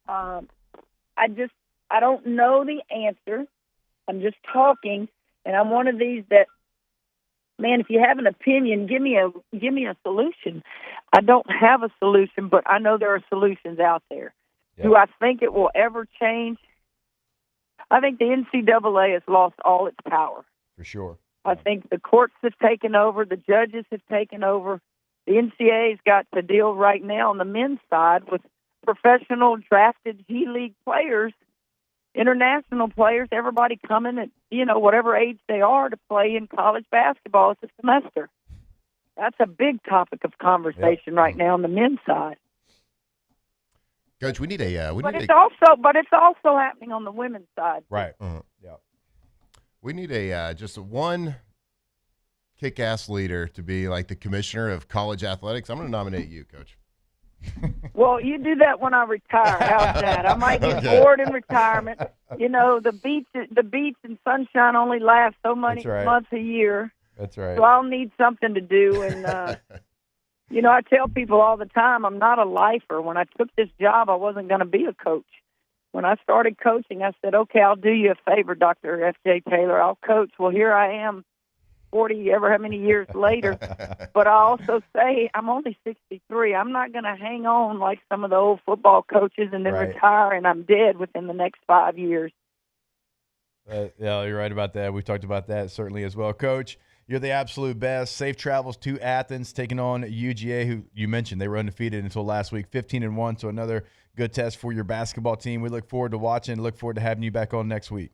I don't know the answer. I'm just talking, and I'm one of these that, man, if you have an opinion, give me a solution. I don't have a solution, but I know there are solutions out there. Yeah. Do I think it will ever change? I think the NCAA has lost all its power. For sure. I think the courts have taken over. The judges have taken over. The NCAA's got to deal right now on the men's side with professional drafted G League players international players, everybody coming at, whatever age they are to play in college basketball. It's a semester. That's a big topic of conversation right now on the men's side. Coach, we need a. But it's also happening on the women's side. Right. Yeah. We need just one kick-ass leader to be like the commissioner of college athletics. I'm going to nominate you, Coach. Well, you do that when I retire. How's that? I might get bored in retirement. The beach and sunshine only last so many months a year. That's right. So I'll need something to do. And, I tell people all the time, I'm not a lifer. When I took this job, I wasn't going to be a coach. When I started coaching, I said, okay, I'll do you a favor, Dr. F.J. Taylor. I'll coach. Well, here I am 40, ever how many years later. But I also say I'm only 63. I'm not going to hang on like some of the old football coaches and then retire and I'm dead within the next 5 years. Yeah, you're right about that. We've talked about that certainly as well. Coach, you're the absolute best. Safe travels to Athens, taking on UGA, who you mentioned they were undefeated until last week, 15-1. So another good test for your basketball team. We look forward to watching. Look forward to having you back on next week.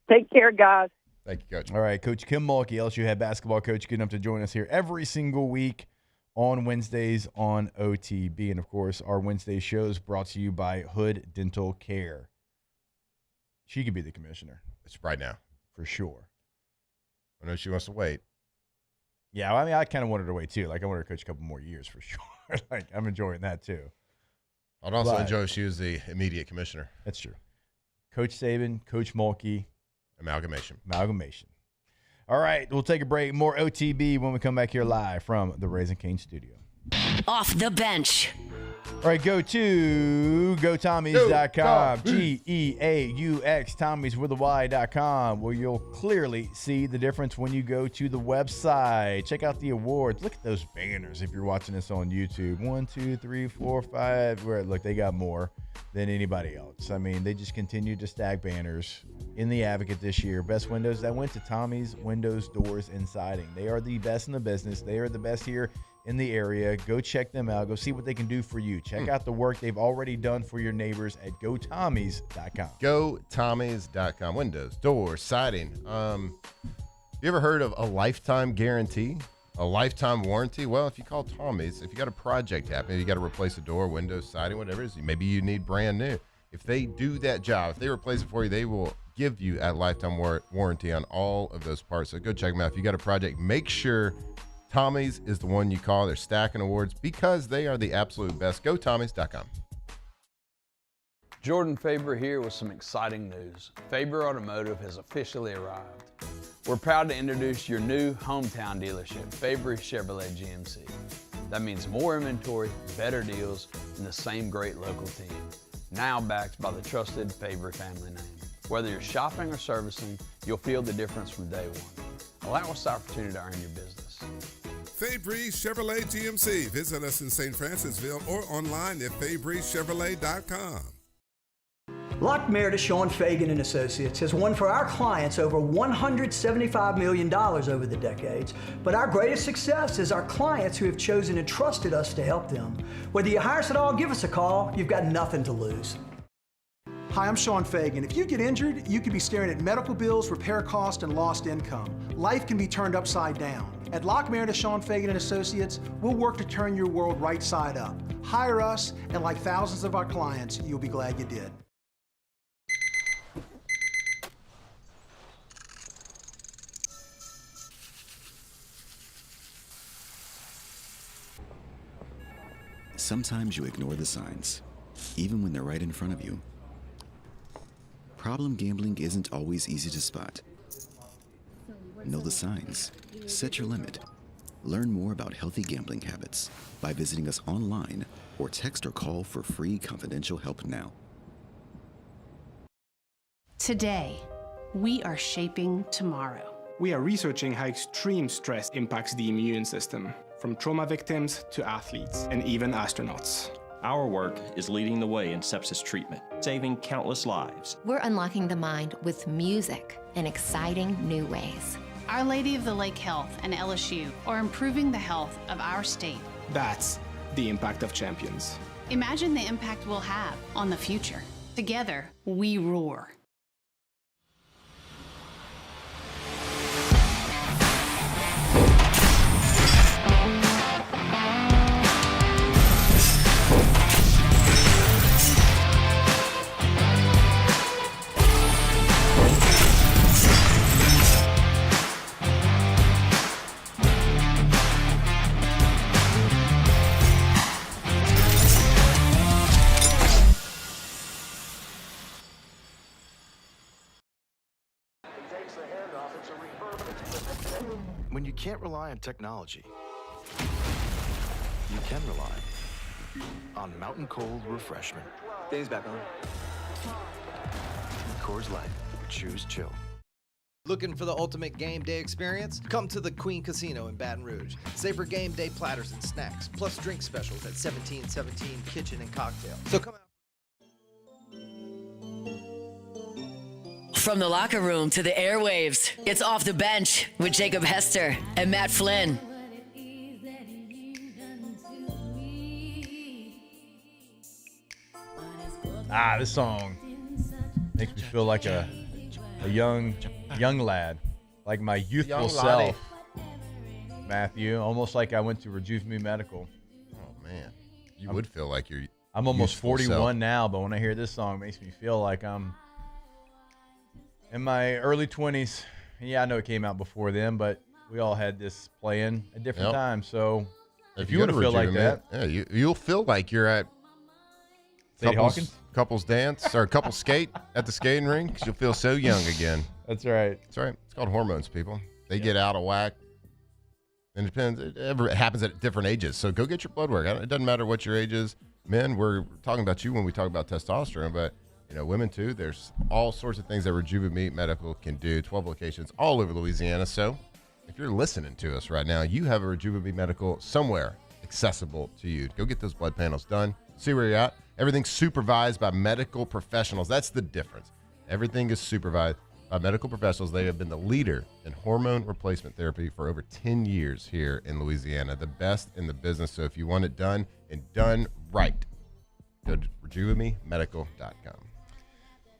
Take care, guys. Thank you, Coach. All right, Coach Kim Mulkey, LSU head basketball coach, getting up to join us here every single week on Wednesdays on OTB. And, of course, our Wednesday shows brought to you by Hood Dental Care. She could be the commissioner. It's right now. For sure. I know she wants to wait. Yeah, well, I mean, I kind of wanted her to wait, too. Like, I want her to coach a couple more years for sure. Like, I'm enjoying that, too. I'd also enjoy if she was the immediate commissioner. That's true. Coach Saban, Coach Mulkey. Amalgamation. All right, we'll take a break. More OTB when we come back here live from the Raising Cane studio. Off the bench. All right, go to GoTommies.com, Geaux, Tommies with a Y.com, where you'll clearly see the difference when you go to the website. Check out the awards. Look at those banners if you're watching this on YouTube. 1, 2, 3, 4, 5. Look, they got more than anybody else. I mean, they just continue to stack banners in the Advocate this year. Best windows that went to Tommy's Windows, Doors, and Siding. They are the best in the business. They are the best here in the area. Go check them out. Go see what they can do for you. Check out the work they've already done for your neighbors at GoTommies.com. GoTommies.com. Windows, doors, siding. You ever heard of a lifetime guarantee? A lifetime warranty? Well, if you call Tommy's, if you got a project happening, you got to replace a door, windows, siding, whatever it is, maybe you need brand new. If they do that job, if they replace it for you, they will give you a lifetime warranty on all of those parts. So go check them out. If you got a project, make sure Tommy's is the one you call. They're stacking awards because they are the absolute best. GoTommies.com. Jordan Faber here with some exciting news. Faber Automotive has officially arrived. We're proud to introduce your new hometown dealership, Faber Chevrolet GMC. That means more inventory, better deals, and the same great local team. Now backed by the trusted Faber family name. Whether you're shopping or servicing, you'll feel the difference from day one. Allow us the opportunity to earn your business. Fabry Chevrolet GMC. Visit us in St. Francisville or online at FabryChevrolet.com. Lock Meredith, Sean Fagan and Associates has won for our clients over $175 million over the decades. But our greatest success is our clients who have chosen and trusted us to help them. Whether you hire us at all, give us a call. You've got nothing to lose. Hi, I'm Sean Fagan. If you get injured, you could be staring at medical bills, repair costs, and lost income. Life can be turned upside down. At Lock Meredith, Sean Fagan and Associates, we'll work to turn your world right side up. Hire us, and like thousands of our clients, you'll be glad you did. Sometimes you ignore the signs, even when they're right in front of you. Problem gambling isn't always easy to spot. Know the signs. Set your limit. Learn more about healthy gambling habits by visiting us online or text or call for free confidential help now. Today, we are shaping tomorrow. We are researching how extreme stress impacts the immune system, from trauma victims to athletes and even astronauts. Our work is leading the way in sepsis treatment, saving countless lives. We're unlocking the mind with music in exciting new ways. Our Lady of the Lake Health and LSU are improving the health of our state. That's the impact of champions. Imagine the impact we'll have on the future. Together, we roar. When you can't rely on technology, you can rely on Mountain Cold Refreshment. Dave's back on. Coors Light. Choose chill. Looking for the ultimate game day experience? Come to the Queen Casino in Baton Rouge. Savor game day platters and snacks, plus drink specials at 1717 Kitchen and Cocktail. So come out. From the locker room to the airwaves, it's Off the Bench with Jacob Hester and Matt Flynn. This song makes me feel like a young lad, like my youthful self, Matthew. Almost like I went to Rejuve Me Medical. Oh man, you would feel like you're. I'm almost 41 now, but when I hear this song, it makes me feel like I'm in my early 20s. Yeah, I know it came out before then, but we all had this playing at different times. So if you want to feel like that, yeah, you'll feel like you're at couples dance or couples skate at the skating rink, because you'll feel so young again. That's right. That's right. It's called hormones, people. They get out of whack. And it depends. It happens at different ages. So go get your blood work. It doesn't matter what your age is. Men, we're talking about you when we talk about testosterone, but women too. There's all sorts of things that Rejuve Me Medical can do. 12 locations all over Louisiana. So if you're listening to us right now, you have a Rejuve Me Medical somewhere accessible to you. Go get those blood panels done. See where you're at. Everything's supervised by medical professionals. That's the difference. Everything is supervised by medical professionals. They have been the leader in hormone replacement therapy for over 10 years here in Louisiana. The best in the business. So if you want it done and done right, go to RejuveMeMedical.com.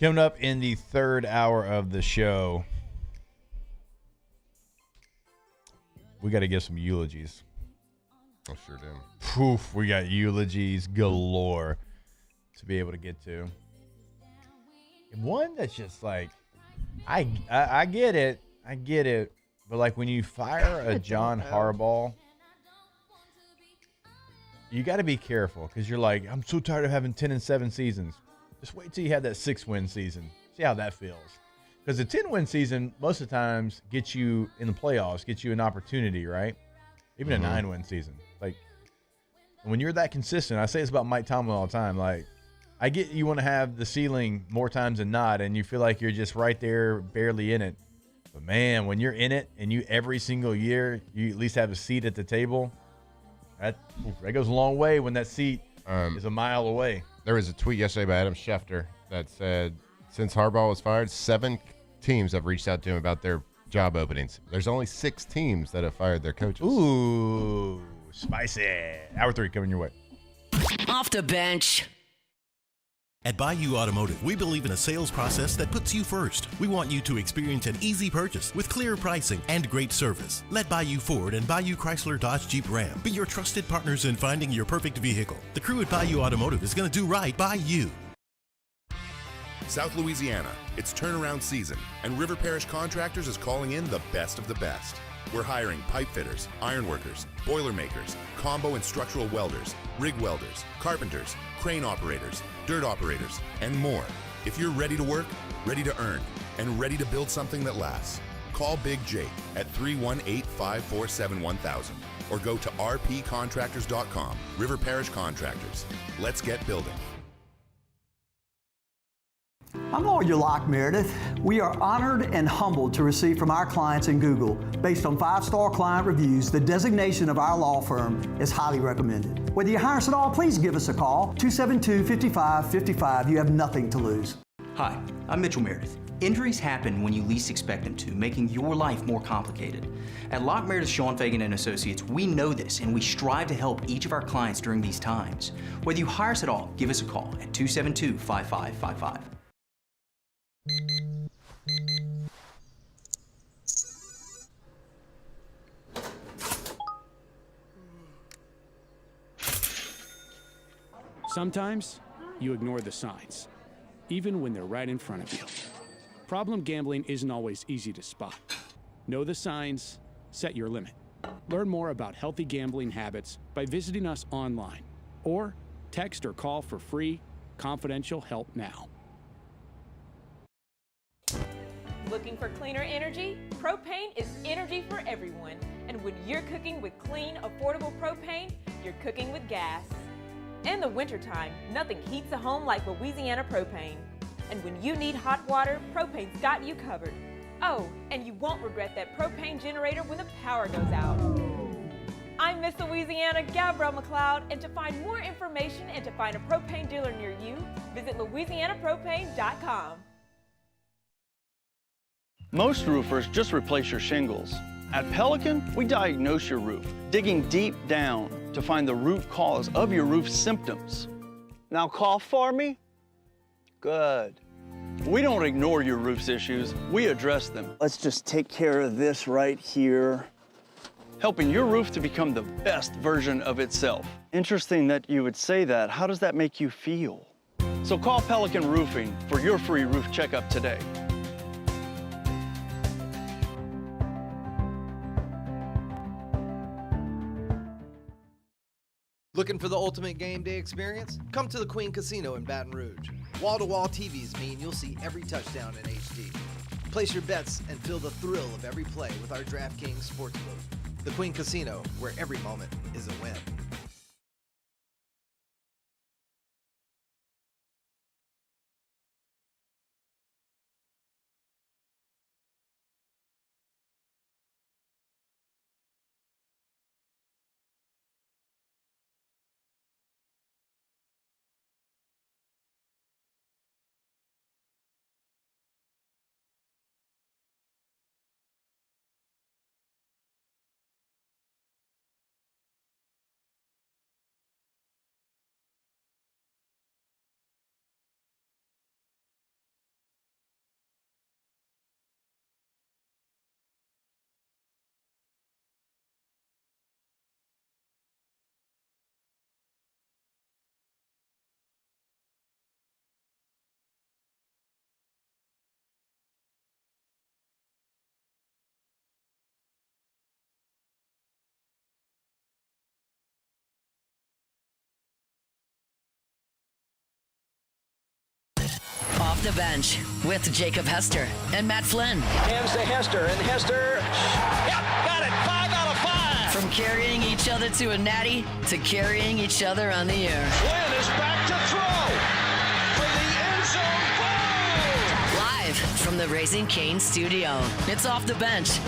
Coming up in the third hour of the show, we got to give some eulogies. I sure do. Poof, we got eulogies galore to be able to get to. And one that's just like, I get it, but like when you fire a John Harbaugh, you got to be careful, because you're like, I'm so tired of having 10-7 seasons. Just wait till you have that 6-win season. See how that feels. Because the 10-win season, most of the times, gets you in the playoffs, gets you an opportunity, right? Even a 9-win season. Like, when you're that consistent, I say this about Mike Tomlin all the time. Like, I get you want to have the ceiling more times than not, and you feel like you're just right there, barely in it. But man, when you're in it, and you every single year, you at least have a seat at the table, that goes a long way when that seat is a mile away. There was a tweet yesterday by Adam Schefter that said, since Harbaugh was fired, 7 teams have reached out to him about their job openings. There's only 6 teams that have fired their coaches. Ooh, spicy. Hour 3 coming your way. Off the Bench. At Bayou Automotive, we believe in a sales process that puts you first. We want you to experience an easy purchase with clear pricing and great service. Let Bayou Ford and Bayou Chrysler Dodge Jeep Ram be your trusted partners in finding your perfect vehicle. The crew at Bayou Automotive is going to do right by you. South Louisiana, it's turnaround season, and River Parish Contractors is calling in the best of the best. We're hiring pipe fitters, iron workers, boiler makers, combo and structural welders, rig welders, carpenters, crane operators, dirt operators, and more. If you're ready to work, ready to earn, and ready to build something that lasts, call Big Jake at 318-547-1000 or go to rpcontractors.com. River Parish Contractors. Let's get building. I'm Lawyer Locke Meredith. We are honored and humbled to receive from our clients in Google. Based on 5-star client reviews, the designation of our law firm is highly recommended. Whether you hire us at all, please give us a call, 272-5555. You have nothing to lose. Hi, I'm Mitchell Meredith. Injuries happen when you least expect them to, making your life more complicated. At Lock Meredith Sean Fagan and Associates, we know this and we strive to help each of our clients during these times. Whether you hire us at all, give us a call at 272-5555. Sometimes you ignore the signs, even when they're right in front of you. Problem gambling isn't always easy to spot. Know the signs, set your limit. Learn more about healthy gambling habits by visiting us online or text or call for free, confidential help now. Looking for cleaner energy? Propane is energy for everyone. And when you're cooking with clean, affordable propane, you're cooking with gas. In the wintertime, nothing heats a home like Louisiana propane. And when you need hot water, propane's got you covered. Oh, and you won't regret that propane generator when the power goes out. I'm Miss Louisiana, Gabrielle McLeod, and to find more information and to find a propane dealer near you, visit louisianapropane.com. Most roofers just replace your shingles. At Pelican, we diagnose your roof, digging deep down to find the root cause of your roof symptoms. Now cough for me? Good. We don't ignore your roof's issues, we address them. Let's just take care of this right here, helping your roof to become the best version of itself. Interesting that you would say that. How does that make you feel? So call Pelican Roofing for your free roof checkup today. Looking for the ultimate game day experience? Come to the Queen Casino in Baton Rouge. Wall-to-wall TVs mean you'll see every touchdown in HD. Place your bets and feel the thrill of every play with our DraftKings Sportsbook. The Queen Casino, where every moment is a win. Off the bench with Jacob Hester and Matt Flynn. Hands to Hester, and Hester, yep, got it, 5 out of 5. From carrying each other to a natty to carrying each other on the air. Flynn is back to throw for the end zone goal. Live from the Raising Cane studio, it's Off the Bench.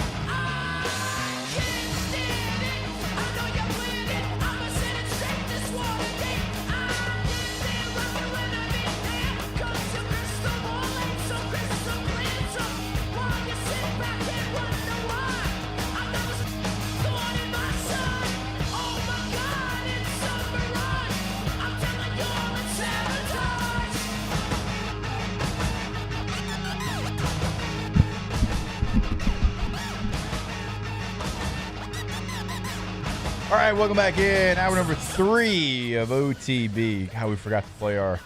All right, welcome back in. Hour number 3 of OTB. How we forgot to play our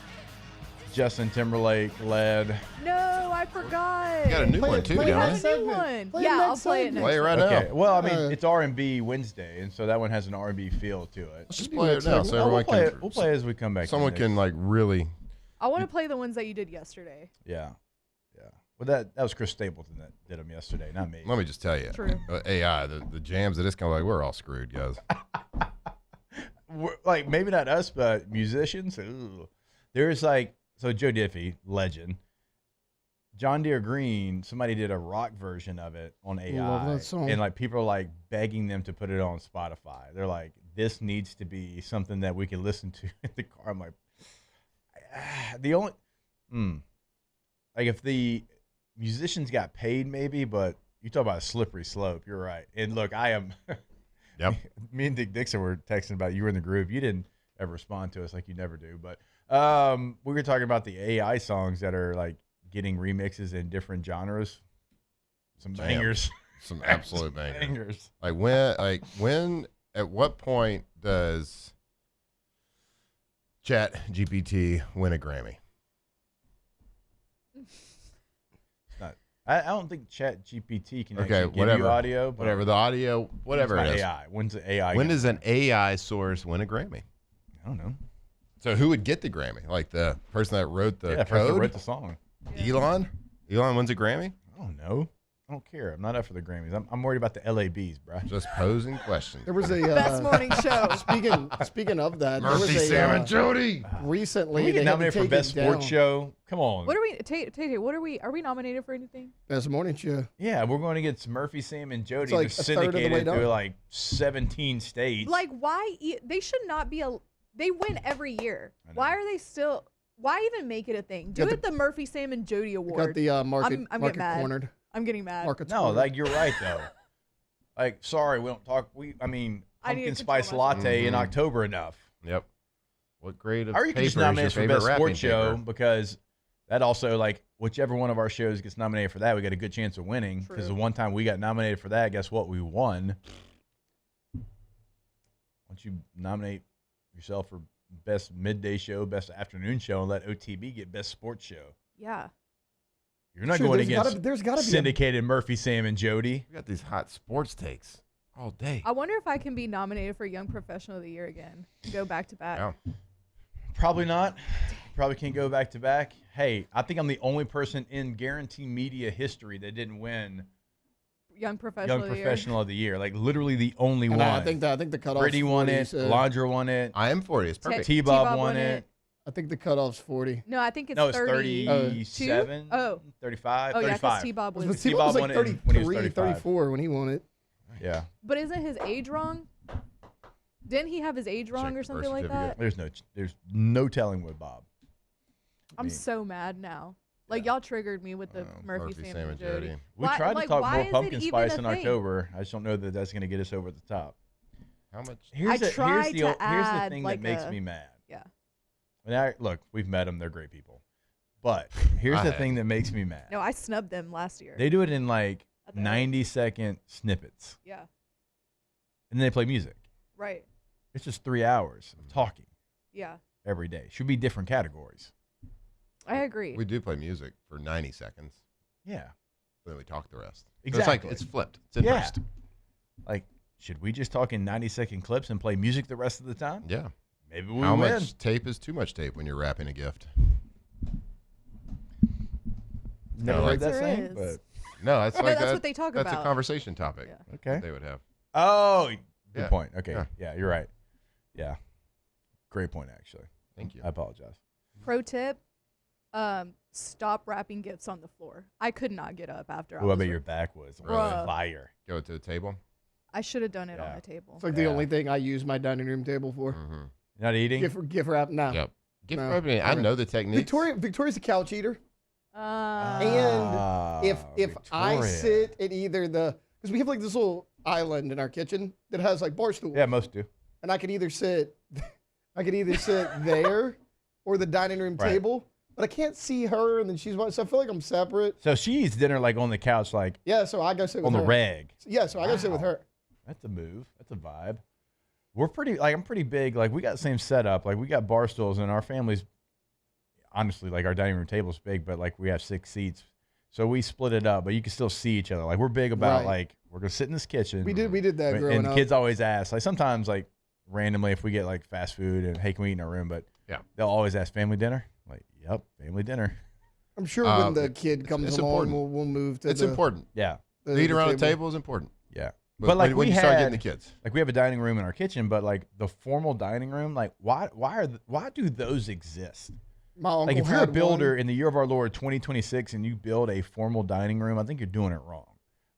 Justin Timberlake led. No, I forgot. You got a new one too, don't you? A new one. Yeah, I'll play it next. Play it right Okay. now. Well, I mean, it's R&B Wednesday, and so that one has an R&B feel to it. Let's just play it now, so everyone can. We'll play it as we come back. Someone can like really. I want to play the ones that you did yesterday. Yeah. Well, that was Chris Stapleton that did them yesterday, not me. Let me just tell you, True. AI, the jams that it's kind of like we're all screwed, guys. Like maybe not us, but musicians. Ooh. There's like Joe Diffie, legend. John Deere Green, somebody did a rock version of it on AI, love that song. and like people are like begging them to put it on Spotify. They're like, this needs to be something that we can listen to in the car. I'm like, the only, like if the musicians got paid maybe, but you talk about a slippery slope. You're right. And look, I am. Yep. Me and Dick Dixon were texting about you were in the group. You didn't ever respond to us like you never do, but we were talking about the AI songs that are like getting remixes in different genres. Some bangers. Some absolute bangers. Like when at what point does Chat GPT win a Grammy? I don't think Chat GPT can Okay, actually whatever. give you audio. But Whatever the audio, whatever it's it not is. AI. When's the AI? When gonna- does an AI source win a Grammy? I don't know. So who would get the Grammy? Like the person that wrote the Yeah, the person that code? wrote the song. Elon? Elon wins a Grammy? I don't know. I don't care. I'm not up for the Grammys. I'm worried about the LABs, bro. Just posing questions. There was a Best morning show. Speaking of that, there was Murphy, a, Sam, and Jody. Recently, Can we they get had to nominated for take Best it Sports down. Show? Come on. What are we, Tay? What are we nominated for anything? Best morning show. Yeah, we're going to get Murphy, Sam, and Jody like just a third of the way syndicated done. through like 17 states. Like, why? They should not be They win every year. Why are they still? Why even make it a thing? Do it the Murphy, Sam, and Jody Award. Got the market, I'm market getting mad. cornered. I'm getting mad. Market's No, cornered. like you're right though. Like, sorry, we don't talk. I mean, I need to pumpkin control spice myself. latte in October enough. Yep. What grade of Or you can paper just is nominate your us for favorite Best wrapping Sports Show paper? because that also, like, whichever one of our shows gets nominated for that, we got a good chance of winning. Because the one time we got nominated for that, guess what? We won. Why don't you nominate yourself for Best Midday Show, Best Afternoon Show, and let OTB get Best Sports Show? Yeah. You're not Sure, going there's against there's gotta be a- syndicated Murphy, Sam, and Jody. We got these hot sports takes all day. I wonder if I can be nominated for Young Professional of the Year again. Go back to back. Yeah. Probably not. Probably can't go back to back. Hey, I think I'm the only person in Guarantee Media history that didn't win Young Professional Young of the Year. Professional of the Year. Like literally the only And one. I think the cutoff's Brittany won 40, it. so- Alondra won it. I am 40. It's perfect. T-Bob won it. I think the cutoff's 40. No, I think it's No, it's 30. 37. Oh. 35. Oh, yeah, 'cause 35. T-Bob was- But T-Bob T-Bob was like won it when he was 33, 35. 34 when he won it. Yeah. But isn't his age wrong? Didn't he have his age wrong or something like that? There's no telling with Bob. I'm so mad now. Like, y'all triggered me with the Murphy, Sam, and Jody. We tried to talk more pumpkin spice in thing? October. I just don't know that that's going to get us over the top. How much? Here's the add, thing like, that makes me mad. Yeah. And look, we've met them. They're great people. But here's the thing that makes me mad. No, I snubbed them last year. They do it in like 90-second snippets. Yeah. And then they play music. Right. It's just 3 hours of talking Yeah. every day. Should be different categories. I agree. We do play music for 90 seconds. Yeah. Then we talk the rest. So Exactly. it's flipped. It's inversed. Like, should we just talk in 90-second clips and play music the rest of the time? Yeah. Maybe we How win. much tape is too much tape when you're wrapping a gift? Never heard that There saying, is. but No, that's No, like that's what they talk That's about. a conversation topic. Yeah. Okay. They would have. Oh, good Yeah. point. Okay. Yeah. Yeah, you're right. Yeah. Great point, actually. Thank you. I apologize. Pro tip: stop wrapping gifts on the floor. I could not get up after. Oh, I bet your back was Bruh. fire. Go to the table. I should have done it on the table. It's like the only thing I use my dining room table for. Mm-hmm. Not eating? Gift wrap, no. Yep. Gift No. wrapping, I know the techniques. Victoria's a couch eater. Uh, And if I Victoria. sit at either because we have like this little island in our kitchen that has like bar stools. Yeah, most do. And I could either sit there or the dining room Right. table, but I can't see her, and then she's so I feel like I'm separate. So she eats dinner like on the couch, like Yeah, so I go sit with on her. the reg. Yeah, so I go sit with her. That's a move. That's a vibe. We're pretty, like, I'm pretty big. Like, we got the same setup. Like, we got bar stools, and our family's, honestly, like, our dining room table's big, but, like, we have 6 seats. So we split it up, but you can still see each other. Like, we're big about, Right. like, we're going to sit in this kitchen. We did that growing and up. kids always ask, like, sometimes, like, randomly, if we get, like, fast food and, hey, can we eat in our room? But yeah, they'll always ask, family dinner? Like, yep, family dinner. I'm sure when the kid comes it's along, important. we'll move to It's the, important. Yeah. The eat around the table is important. Yeah. But like when we you had, start getting the kids. like we have a dining room in our kitchen, but like the formal dining room, like why do those exist? My uncle Like if you're a had builder one. in the year of our Lord 2026 and you build a formal dining room, I think you're doing it wrong.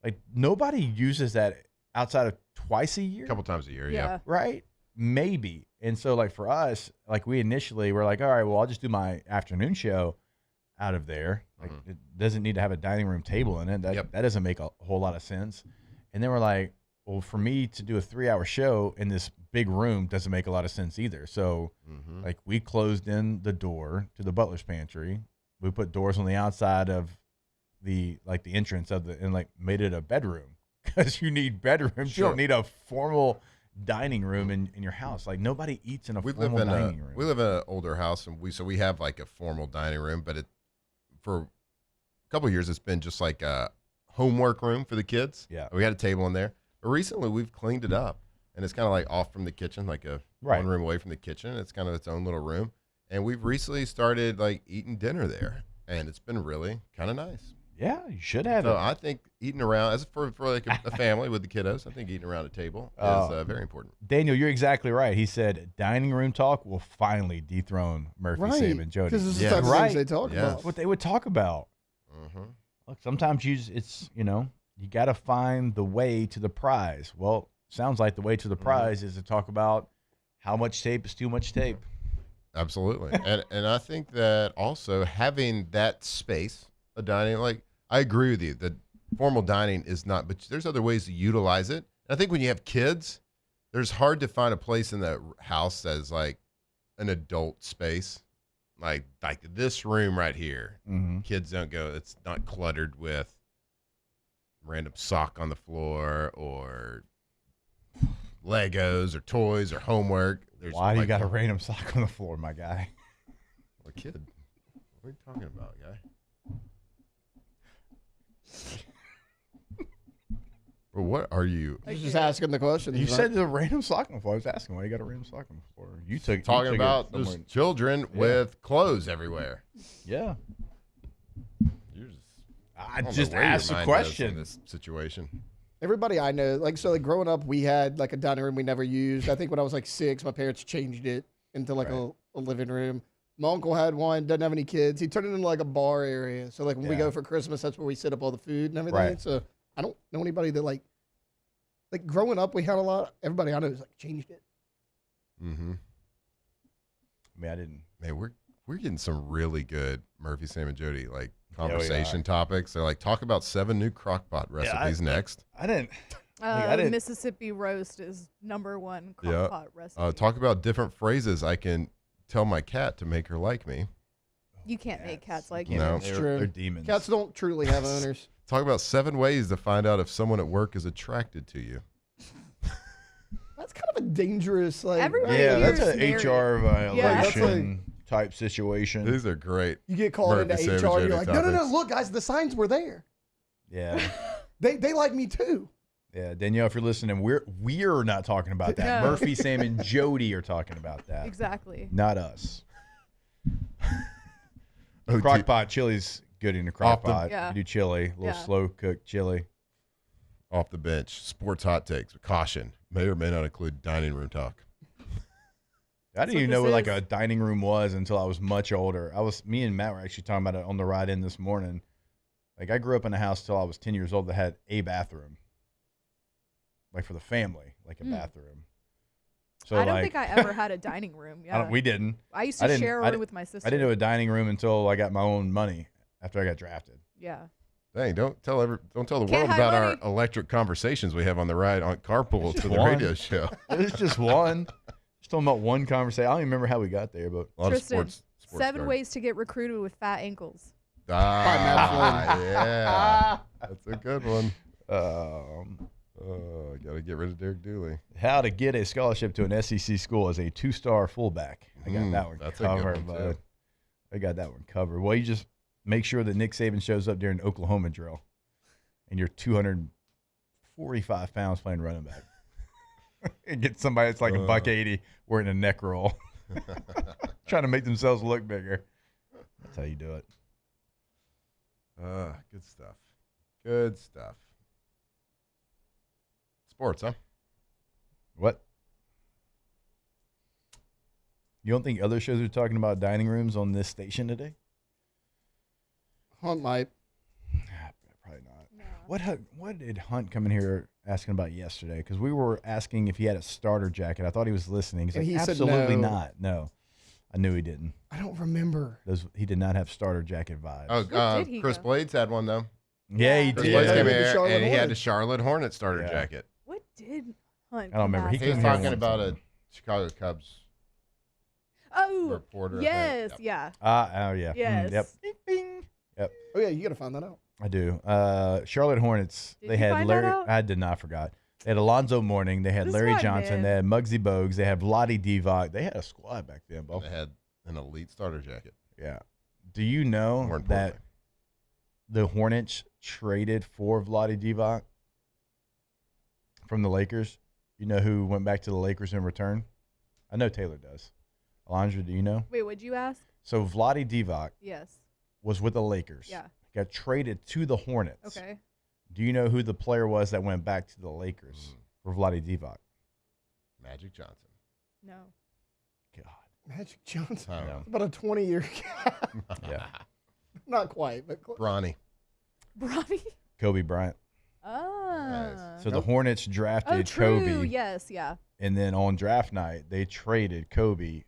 Like nobody uses that outside of twice a year. A couple times a year, yeah. Right? Maybe. And so like for us, like we initially were like, all right, well, I'll just do my afternoon show out of there. Like it doesn't need to have a dining room table in it. That doesn't make a whole lot of sense. And then we're like, well, for me to do a 3-hour show in this big room doesn't make a lot of sense either. So like we closed in the door to the butler's pantry. We put doors on the outside of the entrance of and like made it a bedroom, because you need bedrooms. Sure. You don't need a formal dining room in your house. Like nobody eats in a formal dining room. We live in an older house, and we have like a formal dining room, but for a couple of years it's been just like a homework room for the kids. Yeah, we had a table in there. But recently we've cleaned it up, and it's kind of like off from the kitchen, like one room away from the kitchen. It's kind of its own little room, and we've recently started like eating dinner there, and it's been really kind of nice. Yeah, you should have so it. I think eating around, as for like a family with the kiddos, I think eating around a table is very important. Daniel, you're exactly right. He said dining room talk will finally dethrone Murphy, Sam, and Jody. Because this is the type of things they talk about. What they would talk about. Look, sometimes you got to find the way to the prize. Well, sounds like the way to the prize is to talk about how much tape is too much tape. Absolutely. and I think that also having that space, a dining, like I agree with you that formal dining is not, but there's other ways to utilize it. And I think when you have kids, there's hard to find a place in the house that is like an adult space. Like this room right here. Kids don't go, it's not cluttered with random sock on the floor or Legos or toys or homework. Why do you got a random sock on the floor, my guy? A kid. What are you talking about, guy? Well, what are you? Just asking the question. You said the random sock on the floor. I was asking why you got a random sock on the floor. You took talking about those children with clothes everywhere. Yeah. I just asked a question. In this situation. Everybody I know, like growing up, we had like a dining room we never used. I think when I was like 6, my parents changed it into like a living room. My uncle had one, doesn't have any kids. He turned it into like a bar area. So like when we go for Christmas, that's where we set up all the food and everything. Right. So I don't know anybody that like growing up, we had a lot. Everybody I know has like changed it. I mean, I didn't. Man, we're getting some really good Murphy, Sam, and Jody conversation topics. They're like, talk about 7 new crockpot recipes next. I didn't. Mississippi roast is #1 crockpot recipe. Talk about different phrases I can tell my cat to make her like me. You can't make cats like you. No, it's true. They're demons. Cats don't truly have owners. Talk about 7 ways to find out if someone at work is attracted to you. That's kind of a dangerous that's an HR violation type situation. These are great. You get called into HR, you're like, no, look, guys, the signs were there. Yeah. they like me too. Yeah, Danielle, if you're listening, we're not talking about that. No. Murphy, Sam, and Jody are talking about that. Exactly. Not us. Crockpot chili's good in the crockpot. You do chili, a little slow cooked chili. Off the bench, sports hot takes. Caution, may or may not include dining room talk. I didn't even know what a dining room was until I was much older. Me and Matt were actually talking about it on the ride in this morning. Like I grew up in a house till I was 10 years old that had a bathroom. Like for the family, like a bathroom. So I don't think I ever had a dining room. Yeah, we didn't. I used to share a room with my sister. I didn't do a dining room until I got my own money after I got drafted. Yeah. Dang! Don't tell the world about our electric conversations we have on the ride on carpool to the radio show. It's just one. Just talking about one conversation. I don't even remember how we got there, but a lot Tristan, of sports 7 ways to get recruited with fat ankles. Yeah, that's a good one. Got to get rid of Derek Dooley. How to get a scholarship to an SEC school as a 2-star fullback. I got that one that's covered. A good one too. I got that one covered. Well, you just make sure that Nick Saban shows up during Oklahoma drill, and you're 245 pounds playing running back, and get somebody that's like $180 wearing a neck roll, trying to make themselves look bigger. That's how you do it. Good stuff. Good stuff. Sports, huh? What? You don't think other shows are talking about dining rooms on this station today? Hunt might. Probably not. No. What did Hunt come in here asking about yesterday? Because we were asking if he had a starter jacket. I thought he was listening. He's like, he said absolutely no. not. No. I knew he didn't. I don't remember. He did not have starter jacket vibes. Oh, Chris Blades had one though. Yeah, he Chris did. Blades came the here, Charlotte and he had Hornets. the Charlotte Hornet starter jacket. What did Hunt? I don't remember. come He He was came here talking one about time. a Chicago Cubs Oh, reporter. yes, I think. yeah. Oh, yeah. Yes. Yep. Yep. Oh yeah, you gotta find that out. I do. Charlotte Hornets. Did they you had find that Larry. out? I did not forgot. They had Alonzo Mourning. They had This Larry white Johnson. man. They had Muggsy Bogues. They had Vlade Divac. They had a squad back then, Bo. They had an elite starter jacket. Yeah. Do you know More that importantly. the Hornets traded for Vlade Divac from the Lakers? You know who went back to the Lakers in return? I know Taylor does. Alondra, do you know? Wait, what'd you ask? So Vlade Divac Yes. was with the Lakers. Yeah. Got traded to the Hornets. Okay. Do you know who the player was that went back to the Lakers for Vlade Divac? Magic Johnson. No. God. Magic Johnson. I know. It's about a 20-year gap. Yeah. Not quite, but Bronny. Bronny. Kobe Bryant. Ah. So the Hornets drafted Oh, true. Kobe. Yes, yeah. And then on draft night, they traded Kobe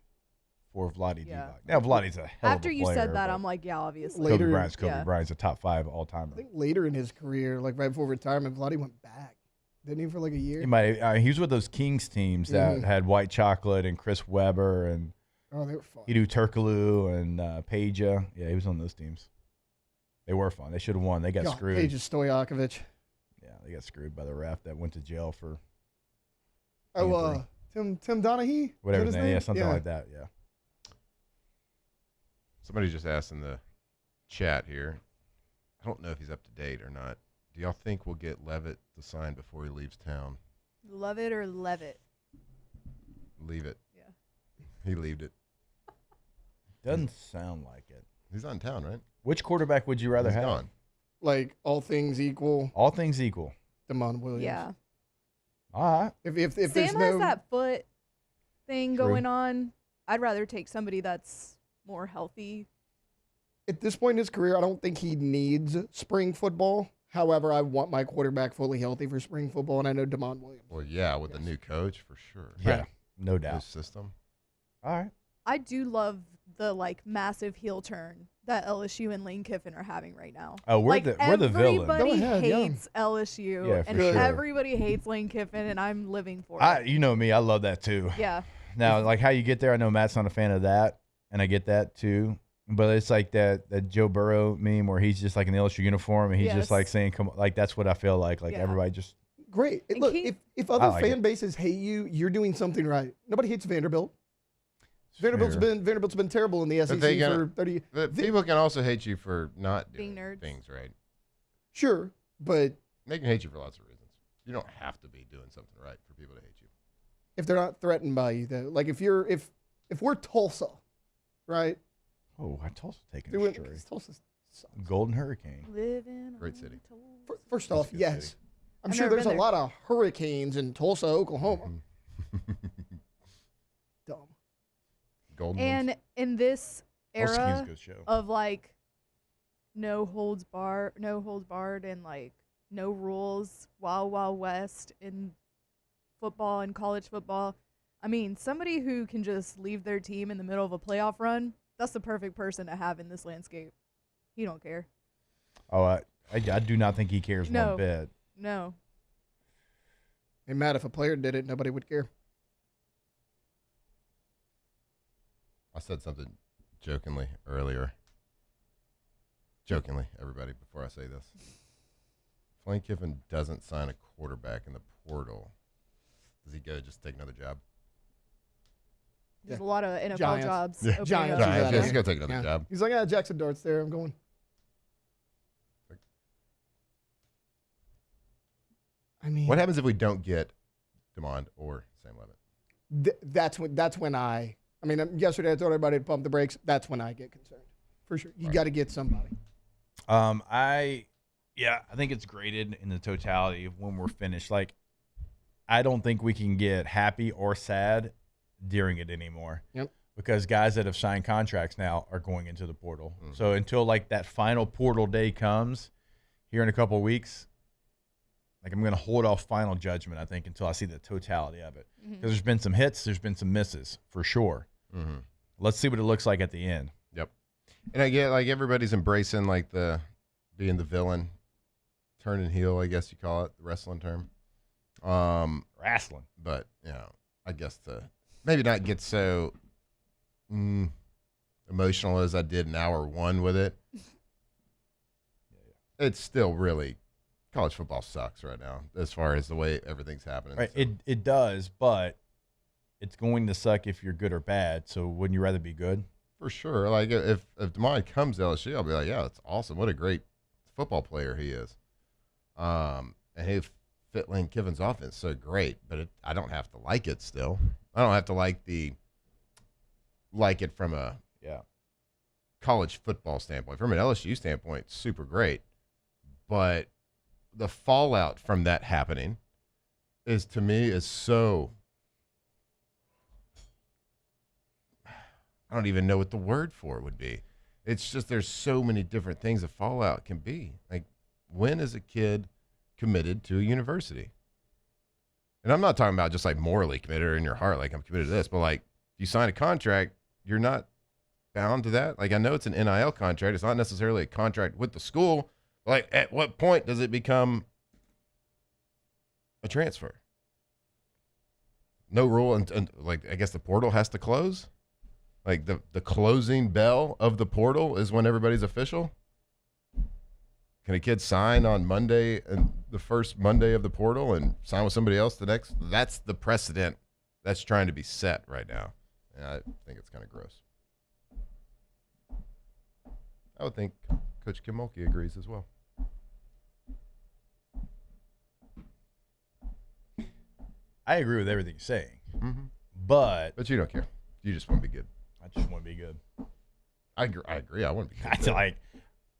for Vlade Yeah. Divac. Now, Vlade's a hell After of a you player, said that, but I'm like, yeah, obviously. Kobe Later- Bryant's Kobe Yeah. Bryant's a top 5 all-timer. I think later in his career, like right before retirement, Vladdy went back. Didn't he for like a year? He might. He was with those Kings teams that had White Chocolate and Chris Webber and Oh, they were fun. Edu Turkoglu and Peja. Yeah, he was on those teams. They were fun. They should have won. They got God, screwed. Peja Stojakovic. Yeah, they got screwed by the ref that went to jail for Oh, Tim Donaghy? whatever Is his that name. Yeah, something like that. Yeah. Somebody just asked in the chat here. I don't know if he's up to date or not. Do y'all think we'll get Levitt to sign before he leaves town? Love it or leave it. Leave it. Yeah. He leaved it. Doesn't sound like it. He's not in town, right? Which quarterback would you rather He's have? gone. Like all things equal, All things equal. Damon Williams. Yeah. All right. If there's Sam no has that foot thing True. going on. I'd rather take somebody that's more healthy. at this point in his career, I don't think he needs spring football. However, I want my quarterback fully healthy for spring football, and I know Damon Williams. Well, yeah, with the new coach for sure. Yeah, no New doubt. system. All right. I do love the massive heel turn that LSU and Lane Kiffin are having right now. Oh, we're the villain. Everybody Go ahead, yeah. hates LSU, Yeah, for and sure. everybody hates Lane Kiffin, and I'm living for it. You know me, I love that too. Yeah. Now, like how you get there, I know Matt's not a fan of that, and I get that too. But it's like that Joe Burrow meme where he's just like in the LSU uniform and he's just like saying, "Come on," like that's what I feel like. Like Yeah. everybody just Great. And Look, Keith- if other like fan it. bases hate you, you're doing something right. Nobody hates Vanderbilt. Vanderbilt's been terrible in the SEC for 30 But people can also hate you for not Being doing nerds. things right. Sure, but They can hate you for lots of reasons. You don't have to be doing something right for people to hate you. if they're not threatened by you, though, like if we're Tulsa, right? oh, I Tulsa taking Doing- it straight. Tulsa's Golden Hurricane. Living Great city. First off, good yes. city. I'm I've sure never there's a been there. lot of hurricanes in Tulsa, Oklahoma. Dumb. Golden And ones. in this Tulsa King's a era good show. of no holds barred, and no rules, Wild West in football and college football. I mean, somebody who can just leave their team in the middle of a playoff run, that's the perfect person to have in this landscape. He don't care. Oh, I do not think he cares No. one bit. No. Hey, Matt, if a player did it, nobody would care. I said something jokingly earlier. Jokingly, everybody, before I say this. If Lane Kiffin doesn't sign a quarterback in the portal, does he go just take another job? There's a lot of NFL Giants. jobs. Yeah. opening Giants. up. Giants, Yeah. just go take another job. He's like, Jackson Dart's there. I'm going. I mean, What happens if we don't get DeMond or Sam Levitt? that's when I mean, yesterday I told everybody to pump the brakes. That's when I get concerned. For sure. You got to get somebody. I think it's graded in the totality of when we're finished. Like, I don't think we can get happy or sad during it anymore. Yep. Because guys that have signed contracts now are going into the portal. So until that final portal day comes here in a couple of weeks, I'm going to hold off final judgment, I think, until I see the totality of it. Because there's been some hits, there's been some misses for sure. Let's see what it looks like at the end. Yep. And I get like everybody's embracing like being the villain, turning heel, I guess you call it, the wrestling term. Wrestling. But, I guess to maybe not get so emotional as I did in hour one with it. It's still really, college football sucks right now as far as the way everything's happening. Right. So. It does, but it's going to suck if you're good or bad. So wouldn't you rather be good? For sure. Like if DeMond comes to LSU, I'll be like, yeah, that's awesome. What a great football player he is. And he fit Lane Kiffin's offense so great, but I don't have to like it still. I don't have to like it from a college football standpoint. From an LSU standpoint, super great. But the fallout from that happening is, to me, is so, I don't even know what the word for it would be. It's just there's so many different things a fallout can be. Like, when is a kid committed to a university? And I'm not talking about just like morally committed or in your heart, like I'm committed to this, but like if you sign a contract, you're not bound to that. Like I know it's an NIL contract. It's not necessarily a contract with the school. Like at what point does it become a transfer? No rule. And like, I guess the portal has to close. Like the closing bell of the portal is when everybody's official. Can a kid sign on Monday and the first Monday of the portal and sign with somebody else the next? That's the precedent that's trying to be set right now. And I think it's kind of gross. I would think Coach Kim Mulkey agrees as well. I agree with everything you're saying, but you don't care. You just want to be good. I just want to be good. I agree. I want to be good. Like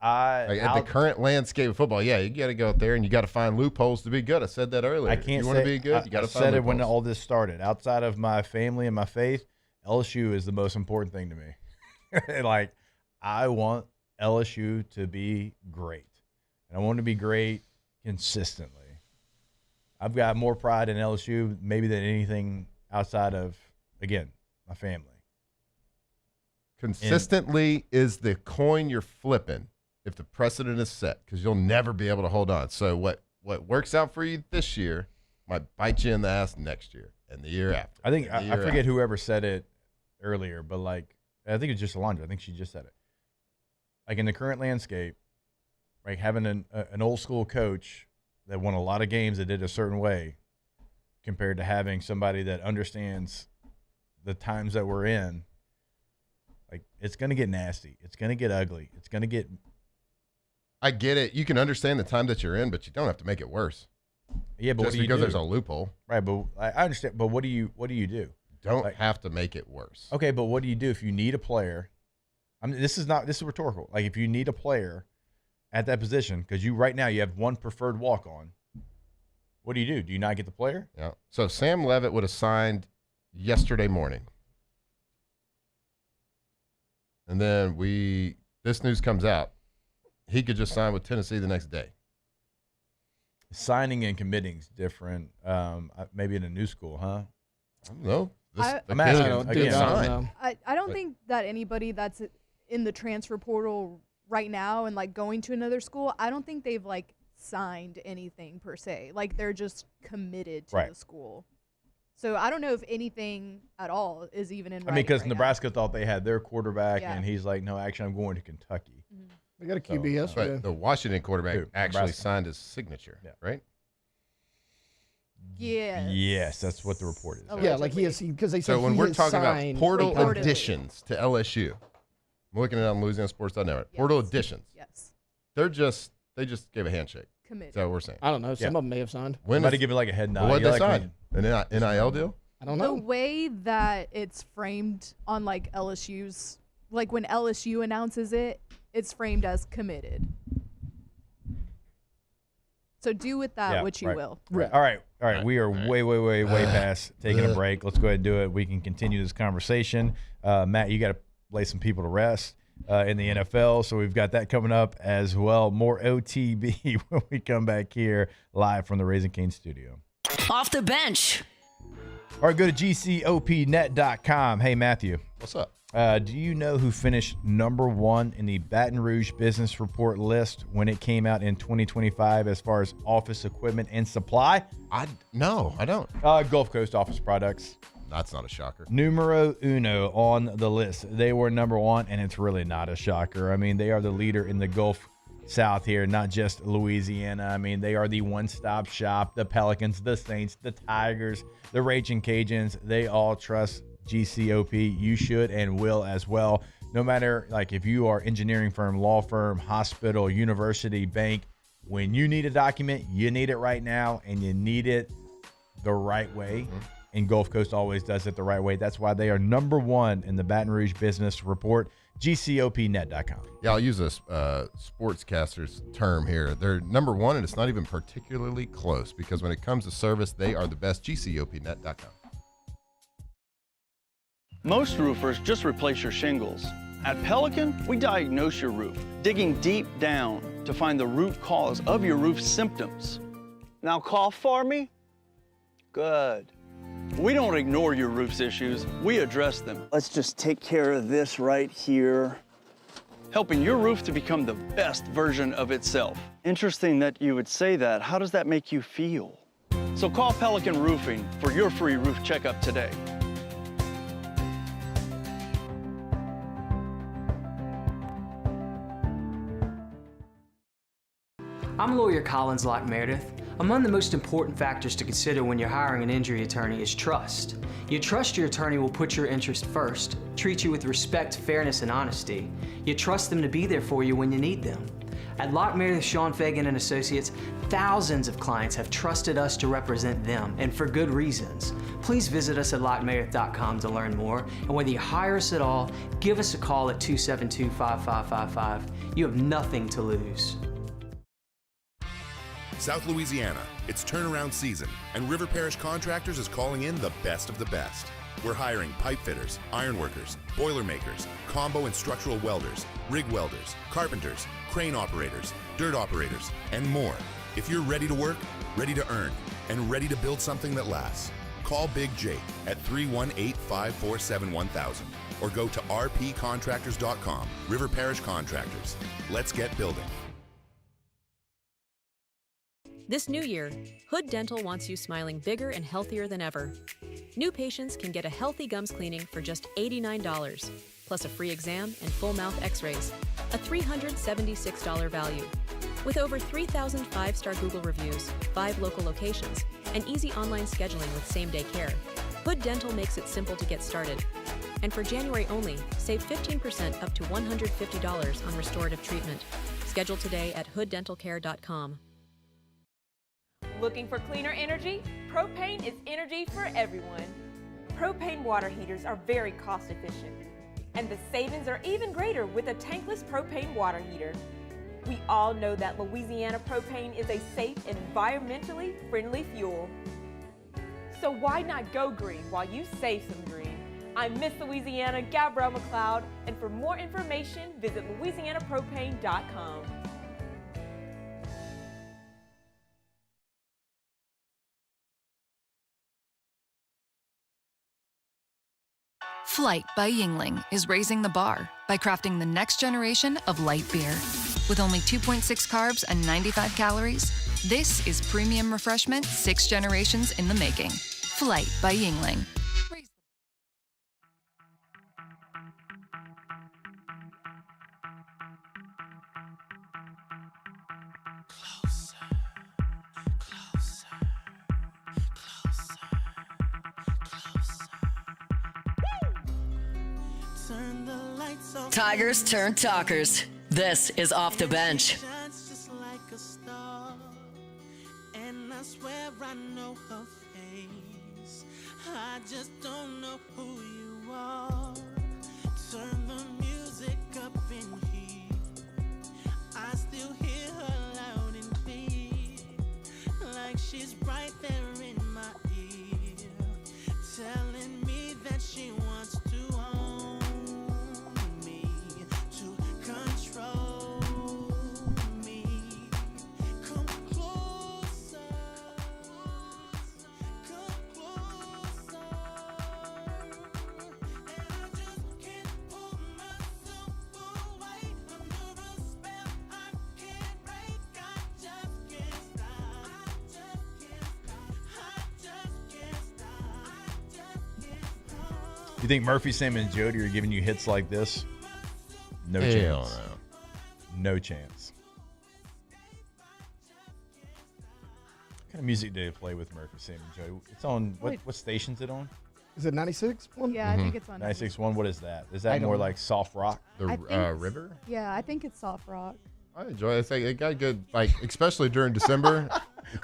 at the current landscape of football, you got to go out there and you got to find loopholes to be good. I said that earlier. I can't. You want to be good. You got to find said loopholes. it when all this started. Outside of my family and my faith, LSU is the most important thing to me. Like I want LSU to be great, and I want to be great consistently. I've got more pride in LSU maybe than anything outside of, again, my family. Consistently is the coin you're flipping if the precedent is set, because you'll never be able to hold on. So what works out for you this year might bite you in the ass next year and the year after. I think I forget whoever said it earlier, but like I think it's just Alondra. I think she just said it. Like in the current landscape, like having an old school coach that won a lot of games that did a certain way compared to having somebody that understands the times that we're in, like it's going to get nasty. It's going to get ugly. It's going to get. I get it. You can understand the time that you're in, but you don't have to make it worse. Yeah, but just what do you because do? There's a loophole. Right, but I understand. But what do you do? Don't have to make it worse. Okay, but what do you do if you need a player? I mean, this is rhetorical. Like if you need a player at that position, because right now you have one preferred walk-on. What do you do? Do you not get the player? Yeah. So if Sam Levitt would have signed yesterday morning, and then this news comes out, he could just sign with Tennessee the next day. Signing and committing is different. Maybe in a new school, huh? I don't know. I'm asking. I don't think that anybody that's in the transfer portal right now and like going to another school, I don't think they've like signed anything per se. Like they're just committed to the school. So I don't know if anything at all is even in. I mean, because Nebraska thought they had their quarterback, and he's like, "No, actually, I'm going to Kentucky." They got a QB yesterday. Right. The Washington quarterback actually signed his signature, right? Yeah. Yes, that's what the report is. Yeah, like he is, because they said so when he we're has talking about signed portal additions to LSU, I'm looking at it on LouisianaSports.net. Right? Portal additions. Yes. They just gave a handshake. Committed. That's what we're saying. I don't know. Some of them may have signed. When might have given like a head nod. What did they sign? An NIL deal? I don't know. The way that it's framed on like LSU's, like when LSU announces it, it's framed as committed. So do with that what you will. Right. All right. We are way past taking a break. Let's go ahead and do it. We can continue this conversation. Matt, you got to lay some people to rest in the NFL. So we've got that coming up as well. More OTB when we come back here live from the Raising Cane studio. Off the bench. All right, go to GCOPnet.com. Hey, Matthew. What's up? Do you know who finished #1 in the Baton Rouge Business Report list when it came out in 2025 as far as office equipment and supply? No, I don't. Gulf Coast Office Products. That's not a shocker. Numero uno on the list. They were #1, and it's really not a shocker. I mean, they are the leader in the Gulf South here, not just Louisiana. I mean, they are the one-stop shop. The Pelicans, the Saints, the Tigers, the Raging Cajuns, they all trust GCOP. You should and will as well. No matter, like, if you are engineering firm, law firm, hospital, university, bank, when you need a document, you need it right now, and you need it the right way. And Gulf Coast always does it the right way. That's why they are #1 in the Baton Rouge Business Report, GCOPnet.com. Yeah, I'll use a sportscaster's term here. They're #1, and it's not even particularly close, because when it comes to service, they are the best, GCOPnet.com. Most roofers just replace your shingles. At Pelican, we diagnose your roof, digging deep down to find the root cause of your roof symptoms. Now cough for me? Good. We don't ignore your roof's issues, we address them. Let's just take care of this right here. Helping your roof to become the best version of itself. Interesting that you would say that. How does that make you feel? So call Pelican Roofing for your free roof checkup today. I'm lawyer Collins Locke Meredith. Among the most important factors to consider when you're hiring an injury attorney is trust. You trust your attorney will put your interest first, treat you with respect, fairness, and honesty. You trust them to be there for you when you need them. At Locke Meredith, Sean Fagan and Associates, thousands of clients have trusted us to represent them, and for good reasons. Please visit us at LockeMeredith.com to learn more, and whether you hire us at all, give us a call at 272-5555. You have nothing to lose. South Louisiana, it's turnaround season, and River Parish Contractors is calling in the best of the best. We're hiring pipe fitters, iron workers, boiler makers, combo and structural welders, rig welders, carpenters, crane operators, dirt operators, and more. If you're ready to work, ready to earn, and ready to build something that lasts, call Big Jake at 318-547-1000 or go to rpcontractors.com. River Parish Contractors. Let's get building. This new year, Hood Dental wants you smiling bigger and healthier than ever. New patients can get a healthy gums cleaning for just $89, plus a free exam and full mouth x-rays, a $376 value. With over 3,000 5-star Google reviews, 5 local locations, and easy online scheduling with same-day care, Hood Dental makes it simple to get started. And for January only, save 15% up to $150 on restorative treatment. Schedule today at hooddentalcare.com. Looking for cleaner energy? Propane is energy for everyone. Propane water heaters are very cost efficient, and the savings are even greater with a tankless propane water heater. We all know that Louisiana propane is a safe and environmentally friendly fuel. So why not go green while you save some green? I'm Miss Louisiana, Gabrielle McLeod, and for more information, visit louisianapropane.com. Flight by Yingling is raising the bar by crafting the next generation of light beer. With only 2.6 carbs and 95 calories, this is premium refreshment 6 generations in the making. Flight by Yingling. Tigers turn talkers. This is Off the Bench. I just don't know who you are. Turn the music up in here. I still hear her loud and clear, like she's right there in my ear, telling me that she wants to own me, to control me. Come closer. Come closer. You think Murphy, Sam, and Jody are giving you hits like this? No chance. No chance. What kind of music do they play with Murphy, Sam, and Jody? It's on, what station's it on? Is it 96? Yeah, I think it's on 96.1. What is that? Is that more like soft rock? The River? Yeah, I think it's soft rock. I enjoy it. It's like, it got good, like, especially during December.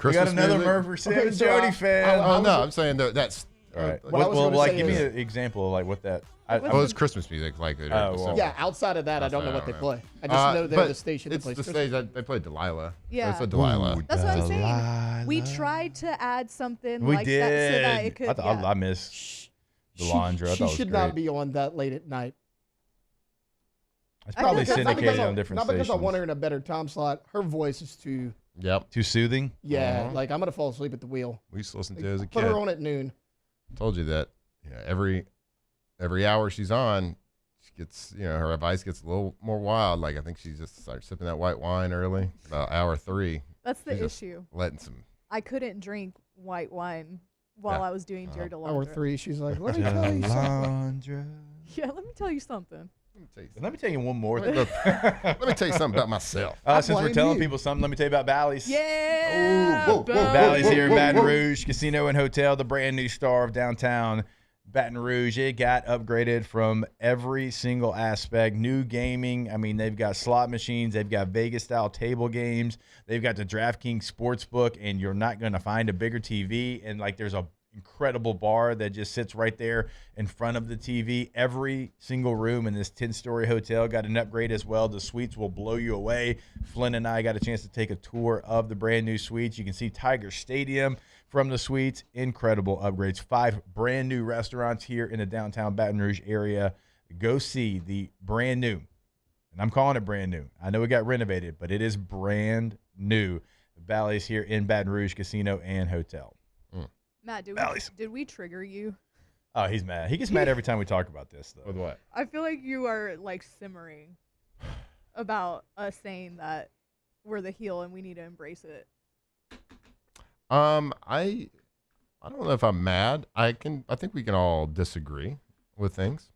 We got another Murphy, Sam, and Jody fan. I'm saying that's. All right. Well, like, give me an example of like what that. Well, it's Christmas music, like. Yeah, outside of that, I don't know what they play. I just know they're the station that It's plays the Christmas. stage they play Delilah. Yeah. It's a Delilah. That's what I'm saying. We tried to add something We like did. that so that it could. I miss Delandra. I She thought it was should great. not be on that late at night. It's probably syndicated on different Not because I stations. want her in a better time slot. Her voice is too. Too soothing. Yeah, like I'm gonna fall asleep at the wheel. We used to listen to it as a kid. Put her on at noon. Told you that. Every hour she's on, she gets her advice gets a little more wild. Like I think she just started sipping that white wine early, about hour 3. That's the She's just issue. Letting some. I couldn't drink white wine while I was doing Dear Delandra. Hour 3, she's like, let me tell you something. Yeah, let me tell you something. Let me tell you one more thing. Let me tell you something about myself. Since we're telling people something, let me tell you about Bally's. Yeah. Bally's here in Baton Rouge, casino and hotel, the brand new star of downtown Baton Rouge. It got upgraded from every single aspect. New gaming. I mean, they've got slot machines. They've got Vegas-style table games. They've got the DraftKings Sportsbook, and you're not going to find a bigger TV. And, like, there's a incredible bar that just sits right there in front of the TV. Every single room in this 10-story hotel got an upgrade as well. The suites will blow you away. Flynn and I got a chance to take a tour of the brand new suites. You can see Tiger Stadium from the suites. Incredible upgrades. 5 brand new restaurants here in the downtown Baton Rouge area. Go see the brand new, and I'm calling it brand new. I know it got renovated, but it is brand new. Bally's here in Baton Rouge Casino and Hotel. Matt, did we trigger you? Oh, he's mad. He gets mad every time we talk about this, though. With what? I feel like you are like simmering about us saying that we're the heel and we need to embrace it. I don't know if I'm mad. I think we can all disagree with things.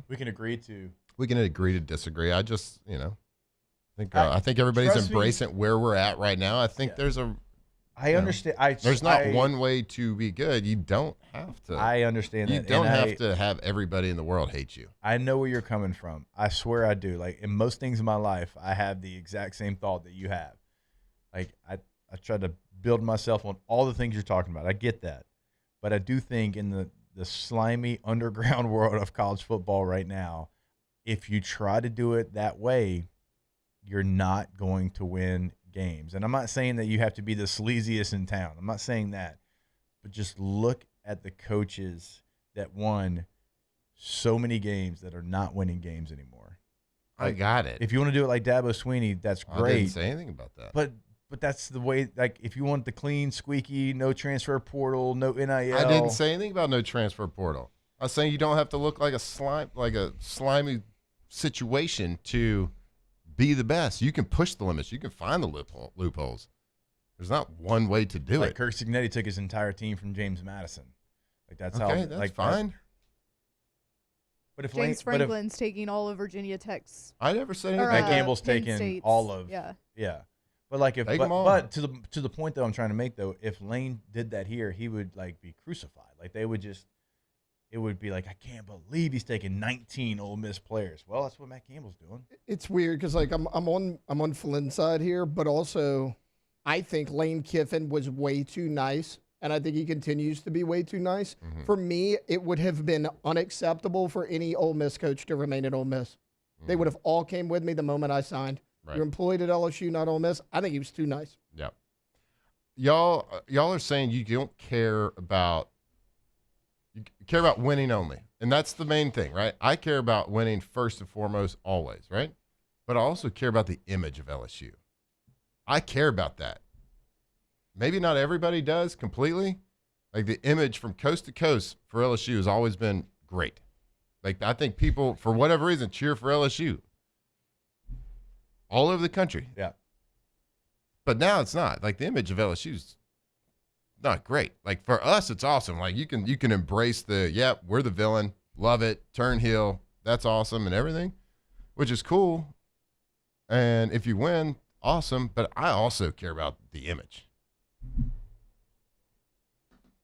We can agree to. We can agree to disagree. I just, I think everybody's embracing where we're at right now. I think there's a. I understand. There's not one way to be good. You don't have to. I understand that. You don't have to have everybody in the world hate you. I know where you're coming from. I swear I do. Like in most things in my life, I have the exact same thought that you have. Like I try to build myself on all the things you're talking about. I get that. But I do think in the slimy underground world of college football right now, if you try to do it that way, you're not going to win games. And I'm not saying that you have to be the sleaziest in town. I'm not saying that. But just look at the coaches that won so many games that are not winning games anymore. I got it. If you want to do it like Dabo Swinney, that's great. I didn't say anything about that. But that's the way, like, if you want the clean, squeaky, no transfer portal, no NIL. I didn't say anything about no transfer portal. I was saying you don't have to look like a slimy situation to be the best. You can push the limits. You can find the loopholes. There's not one way to do like it. Kirk Cignetti took his entire team from James Madison. Like that's okay, how. That's like fine. But if James Franklin's taking all of Virginia Tech's. I never said anything. Matt Campbell's Penn taking State's, all of. Yeah. But like Take 'em all. but to the point that I'm trying to make though, if Lane did that here, he would like be crucified. Like they would just. It would be like, I can't believe he's taking 19 Ole Miss players. Well, that's what Matt Campbell's doing. It's weird because like I'm on Flynn's side here, but also I think Lane Kiffin was way too nice, and I think he continues to be way too nice. Mm-hmm. For me, it would have been unacceptable for any Ole Miss coach to remain at Ole Miss. They would have all came with me the moment I signed. Right. You're employed at LSU, not Ole Miss. I think he was too nice. Yep. Y'all are saying you don't care about. You care about winning only. And that's the main thing, right? I care about winning first and foremost always, right? But I also care about the image of LSU. I care about that. Maybe not everybody does completely. Like the image from coast to coast for LSU has always been great. Like I think people, for whatever reason, cheer for LSU all over the country. Yeah. But now it's not. Like the image of LSU is not great. Like for us, it's awesome. Like you can embrace we're the villain, love it, turn heel, that's awesome and everything, which is cool. And if you win, awesome. But I also care about the image.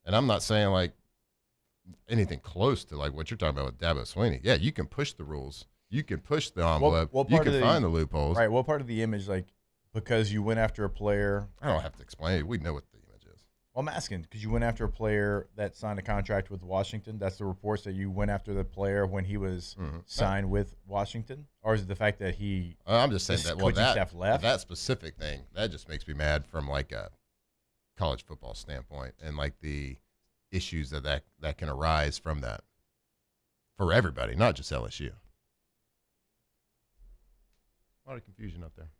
And I'm not saying like anything close to like what you're talking about with Dabo Swinney. Yeah, you can push the rules. You can push the envelope. You can find the loopholes. Right. What part of the image, like, because you went after a player? I don't have to explain it. We know what the image is. Well, I'm asking because you went after a player that signed a contract with Washington. That's the reports that you went after the player when he was signed with Washington? Or is it the fact that he I'm just saying that, well, staff left? That specific thing, that just makes me mad from like a college football standpoint and like the issues that can arise from that for everybody, not just LSU. A lot of confusion up there.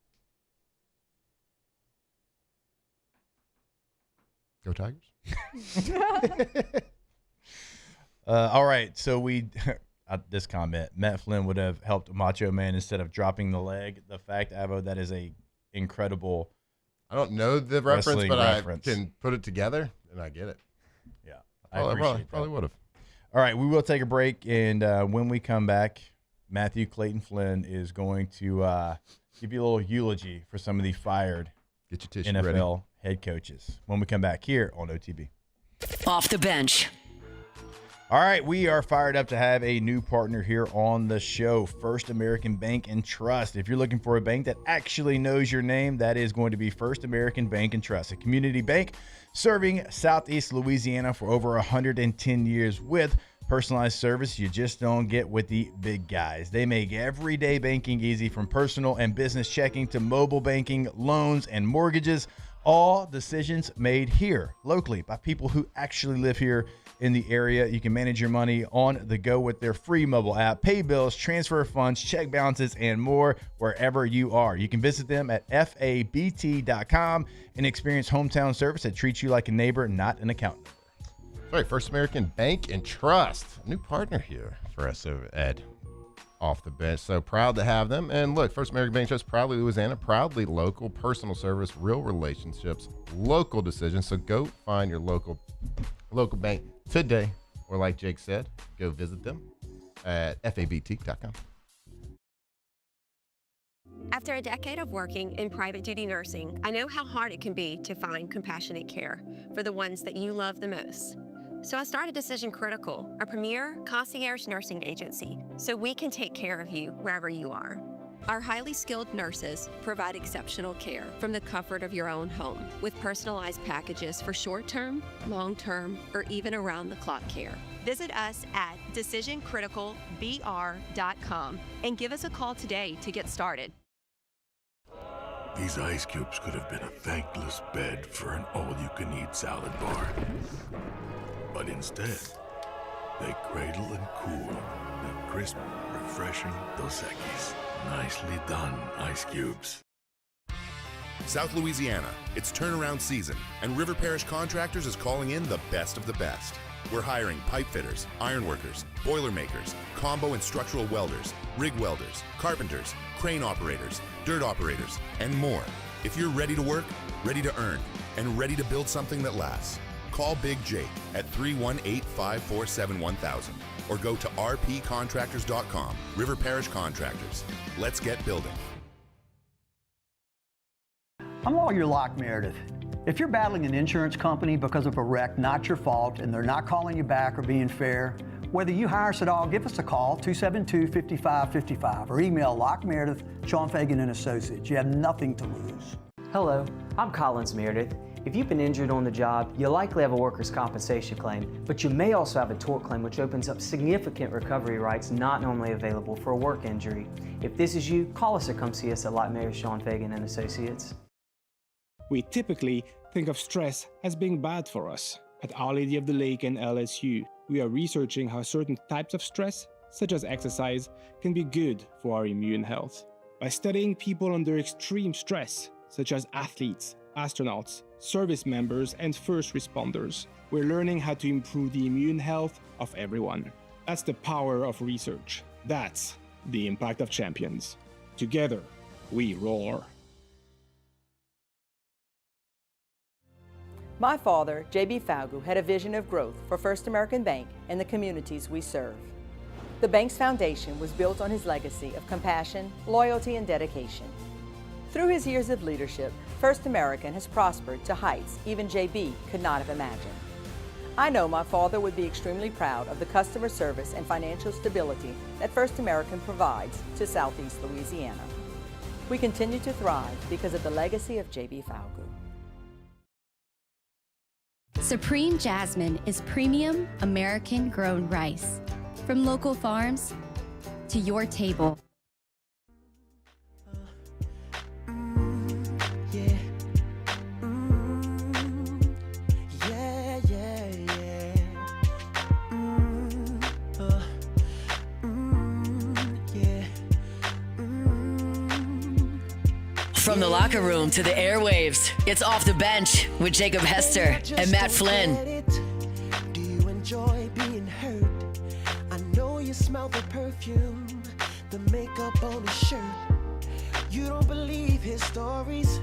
Go Tigers. All right, so we this comment, Matt Flynn would have helped Macho Man instead of dropping the leg. The fact, Avo, that is a incredible. I don't know the reference, but I can put it together, and I get it. Yeah, I appreciate that. Probably would have. All right, we will take a break, and when we come back, Matthew Clayton Flynn is going to give you a little eulogy for some of the fired Get your tissue NFL ready. head coaches when we come back here on OTB. Off the bench. All right, we are fired up to have a new partner here on the show, First American Bank and Trust. If you're looking for a bank that actually knows your name, that is going to be First American Bank and Trust, a community bank serving Southeast Louisiana for over 110 years with personalized service you just don't get with the big guys. They make everyday banking easy, from personal and business checking to mobile banking, loans, and mortgages. All decisions made here locally by people who actually live here in the area. You can manage your money on the go with their free mobile app, pay bills, transfer funds, check balances, and more wherever you are. You can visit them at fabt.com and experience hometown service that treats you like a neighbor, not an accountant. Sorry, First American Bank and Trust, a new partner here for us over at Off the Bench. So proud to have them. And look, First American Bank and Trust, proudly Louisiana, proudly local, personal service, real relationships, local decisions. So go find your local bank today, or like Jake said, go visit them at fabt.com. After a decade of working in private duty nursing, I know how hard it can be to find compassionate care for the ones that you love the most. So I started Decision Critical, a premier concierge nursing agency, so we can take care of you wherever you are. Our highly skilled nurses provide exceptional care from the comfort of your own home, with personalized packages for short-term, long-term, or even around-the-clock care. Visit us at decisioncriticalbr.com and give us a call today to get started. These ice cubes could have been a thankless bed for an all-you-can-eat salad bar. But instead, they cradle and cool the crisp, refreshing Dos Equis. Nicely done, ice cubes. South Louisiana, it's turnaround season, and River Parish Contractors is calling in the best of the best. We're hiring pipe fitters, iron workers, boiler makers, combo and structural welders, rig welders, carpenters, crane operators, dirt operators, and more. If you're ready to work, ready to earn, and ready to build something that lasts, call Big Jake at 318-547-1000 or go to rpcontractors.com. River Parish Contractors. Let's get building. I'm Lawyer Locke Meredith. If you're battling an insurance company because of a wreck not your fault and they're not calling you back or being fair, whether you hire us at all, give us a call, 272-5555, or email Locke Meredith, Sean Fagan and Associates. You have nothing to lose. Hello, I'm Collins Meredith. If you've been injured on the job, you likely have a workers' compensation claim, but you may also have a tort claim, which opens up significant recovery rights not normally available for a work injury. If this is you, call us or come see us at Locke Meredith, Sean Fagan and Associates. We typically think of stress as being bad for us. At Our Lady of the Lake and LSU, we are researching how certain types of stress, such as exercise, can be good for our immune health. By studying people under extreme stress, such as athletes, astronauts, service members, and first responders, we're learning how to improve the immune health of everyone. That's the power of research. That's the impact of champions. Together, we roar. My father, J.B. Falgu, had a vision of growth for First American Bank and the communities we serve. The bank's foundation was built on his legacy of compassion, loyalty, and dedication. Through his years of leadership, First American has prospered to heights even J.B. could not have imagined. I know my father would be extremely proud of the customer service and financial stability that First American provides to Southeast Louisiana. We continue to thrive because of the legacy of J.B. Falgu. Supreme Jasmine is premium American-grown rice. From local farms to your table. From the locker room to the airwaves, it's Off the Bench with Jacob Hester and Matt Flynn. Do you enjoy being hurt? I know you smell the perfume, the makeup on his shirt. You don't believe his stories.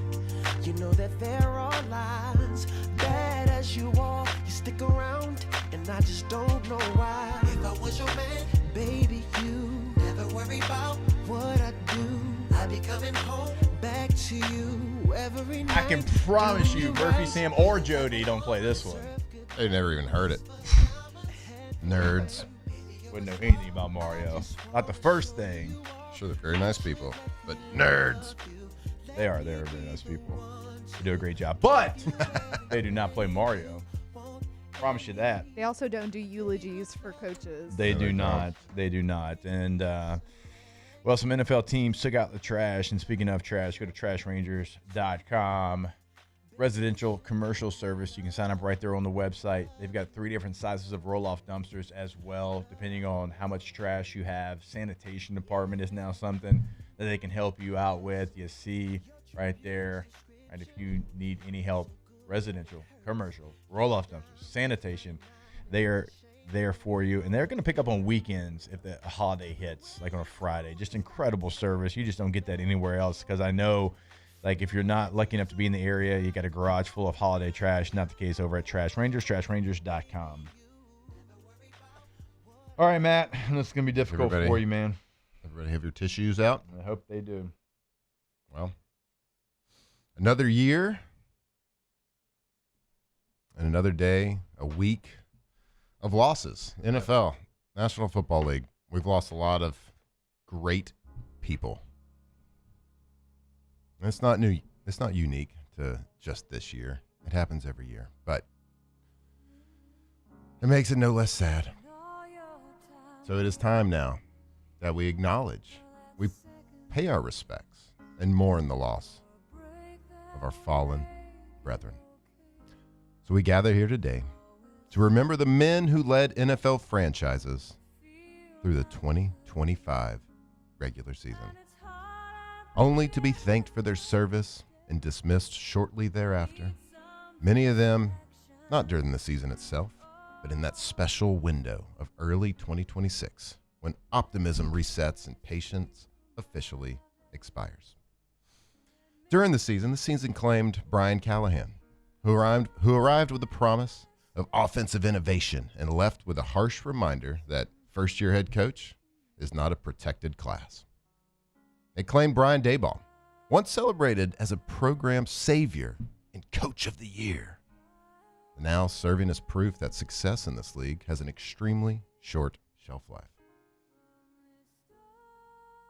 You know that there are lies. Bad as you are, you stick around, and I just don't know why. If I was your man, baby, you never worry about what I do. I'd be coming home back to you every night. I can promise you, Murphy, Sam, or Jody don't play this one. They never even heard it. Nerds. Wouldn't know anything about Mario. Not the first thing. Sure, they're very nice people, but nerds. They are. They're very nice people. They do a great job, but they do not play Mario. Promise you that. They also don't do eulogies for coaches. They do not. They do not. And, well, some NFL teams took out the trash. And speaking of trash, go to trashrangers.com. Residential commercial service. You can sign up right there on the website. They've got 3 different sizes of roll-off dumpsters as well, depending on how much trash you have. Sanitation department is now something that they can help you out with. You see right there. Right, if you need any help, residential, commercial, roll-off dumpsters, sanitation, they are there for you. And they're going to pick up on weekends if the holiday hits, like on a Friday. Just incredible service. You just don't get that anywhere else, because I know, like, if you're not lucky enough to be in the area, you got a garage full of holiday trash. Not the case over at Trash Rangers, trashrangers.com. All right, Matt, this is going to be difficult for you, man. Everybody have your tissues out? I hope they do. Well, another year and another day, a week of losses. NFL, National Football League. We've lost a lot of great people. And it's not new. It's not unique to just this year. It happens every year, but it makes it no less sad. So it is time now that we acknowledge, we pay our respects, and mourn the loss of our fallen brethren. So we gather here today to remember the men who led NFL franchises through the 2025 regular season, only to be thanked for their service and dismissed shortly thereafter. Many of them, not during the season itself, but in that special window of early 2026, when optimism resets and patience officially expires. During the season claimed Brian Callahan, who arrived with the promise of offensive innovation and left with a harsh reminder that first-year head coach is not a protected class. It claimed Brian Daboll, once celebrated as a program savior and coach of the year, now serving as proof that success in this league has an extremely short shelf life.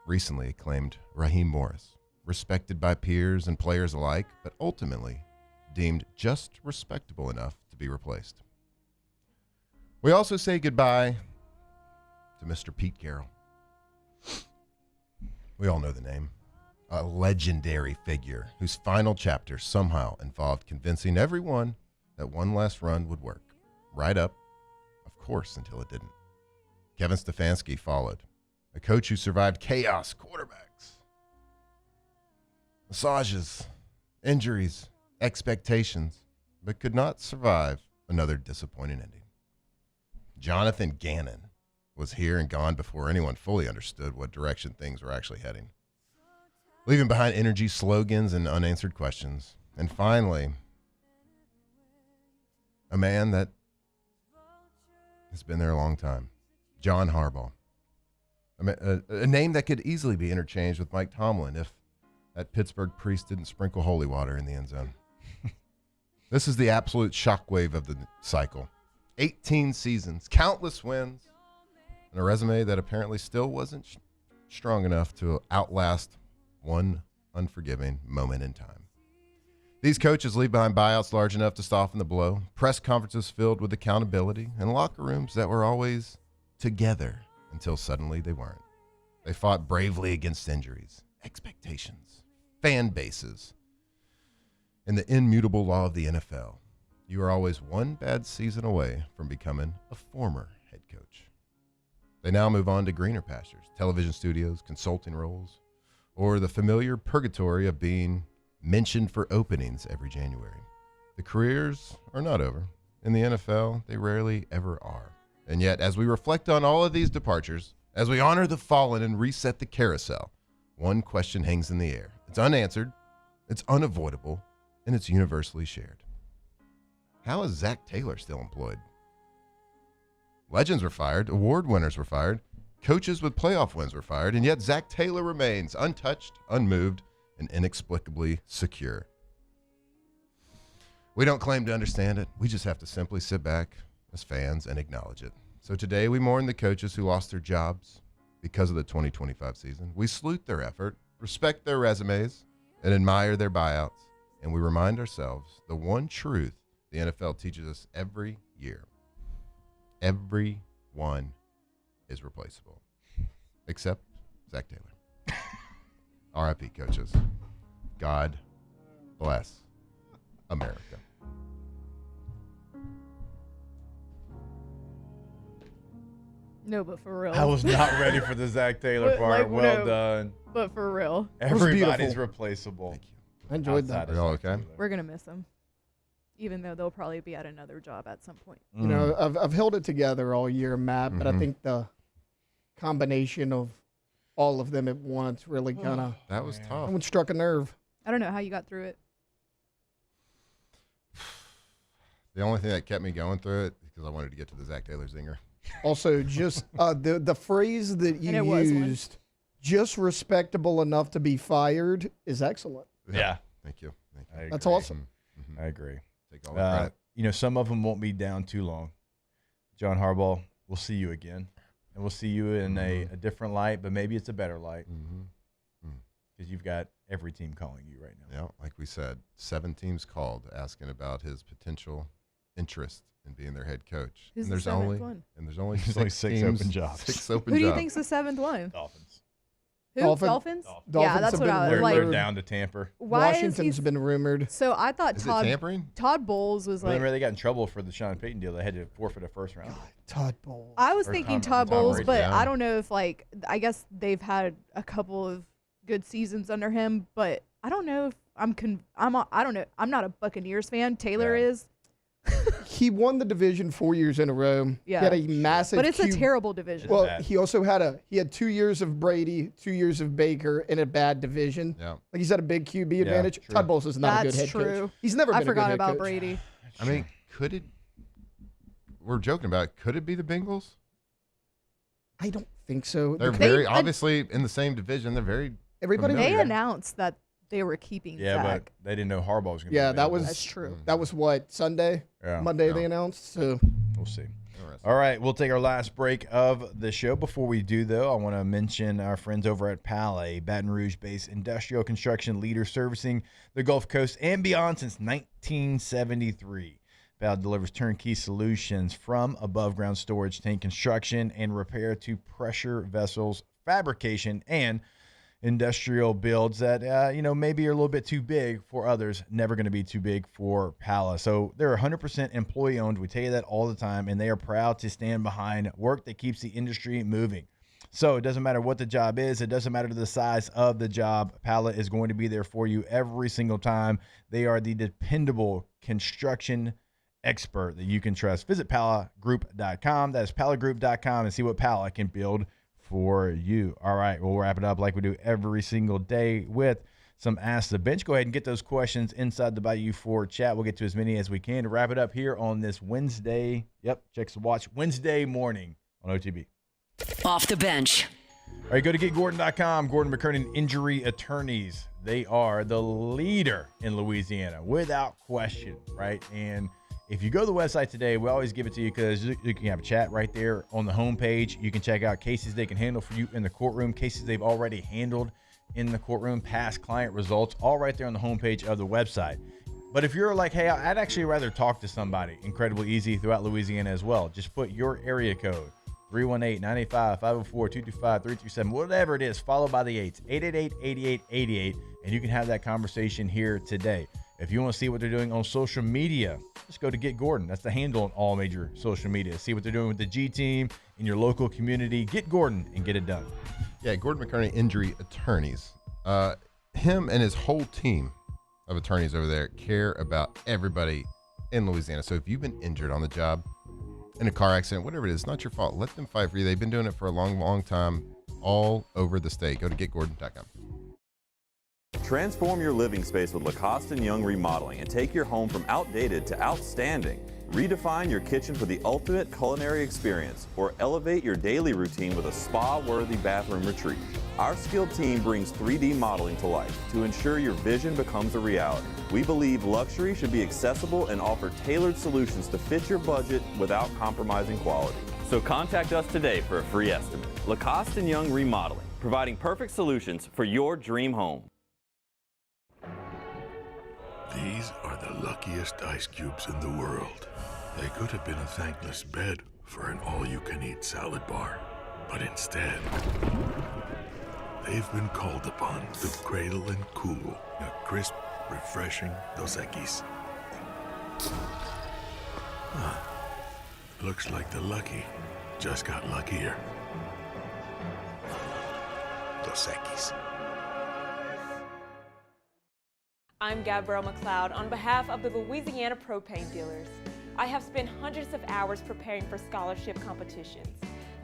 Recently acclaimed Raheem Morris, respected by peers and players alike, but ultimately deemed just respectable enough to be replaced. We also say goodbye to Mr. Pete Carroll. We all know the name. A legendary figure whose final chapter somehow involved convincing everyone that one last run would work. Right up, of course, until it didn't. Kevin Stefanski followed. A coach who survived chaos, quarterbacks, massages, injuries, expectations, but could not survive another disappointing ending. Jonathan Gannon was here and gone before anyone fully understood what direction things were actually heading, leaving behind energy, slogans, and unanswered questions. And finally, a man that has been there a long time, John Harbaugh. A name that could easily be interchanged with Mike Tomlin if that Pittsburgh priest didn't sprinkle holy water in the end zone. This is the absolute shockwave of the cycle. 18 seasons, countless wins, and a resume that apparently still wasn't strong enough to outlast one unforgiving moment in time. These coaches leave behind buyouts large enough to soften the blow, press conferences filled with accountability, and locker rooms that were always together until suddenly they weren't. They fought bravely against injuries, expectations, fan bases, and the immutable law of the NFL. You are always one bad season away from becoming a former head coach. They now move on to greener pastures, television studios, consulting roles, or the familiar purgatory of being mentioned for openings every January. The careers are not over. In the NFL, they rarely ever are. And yet, as we reflect on all of these departures, as we honor the fallen and reset the carousel, one question hangs in the air. It's unanswered, it's unavoidable, and it's universally shared. How is Zach Taylor still employed? Legends were fired, award winners were fired, coaches with playoff wins were fired, and yet Zach Taylor remains untouched, unmoved, and inexplicably secure. We don't claim to understand it. We just have to simply sit back as fans and acknowledge it. So today we mourn the coaches who lost their jobs because of the 2025 season. We salute their effort, respect their resumes, and admire their buyouts. And we remind ourselves the one truth the NFL teaches us every year. Everyone is replaceable, except Zach Taylor. R.I.P. coaches. God bless America. No, but for real. I was not ready for the Zach Taylor part. Well done. But for real. Everybody's replaceable. Thank you. I enjoyed that. Are y'all okay? We're going to miss him. Even though they'll probably be at another job at some point. You know, I've held it together all year, Matt, but I think the combination of all of them at once really kind of... That was tough. Someone struck a nerve. I don't know how you got through it. The only thing that kept me going through it because I wanted to get to the Zach Taylor zinger. Also, just the phrase that you used, just respectable enough to be fired, is excellent. Yeah. Thank you. That's awesome. I agree. Take all the credit. You know, some of them won't be down too long. John Harbaugh, we'll see you again. And we'll see you in a different light, but maybe it's a better light. Because you've got every team calling you right now. Yeah, like we said, 7 teams called asking about his potential interest in being their head coach. Who's and there's the 7th only one? And there's only There's 6 only 6 teams, open jobs. 6 open Who do you jobs. think's the 7th one? Dolphins. Who? Dolphins? Yeah, Dolphins that's have what been I was like. They're down to Tampa. Why Washington's been rumored. So I thought Is it tampering? Todd Bowles was like. Remember they got in trouble for the Sean Payton deal. They had to forfeit a first round. Todd Bowles. I was Or thinking Tom Todd Bowles, Brady, but yeah. I don't know if I guess they've had a couple of good seasons under him, but I don't know if I don't know. I'm not a Buccaneers fan. Taylor is. He won the division 4 years in a row. Yeah. He had a massive But it's a QB terrible division. Well, he also had 2 years of Brady, 2 years of Baker in a bad division. Yeah. Like he's had a big QB advantage. true. Todd Bowles is not a good head That's true. coach. He's never been I forgot a good head about coach. Brady. I mean, could it? We're joking about it. Could it be the Bengals? I don't think so. They're very obviously in the same division. They're very Everybody familiar. They announced that they were keeping Yeah, Zach. but they didn't know Harbaugh was going to Yeah, be that available. was That's true. That was what, Sunday? Yeah. Monday they announced. So We'll see. All right, we'll take our last break of the show. Before we do, though, I want to mention our friends over at PAL, a Baton Rouge-based industrial construction leader servicing the Gulf Coast and beyond since 1973. PAL delivers turnkey solutions from above-ground storage, tank construction, and repair to pressure vessels, fabrication, and industrial builds that, maybe are a little bit too big for others, never going to be too big for Pala. So they're 100% employee-owned. We tell you that all the time, and they are proud to stand behind work that keeps the industry moving. So it doesn't matter what the job is. It doesn't matter the size of the job. Pala is going to be there for you every single time. They are the dependable construction expert that you can trust. Visit palagroup.com. That is palagroup.com and see what Pala can build for you. All right, we'll wrap it up like we do every single day with some Ask the Bench. Go ahead and get those questions inside the Bayou 4 chat. We'll get to as many as we can to wrap it up here on this Wednesday. Yep, check the watch. Wednesday morning on OTB. Off the bench. All right, go to getgordon.com. Gordon McKernan Injury Attorneys. They are the leader in Louisiana, without question, right? And if you go to the website today, we always give it to you because you can have a chat right there on the homepage. You can check out cases they can handle for you in the courtroom, cases they've already handled in the courtroom, past client results, all right there on the homepage of the website. But if you're like, hey, I'd actually rather talk to somebody, incredibly easy throughout Louisiana as well. Just put your area code, 318-985-504-225-337, whatever it is, followed by the 8s, 888-8888, and you can have that conversation here today. If you want to see what they're doing on social media, just go to Get Gordon. That's the handle on all major social media. See what they're doing with the G team in your local community. Get Gordon and get it done. Yeah, Gordon McKernan Injury Attorneys. Him and his whole team of attorneys over there care about everybody in Louisiana. So if you've been injured on the job, in a car accident, whatever it is, it's not your fault. Let them fight for you. They've been doing it for a long, long time all over the state. Go to getgordon.com. Transform your living space with Lacoste & Young Remodeling and take your home from outdated to outstanding. Redefine your kitchen for the ultimate culinary experience or elevate your daily routine with a spa-worthy bathroom retreat. Our skilled team brings 3D modeling to life to ensure your vision becomes a reality. We believe luxury should be accessible and offer tailored solutions to fit your budget without compromising quality. So contact us today for a free estimate. Lacoste & Young Remodeling, providing perfect solutions for your dream home. These are the luckiest ice cubes in the world. They could have been a thankless bed for an all-you-can-eat salad bar. But instead, they've been called upon to cradle and cool a crisp, refreshing Dos Equis. Looks like the lucky just got luckier. Dos Equis. I'm Gabrielle McLeod on behalf of the Louisiana Propane Dealers. I have spent hundreds of hours preparing for scholarship competitions.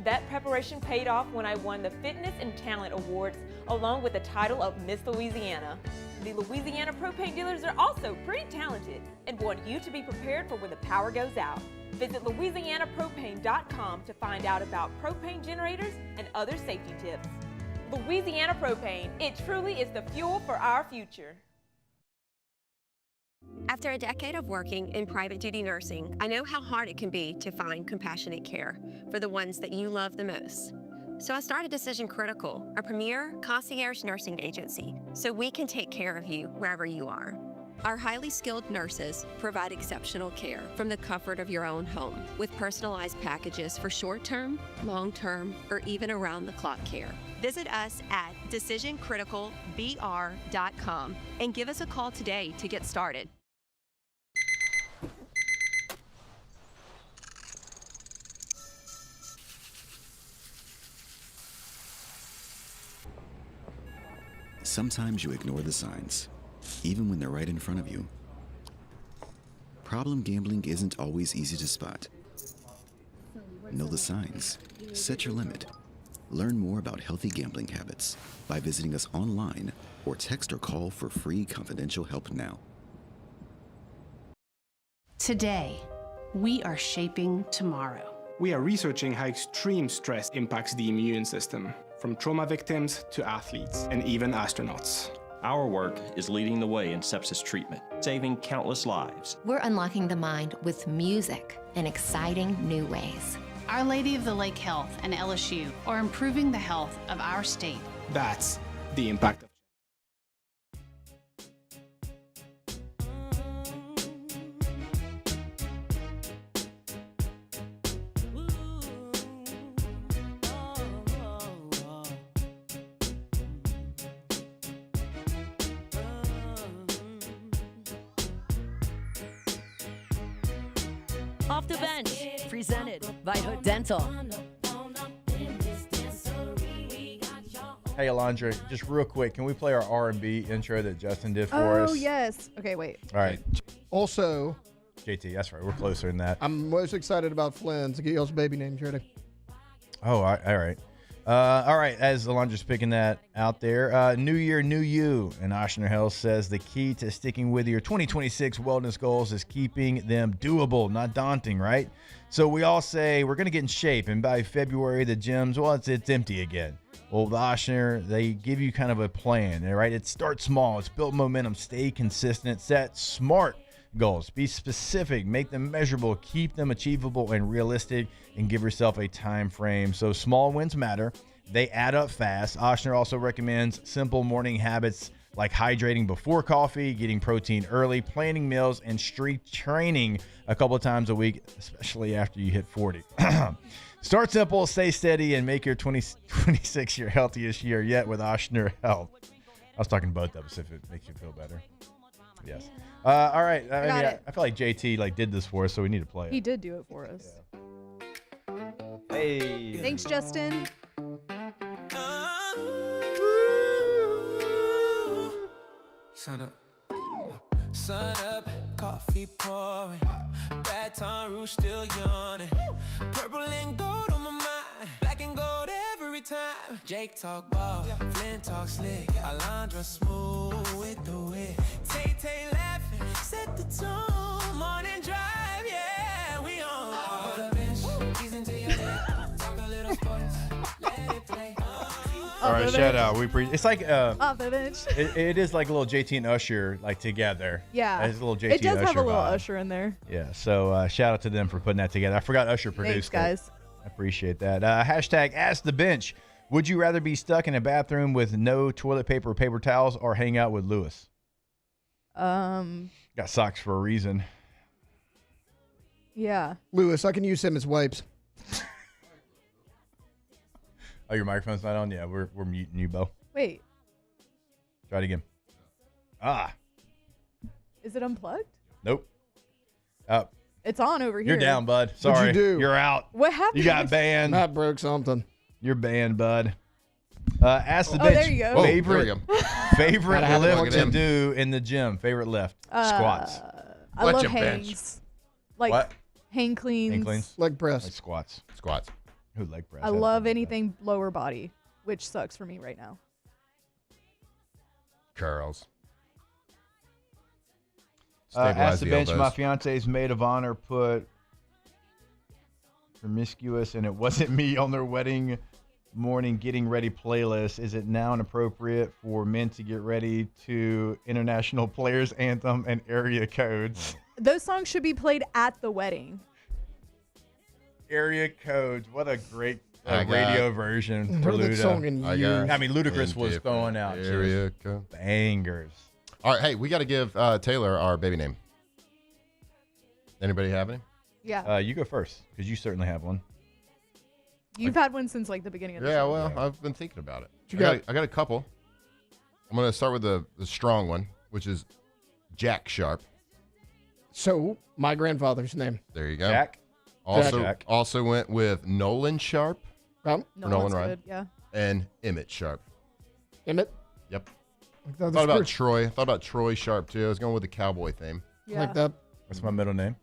That preparation paid off when I won the Fitness and Talent Awards along with the title of Miss Louisiana. The Louisiana Propane Dealers are also pretty talented and want you to be prepared for when the power goes out. Visit louisianapropane.com to find out about propane generators and other safety tips. Louisiana Propane, it truly is the fuel for our future. After a decade of working in private duty nursing, I know how hard it can be to find compassionate care for the ones that you love the most. So I started Decision Critical, a premier concierge nursing agency, so we can take care of you wherever you are. Our highly skilled nurses provide exceptional care from the comfort of your own home with personalized packages for short-term, long-term, or even around-the-clock care. Visit us at decisioncriticalbr.com and give us a call today to get started. Sometimes you ignore the signs, even when they're right in front of you. Problem gambling isn't always easy to spot. Know the signs. Set your limit. Learn more about healthy gambling habits by visiting us online or text or call for free confidential help now. Today, we are shaping tomorrow. We are researching how extreme stress impacts the immune system, from trauma victims to athletes and even astronauts. Our work is leading the way in sepsis treatment, saving countless lives. We're unlocking the mind with music in exciting new ways. Our Lady of the Lake Health and LSU are improving the health of our state. That's the impact of Off the Bench, presented by Hood Dental. Hey, Alondra, just real quick, can we play our R&B intro that Justin did for us? Oh, yes. Okay, wait. All right. Also, JT, that's right. We're closer than that. I'm most excited about Flynn. To get y'all's baby name, Jordan. Oh, all right. All right, as Alondra's picking that out there, new year, new you. And Oshner Health says the key to sticking with your 2026 wellness goals is keeping them doable, not daunting, right? So we all say we're going to get in shape, and by February, the gyms, well, it's empty again. Well, the Oshner, they give you kind of a plan, right? It starts small. It's built momentum. Stay consistent. Set smart goals. Be specific. Make them measurable. Keep them achievable and realistic, and give yourself a time frame. So small wins matter. They add up fast. Oshner also recommends simple morning habits like hydrating before coffee, getting protein early, planning meals, and strength training a couple of times a week, especially after you hit 40. Start simple, stay steady, and make your 2026 your healthiest year yet with Oshner Health. I was talking both of us if it makes you feel better. Yes. All right. I feel like JT did this for us, so we need to play it. He did do it for us. Yeah. Hey. Thanks, Justin. Sun up, coffee pouring, Baton Rouge still yawning, purple and gold on my mind, black and gold every time. Jake talk ball, Flynn talk slick, Alondra smooth with the wit, Tay laughing, set the tone, morning drive, yeah, we on. Off the bench, ease into your head, talk a little sports, let it play. All right, shout out. It's like off the bench. It is like a little JT and Usher together. Yeah, it's a little JT. It does and Usher have a little vibe. Usher in there. Yeah, so shout out to them for putting that together. I forgot Usher produced Thanks, guys. I appreciate that. Hashtag Ask the Bench. Would you rather be stuck in a bathroom with no toilet paper or paper towels, or hang out with Lewis? Got socks for a reason. Yeah. Lewis, I can use him as wipes. Oh, your microphone's not on? Yeah, we're muting you, Bo. Wait, Try it again. is it unplugged? Nope. It's on over here. You're down, bud. Sorry. What'd you do? You're out. What happened? You got banned. Matt broke something. You're banned, bud. Ask the Oh, bench. there you go. Whoa, Favorite there we go. favorite Gotta have it lift plugged to in. do in the gym. Favorite lift. Squats. I Let love your bench. hangs. Like What? hang cleans. Hang cleans. Leg press. Like squats. Squats. Who leg press? I love anything lower body, which sucks for me right now. Curls. Ask the the bench. elbows. My fiance's maid of honor put promiscuous, and it wasn't me on their wedding morning getting ready playlist. Is it now inappropriate for men to get ready to International Players Anthem and area codes? Those songs should be played at the wedding. Area codes. What a great I got- radio version for Heard that Luda. song in years. I mean, Ludacris was Different throwing out area just code. bangers. All right, hey, we got to give Taylor our baby name. Anybody have any? Yeah. You go first, because you certainly have one. You've had one since like the beginning of the Yeah, show. well, I've been thinking about it. You got? I got a couple. I'm going to start with the strong one, which is Jack Sharp. So, my grandfather's name. There you go. Jack? Also, Jack. also went with Nolan Sharp Um, No Nolan one's Ryan. good. Yeah. and Emmett Sharp. Emmett. Yep. Like that. Thought about Troy. Thought about Troy Sharp too. I was going with the cowboy theme. Yeah. Like that. That's my middle name.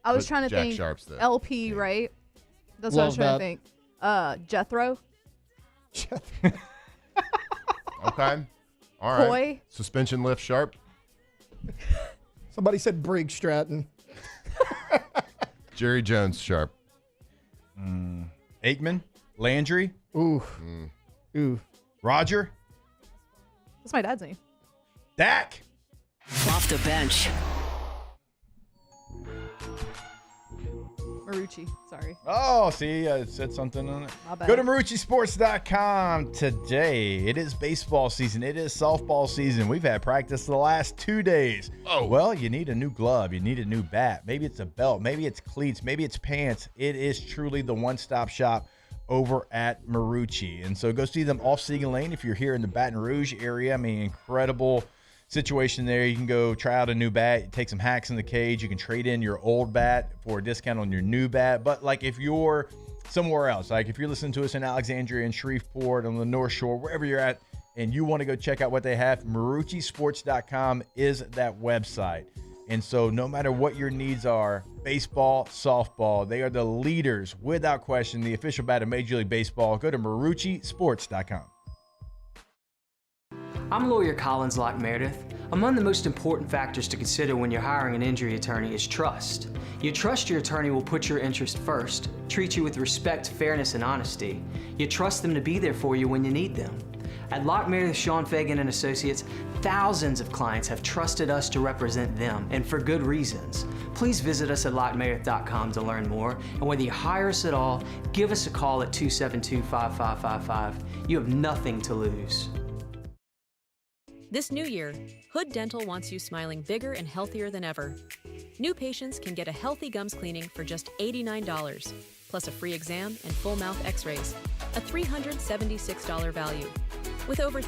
I was But trying to Jack think. Sharp's the LP, right? That's what I was Love trying that. to think. Jethro. Okay. All right. Coy. Suspension lift Sharp. Somebody said Briggs Stratton. Jerry Jones Sharp. Aikman? Landry? Ooh. Mm. Ooh. Roger? That's my dad's name. Dak? Off the bench. Marucci. Sorry. Oh, see, I said something on it. My bad. Go to MarucciSports.com today. It is baseball season. It is softball season. We've had practice the last 2 days. Oh. Well, you need a new glove. You need a new bat. Maybe it's a belt. Maybe it's cleats. Maybe it's pants. It is truly the one-stop shop over at Marucci. And so go see them off Seagan Lane if you're here in the Baton Rouge area. I mean, incredible situation there. You can go try out a new bat, take some hacks in the cage. You can trade in your old bat for a discount on your new bat. But like if you're somewhere else, like if you're listening to us in Alexandria and Shreveport on the North Shore, wherever you're at, and you want to go check out what they have, MarucciSports.com is that website. And so no matter what your needs are, baseball, softball, they are the leaders, without question, the official bat of Major League Baseball. Go to MarucciSports.com. I'm lawyer Collins Locke Meredith. Among the most important factors to consider when you're hiring an injury attorney is trust. You trust your attorney will put your interest first, treat you with respect, fairness, and honesty. You trust them to be there for you when you need them. At Locke Meredith, Sean Fagan and Associates, thousands of clients have trusted us to represent them, and for good reasons. Please visit us at LockeMeredith.com to learn more, and whether you hire us at all, give us a call at 272-5555. You have nothing to lose. This new year, Hood Dental wants you smiling bigger and healthier than ever. New patients can get a healthy gums cleaning for just $89, plus a free exam and full mouth x-rays, a $376 value. With over